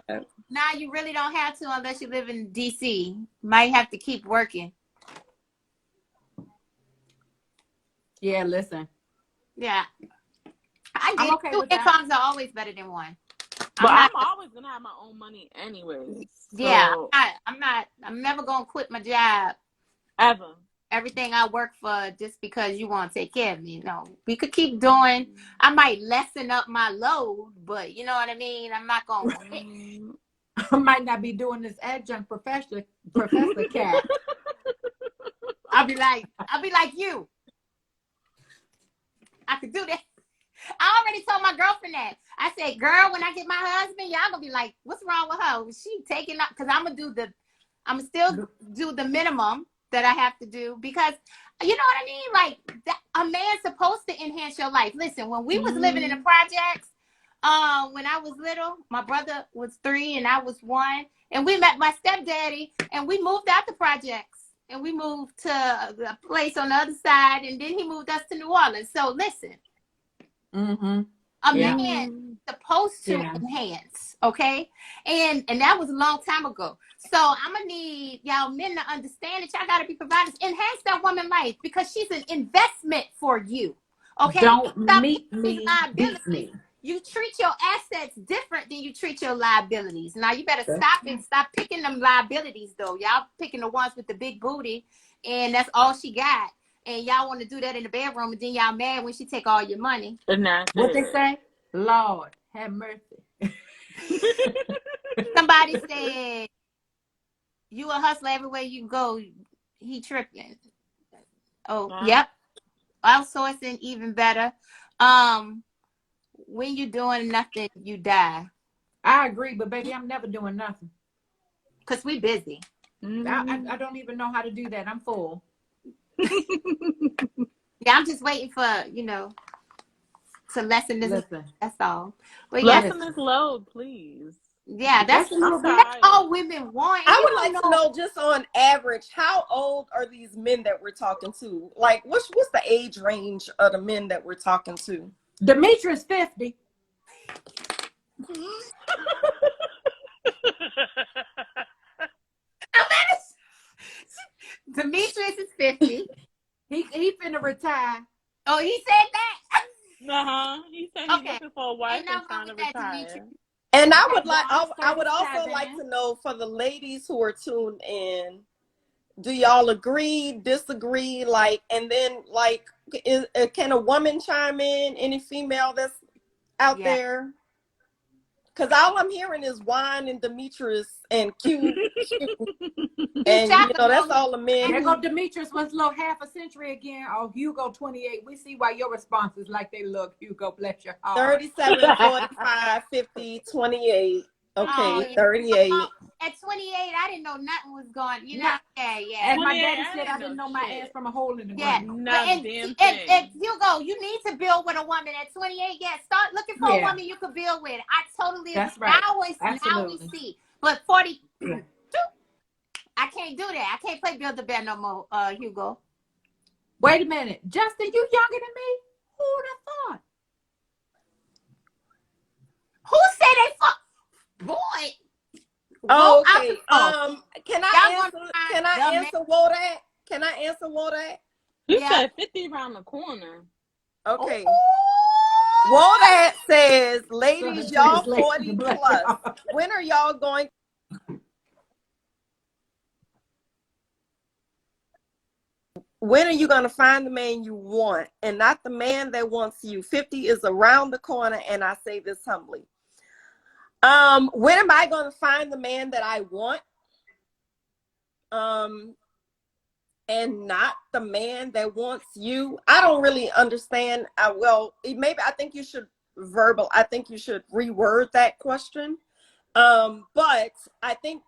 now you really don't have to unless you live in DC. Might have to keep working. Yeah, listen. Yeah. I'm okay with that. 2 incomes are always better than one. But I'm always gonna have my own money anyway. So. Yeah, I'm never gonna quit my job. Ever. Everything I work for just because you want to take care of me. No, we could keep doing. I might lessen up my load, but you know what I mean? I'm not gonna quit. I might not be doing this adjunct professor cat. I'll be like you. I could do that. I already told my girlfriend that. I said, girl, when I get my husband, y'all gonna be like, what's wrong with her? She taking up, because I'm still do the minimum that I have to do, because you know what I mean? Like, a man's supposed to enhance your life. Listen, when we was living in the projects, when I was little, my brother was 3 and I was 1, and we met my stepdaddy and we moved out the projects and we moved to a place on the other side, and then he moved us to New Orleans. So listen, a man supposed to enhance, okay? And that was a long time ago. So I'm gonna need y'all men to understand that y'all gotta be providers. Enhance that woman's life, because she's an investment for you. Okay? Don't meet me, beat me. You treat your assets different than you treat your liabilities. Now you better stop picking them liabilities though. Y'all picking the ones with the big booty, and that's all she got. And y'all want to do that in the bedroom, and then y'all mad when she take all your money. What they say? Lord, have mercy. Somebody said, you a hustler everywhere you go. He tripping. Oh, yep. Outsourcing even better. When you doing nothing, you die. I agree, but baby, I'm never doing nothing. Because we busy. I don't even know how to do that. I'm full. Yeah, I'm just waiting for, to lessen this. That's all. But lessen this load, please. Yeah, that's all women want. I would like to know, just on average, how old are these men that we're talking to? Like, what's the age range of the men that we're talking to? Demetrius 50. Demetrius is 50. He finna retire. Oh, he said that? He said he's looking for a wife and trying to retire. And I would also like to know, for the ladies who are tuned in, do y'all agree, disagree? Like, and then can a woman chime in? Any female that's out there? Because all I'm hearing is Wine and Demetrius and Q. And that's all the men. There go Demetrius was little half a century again. Oh, Hugo 28. We see why your response is like they look. Hugo, bless your heart. 37, 45, 50, 28. Okay, yeah. 38. At 28, I didn't know nothing was going. You know, Nah. yeah. And my 28, daddy I said I didn't didn't know know my shit. ass from a hole in the Yeah, ground. but Not a and damn and thing. Hugo, you need to build with a woman at 28. Yeah, start looking for a Yeah, woman you could build with. I totally agree. that's right. Now we Absolutely. see, but 40, Yeah. I can't do that. I can't play build a bear no more, Hugo. Wait a minute, Justin, you younger than me? Who would have thought? Who said they fuck? Boy, Oh, vote out okay. the phone. Can Y'all I gonna answer? find Can I the man? answer Wodak? Can I answer Wodak? You Yeah. said 50 around the corner. Okay. Ooh. Wodak says, Southern ladies, y'all translation 40 to black plus. y'all. When are y'all going? When are you going to find the man you want and not the man that wants you? 50 is around the corner, and I say this humbly. When am I going to find the man that I want? And not the man that wants you? I don't really understand. I think you should reword that question. But I think,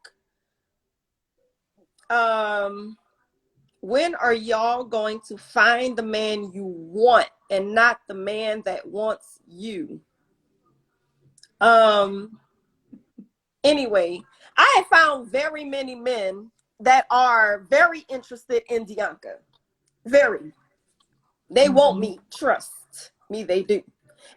when are y'all going to find the man you want and not the man that wants you? Anyway, I have found very many men that are very interested in Dianca. Very. They want me. Trust me, they do.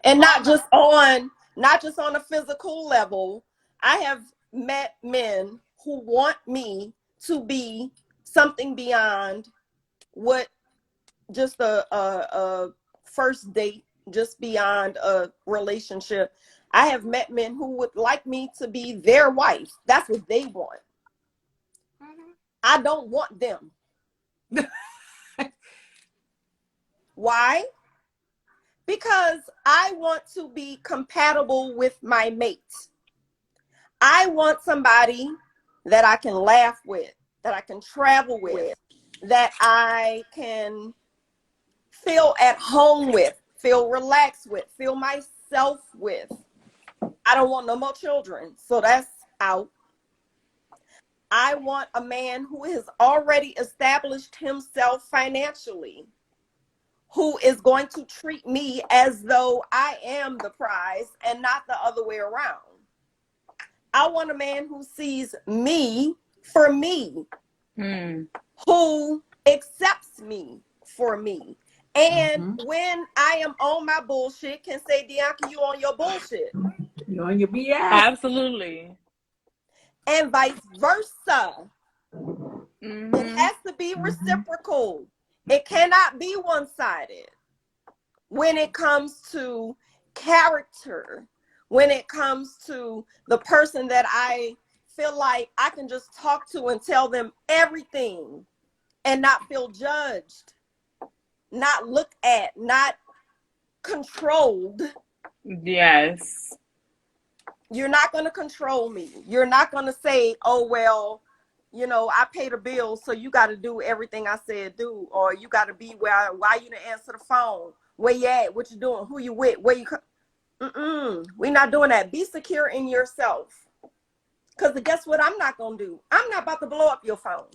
And not just on a physical level. I have met men who want me to be something beyond what just a first date, just beyond a relationship. I have met men who would like me to be their wife. That's what they want. I don't want them. Why? Because I want to be compatible with my mate. I want somebody that I can laugh with, that I can travel with, that I can feel at home with, feel relaxed with, feel myself with. I don't want no more children, so that's out. I want a man who has already established himself financially, who is going to treat me as though I am the prize and not the other way around. I want a man who sees me for me, who accepts me for me. And when I am on my bullshit, can say, Dianca, you on your bullshit. You on your BS. Absolutely. And vice versa. It has to be reciprocal. It cannot be one-sided when it comes to character, when it comes to the person that I feel like I can just talk to and tell them everything and not feel judged, not looked at, not controlled. Yes. You're not going to control me. You're not going to say, oh, well, you know, I pay the bills, so you got to do everything I said do, or you got to be why you didn't answer the phone, where you at, what you doing, who you with, where you we're not doing that. Be secure in yourself, because guess what I'm not going to do? I'm not about to blow up your phone.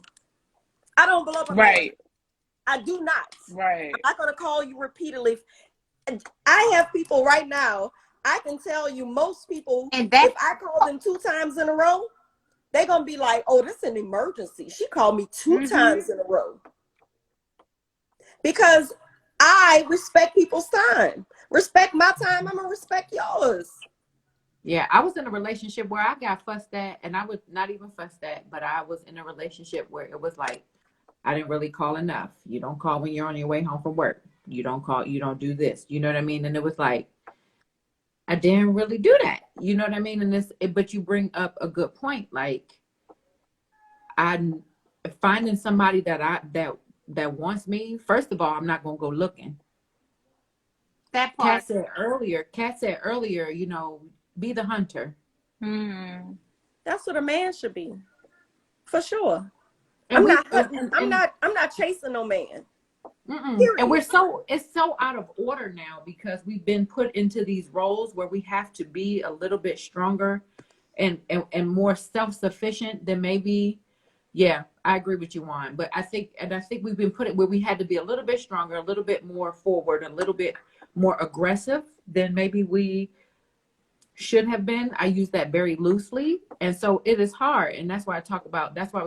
I don't blow up a man. I do not. Right. I'm not going to call you repeatedly. I have people right now, I can tell you most people, if I call them 2 times in a row, they're going to be like, oh, this is an emergency. She called me 2 times in a row. Because I respect people's time. Respect my time, I'm going to respect yours. Yeah, I was in a relationship where I got fussed at, and I would not even fuss at, but I was in a relationship where it was like, I didn't really call enough. You don't call when you're on your way home from work. You don't call, you don't do this. You know what I mean? And it was like, I didn't really do that. You know what I mean? And but you bring up a good point. Like, I'm finding somebody that wants me. First of all, I'm not gonna go looking. That part. Kat said earlier, you know, be the hunter. That's what a man should be, for sure. And I'm not chasing no man. And it's so out of order now because we've been put into these roles where we have to be a little bit stronger and more self-sufficient, then maybe, yeah, I agree with you on. But I think we've been put it where we had to be a little bit stronger, a little bit more forward, a little bit more aggressive than maybe we should have been. I use that very loosely. And so it is hard. And that's why I was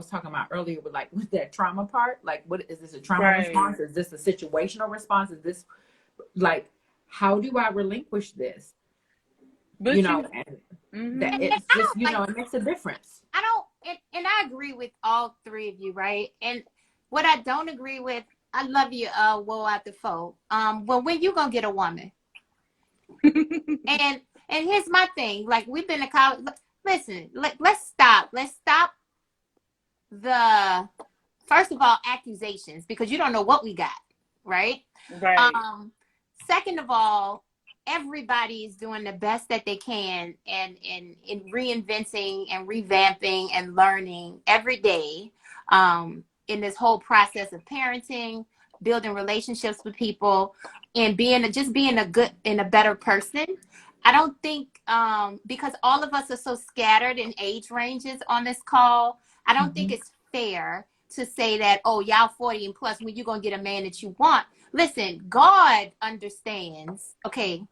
talking about earlier with that trauma part. Like, what is this, a trauma response? Is this a situational response? Is this like, how do I relinquish this? But that it's just, it makes a difference. And I agree with all three of you, right? And what I don't agree with, I love you, 𝗦𝗵𝗶 𝗪. Well, when you gonna get a woman? and here's my thing. Like, we've been to college. Listen, let's stop. Let's stop the, first of all, accusations, because you don't know what we got, right? Right. Second of all, everybody is doing the best that they can and in reinventing and revamping and learning every day in this whole process of parenting, building relationships with people, and being a better person. I don't think because all of us are so scattered in age ranges on this call, I don't think it's fair to say that, oh, y'all 40 and plus, when you're gonna get a man that you want. Listen, God understands, okay,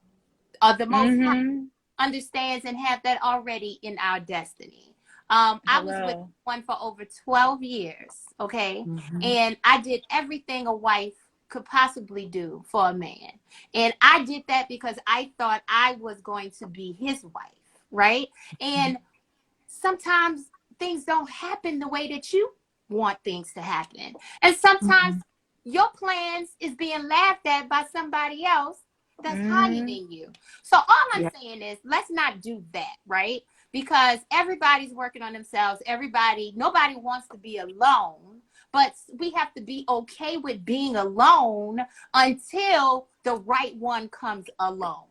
the most High understands and have that already in our destiny. I was with one for over 12 years, okay? And I did everything a wife could possibly do for a man. And I did that because I thought I was going to be his wife, right? And sometimes things don't happen the way that you want things to happen. And sometimes your plans is being laughed at by somebody else that's higher than you. So all I'm saying is, let's not do that, right? Because everybody's working on themselves. Nobody wants to be alone, but we have to be okay with being alone until the right one comes along.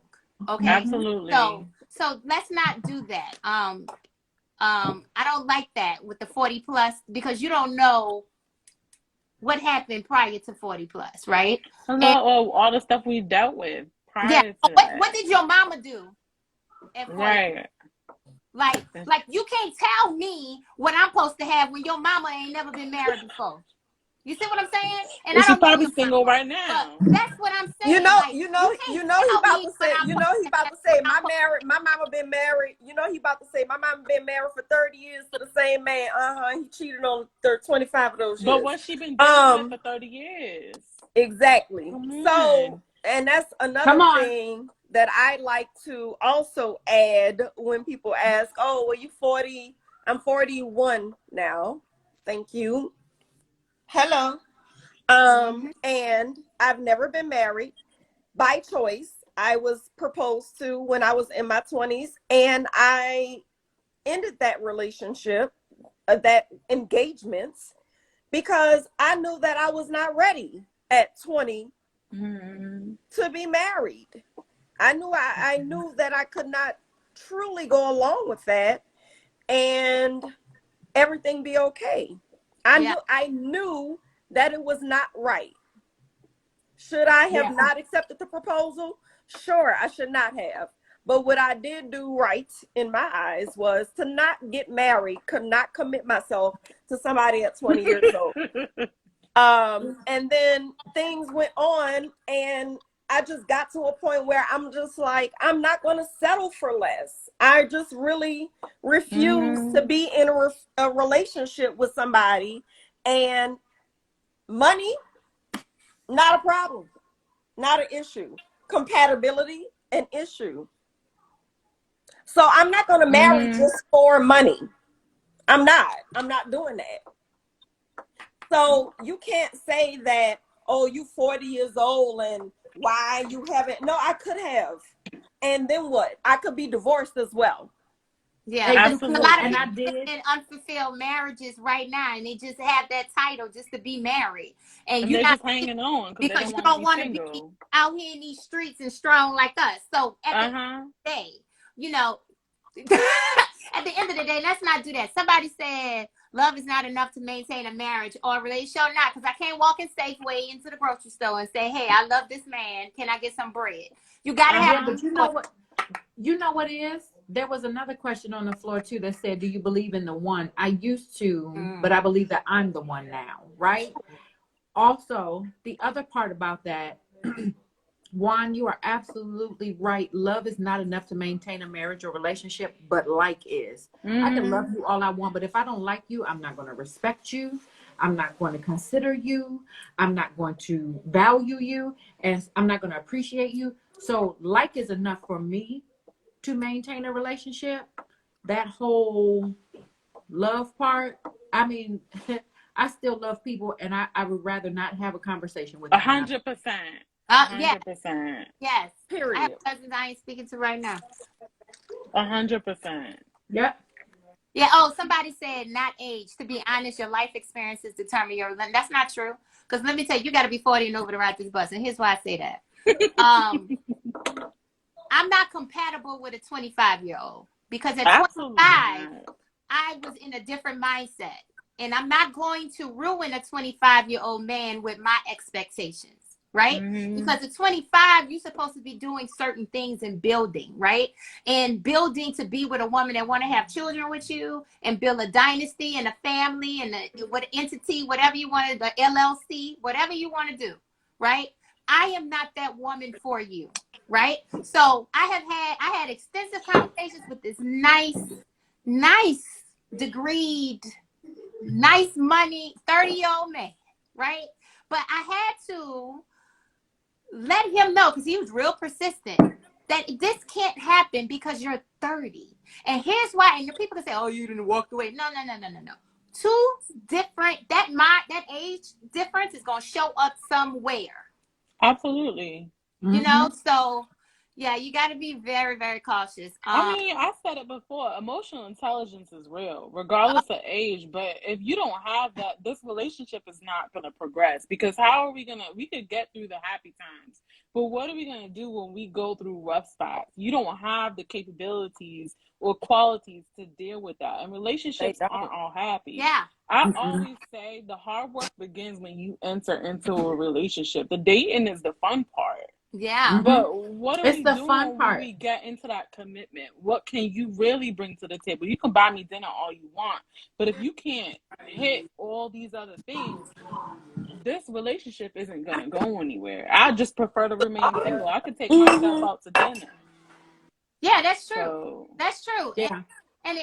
Okay. Absolutely. So let's not do that. I don't like that with the 40 plus, because you don't know what happened prior to 40 plus, right? All the stuff we dealt with prior to that. What did your mama do at 40? Right. Like you can't tell me what I'm supposed to have when your mama ain't never been married before. You see what I'm saying? And she's probably single right now. But that's what I'm saying. He about to say my mama been married. He about to say my mama been married for 30 years to the same man. He cheated on 25 of those years. But what's she been doing for 30 years? Exactly. So, and that's another thing that I like to also add when people ask, oh, well, you 40? I'm 41 now. Thank you. Hello. And I've never been married by choice. I was proposed to when I was in my 20s, and I ended that relationship, that engagements, because I knew that I was not ready at 20 to be married. I knew that I could not truly go along with that and everything be okay. I knew that it was not right. Should I have not accepted the proposal? Sure, I should not have. But what I did do right in my eyes was to not get married, could not commit myself to somebody at 20 years old. And then things went on, and I just got to a point where I'm just like, I'm not going to settle for less. I just really refuse to be in a relationship with somebody, and money, not a problem, not an issue. Compatibility, an issue. So I'm not going to marry just for money. I'm not doing that. So you can't say that, oh, you 40 years old and why you haven't. No, I could have. And then what? I could be divorced as well. Yeah, absolutely. A lot of people in unfulfilled marriages right now, and they just have that title just to be married, and you're not just hanging on because you don't want to be out here in these streets and strong like us. So at the end of the day, at the end of the day, let's not do that. Somebody said love is not enough to maintain a marriage or a relationship. Not, because I can't walk in Safeway into the grocery store and say, hey, I love this man. Can I get some bread? You got to have. But you know what it is? there was another question on the floor too that said, do you believe in the one? I used to, but I believe that I'm the one now, right? Also, the other part about that, Juan, you are absolutely right. Love is not enough to maintain a marriage or relationship, but like is. I can love you all I want, but if I don't like you, I'm not going to respect you. I'm not going to consider you. I'm not going to value you, and I'm not going to appreciate you. So like is enough for me to maintain a relationship. That whole love part, I mean, I still love people, and I would rather not have a conversation with them. 100%. Yeah. 100%. Yes. Period. I have cousins I ain't speaking to right now. 100%. Yep. Yeah. Oh, somebody said not age. To be honest, your life experiences determine your. That's not true. Because let me tell you, you got to be 40 and over to ride this bus. And here's why I say that. I'm not compatible with a 25-year-old because at 25, I was in a different mindset. And I'm not going to ruin a 25-year-old man with my expectations. Right? Because at 25, you're supposed to be doing certain things and building, right? And building to be with a woman that want to have children with you and build a dynasty and a family and what entity, whatever you want to, the LLC, whatever you want to do, right? I am not that woman for you, right? So I had extensive conversations with this nice degreed, nice money, 30-year-old man, right? But I had to let him know, because he was real persistent, that this can't happen because you're 30. And here's why. And the people can say, oh, you didn't walk away. No. Two different, that age difference is going to show up somewhere. Absolutely. You know, so yeah, you got to be very, very cautious. I mean, I said it before, emotional intelligence is real, regardless of age. But if you don't have that, this relationship is not going to progress, because how are we we could get through the happy times, but what are we going to do when we go through rough spots? You don't have the capabilities or qualities to deal with that. And relationships aren't all happy. Yeah. I always say the hard work begins when you enter into a relationship. The dating is the fun part. Yeah. But what are we doing fun part when we get into that commitment? What can you really bring to the table? You can buy me dinner all you want, but if you can't hit all these other things, this relationship isn't going to go anywhere. I just prefer to remain single. I could take myself out to dinner. Yeah, that's true. So, that's true. Yeah. And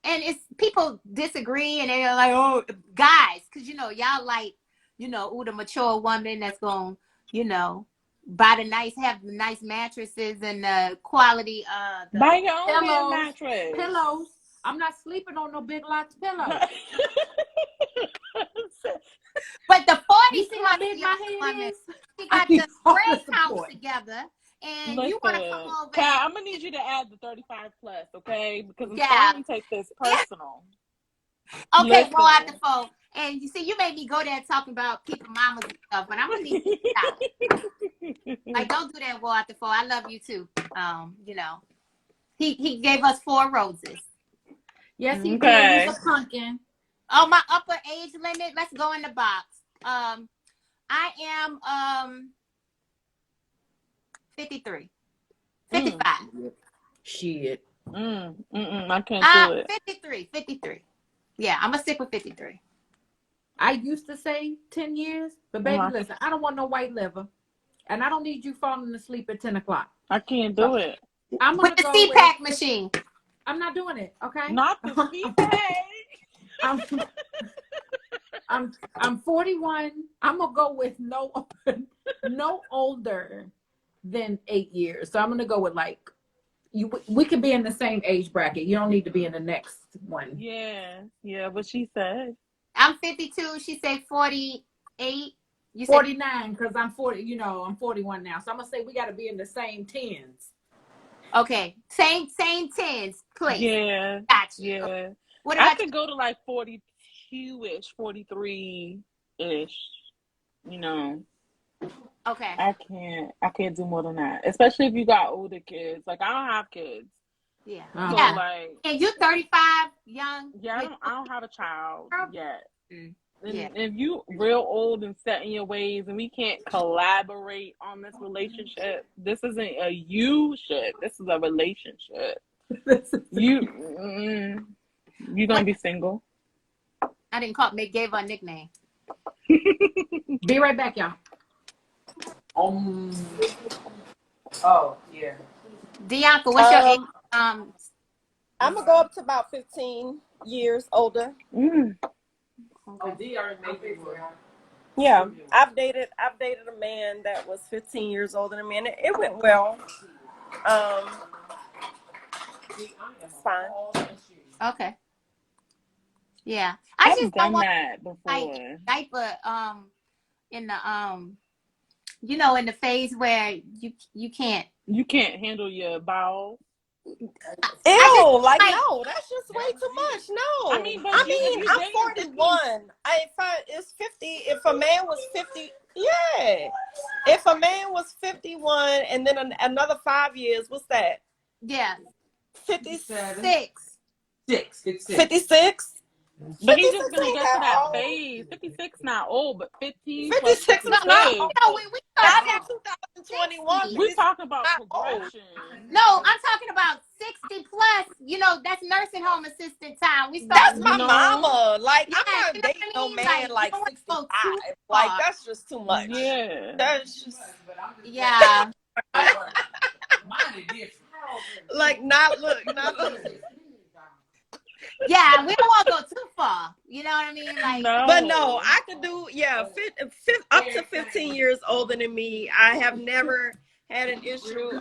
it's people disagree, and they're like, oh, guys, because y'all like, the mature woman that's going, have the nice mattresses and the quality buy your own pillows, mattress. Pillows. I'm not sleeping on no Big Lots pillows. But the 40 how big my head woman, is? she got the bread count together, and Listen, you want to come over. Kat, I'm gonna need you to add the 35 plus, okay? Because I'm starting to take this personal. Okay, roll out the phone. And you see, you made me go there talking about keeping mamas and stuff, but I'm gonna need you to stop. Like, don't do that, roll out the phone. I love you too. He gave us 4 roses. Yes, he did. He's a pumpkin. Oh, my upper age limit. Let's go in the box. I am 53. 55. Shit. I can't do it. 53. Yeah, I'm gonna stick with 53. I used to say 10 years, but baby, listen, I don't want no white liver, and I don't need you falling asleep at 10 o'clock. I can't do it. I'm with the CPAC machine. I'm not doing it. Okay. Not the CPAC. I'm 41. I'm gonna go with no older than 8 years. So I'm gonna go with like we could be in the same age bracket. You don't need to be in the next one. Yeah, what she said. I'm 52. She said 48. You 49, because I'm 40. I'm 41 now. So I'm gonna say we got to be in the same tens. Okay, same tens, please. Yeah, gotcha. Yeah. What I could go to like 42-ish, 43-ish. Okay. I can't do more than that, especially if you got older kids. Like, I don't have kids. Yeah. So, like, and you're 35, young. Yeah, I don't have a child yet. And if you real old and set in your ways, and we can't collaborate on this relationship, this isn't a you ship. This is a relationship. You gonna be single? I didn't call. They gave her a nickname. Be right back, y'all. Oh yeah. Dianca, what's your age? I'm gonna go up to about 15 years older. Yeah, I've dated a man that was 15 years older than me, and it went well. It's fine. Okay. Yeah, I I've just don't done want that before. like diaper in the you know, in the phase where you can't handle your bowels. Ew, no, that's just way too much. No, I mean, but I'm dating 41. It's 50. If a man was 50, yeah. If a man was 51, and then another 5 years, what's that? yeah 56. 56. But he's just 56 gonna ain't get to that old. phase. 56 not old, but 50 56 is not no, old. we Not talking in 2021. we talking about not old. progression. no, I'm talking about 60 plus. You know, that's nursing home assistant time. We start. That's my mama. Like, Yeah, I'm you not know dating what I no mean? man Like, like you don't want to go 65. too Like, far. that's just too much. Yeah. That's just Yeah. Mine is different. like not look. Yeah, we don't want to go too far. You know what I mean? Like, No. But no, I could do up to 15 years older than me. I have never had an issue.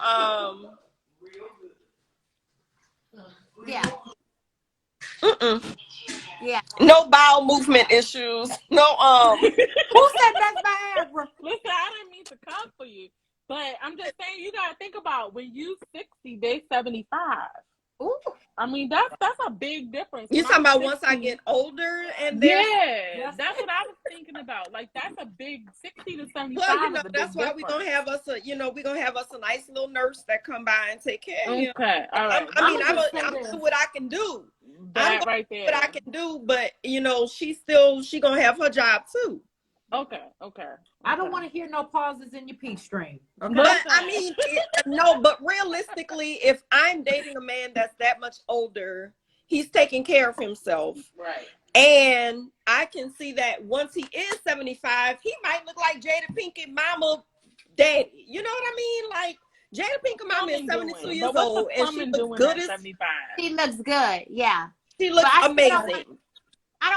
yeah, yeah. No bowel movement issues. No Who said that's Viagra? Listen, I didn't mean to come for you, but I'm just saying you gotta think about when you 60, they 75. Ooh. I mean that's a big difference. You When talking I'm about 60, once I get older and there's that's what I was thinking about. Like that's a big 60 to 75. well, is a big that's why we're difference. gonna have us a nice little nurse that come by and take care of you. Okay, all right. I'm do what I can do. That right there. What I can do, but she gonna have her job too. Okay. I don't want to hear no pauses in your peach string. Okay. But I mean, but realistically, if I'm dating a man that's that much older, he's taking care of himself. Right. And I can see that once he is 75, he might look like Jada Pinkett mama daddy. You know what I mean? Like Jada Pinkett mama is 72 years old and she looks good as 75. She looks good. Yeah. She looks amazing.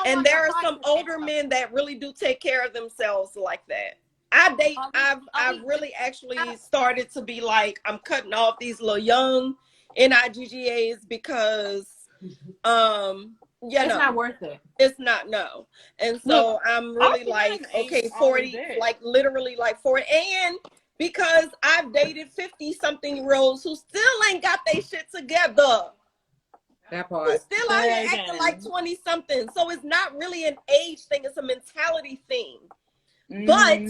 And there are some older men that really do take care of themselves like that. I've really actually started to be like, I'm cutting off these little young NIGGAs because it's not worth it. It's not, no. And so look, I'm really like, okay, 40, like literally like 40. And because I've dated 50-something-year-olds who still ain't got their shit together. That part. Who still out here acting like 20-something. So it's not really an age thing. It's a mentality thing. But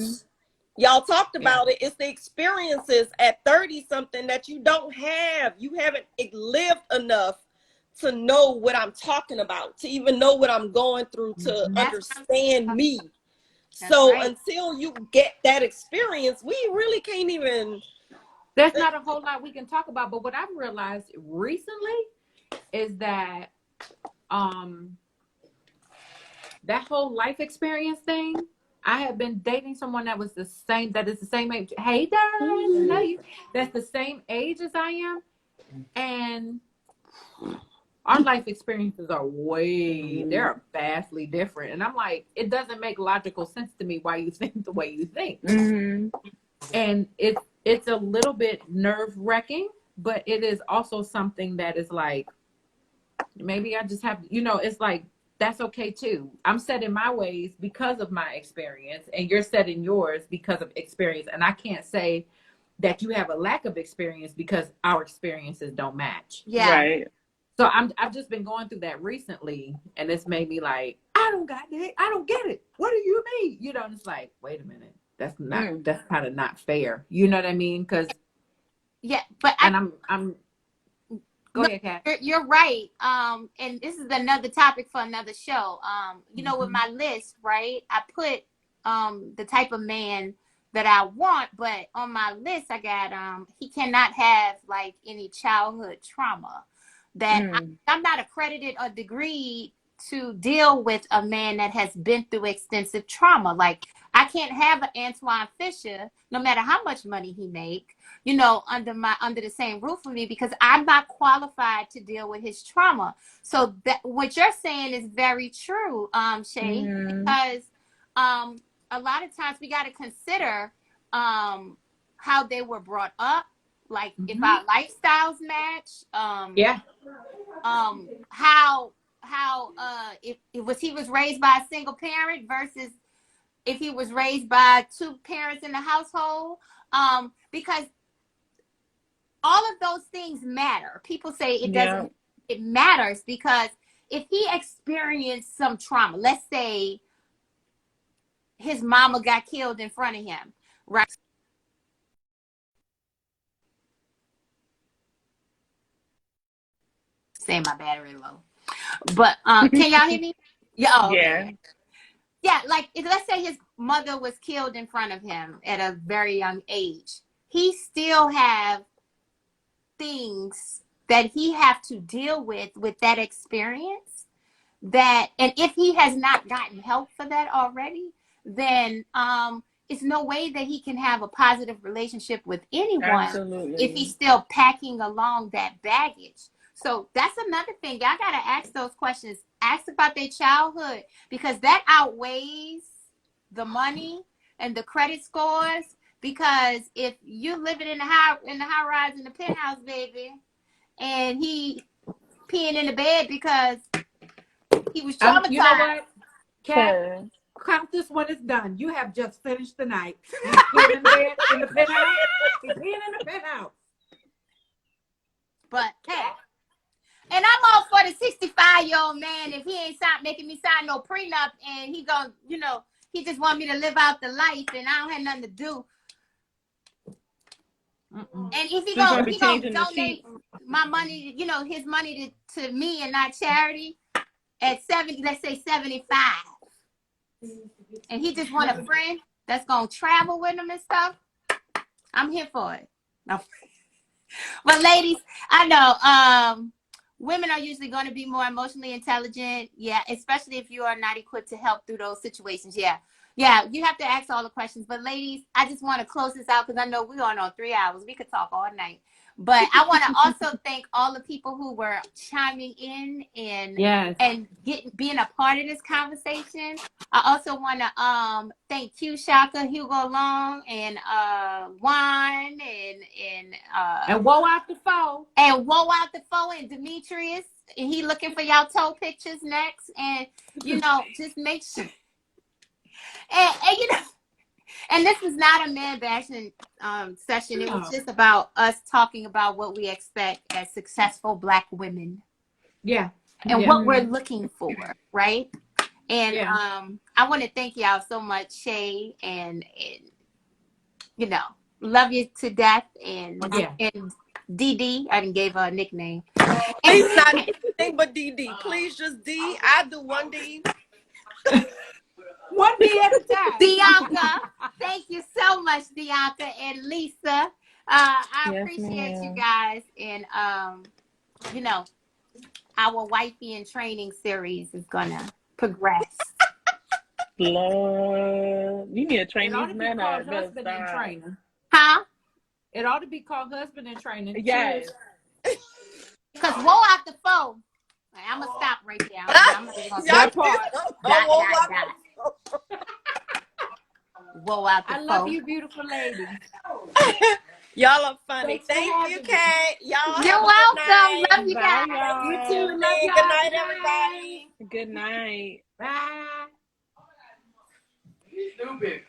y'all talked about it. It's the experiences at 30-something that you don't have. You haven't lived enough to know what I'm talking about, to even know what I'm going through, to understand me. So until you get that experience, we really can't even. There's not a whole lot we can talk about. But what I've realized recently is that that whole life experience thing. I have been dating someone that is the same age. Hey, darling, know you. That's the same age as I am, and our life experiences are they're vastly different. And I'm like, it doesn't make logical sense to me why you think the way you think. And it's a little bit nerve-wracking, but it is also something that is like, maybe I just have, it's like, that's okay too. I'm set in my ways because of my experience, and you're set in yours because of experience. And I can't say that you have a lack of experience because our experiences don't match. Yeah. Right. So I've just been going through that recently, and it's made me like, I don't got it. I don't get it. What do you mean? And it's like, wait a minute. That's kind of not fair. You know what I mean? Because I'm go ahead, Kat. You're right. And this is another topic for another show. With my list, right? I put the type of man that I want, but on my list I got he cannot have like any childhood trauma. that I'm not accredited or degreed to deal with a man that has been through extensive trauma. Like, I can't have an 𝗦𝗵𝗏, no matter how much money he make, you know, under the same roof with me, because I'm not qualified to deal with his trauma. So that what you're saying is very true, Shay, because a lot of times we got to consider how they were brought up, like if our lifestyles match, how if he was raised by a single parent versus if he was raised by two parents in the household, because all of those things matter. People say it doesn't. It matters because if he experienced some trauma, let's say his mama got killed in front of him, right? Say my battery low. But can y'all hear me? Yeah. Oh, okay. Yeah, like let's say his mother was killed in front of him at a very young age. He still have things that he have to deal with that experience. That, and if he has not gotten help for that already, then it's no way that he can have a positive relationship with anyone if he's still packing along that baggage. So that's another thing. Y'all got to ask those questions. Ask about their childhood, because that outweighs the money and the credit scores. Because if you're living in the high rise in the penthouse, baby, and he peeing in the bed because he was traumatized. You know what, Kat? Count this when it's done. You have just finished the night. He's peeing in the bed in the penthouse. He's peeing in the penthouse. But hey. And I'm all for the 65-year-old man if he ain't making me sign no prenup, and he gonna, you know, he just want me to live out the life and I don't have nothing to do. And if he gonna donate my money, you know, his money to me and not charity at 70, let's say 75. And he just want a friend that's gonna travel with him and stuff, I'm here for it. No. But ladies, I know women are usually going to be more emotionally intelligent. Yeah, especially if you are not equipped to help through those situations. Yeah, you have to ask all the questions. But ladies, I just want to close this out because I know we're on 3 hours. We could talk all night. But I want to also thank all the people who were chiming in and being a part of this conversation. I also want to thank 𝗑𝗪𝗏, Hugo Long, and Juan, and Woe Out the Foe. And Woe Out the Foe, and Demetrius. And he looking for y'all toe pictures next. And, you know, just make sure. And you know, and this is not a man bashing session. It was just about us talking about what we expect as successful Black women. Yeah. And what we're looking for, right? And I want to thank y'all so much, Shay, and you know, love you to death. And DD, I didn't gave her a nickname. Please not anything but DD. Please just D. I do one D. One day at a time. Bianca, thank you so much, Bianca and Lisa. I appreciate you guys. And you know, our wifey in training series is gonna progress. Lord, you need to train these men up. Husband in training. Huh? It ought to be called husband in training. Yes. Because Woe Out the Foe. I'm gonna stop right there. I'm that part. Woe Out the Foe. I love you, beautiful ladies. Y'all are funny. Thank you, Kay. Y'all. You're welcome. Love you guys. You too. Love y'all. Good night, everybody. Good night. Bye. You stupid.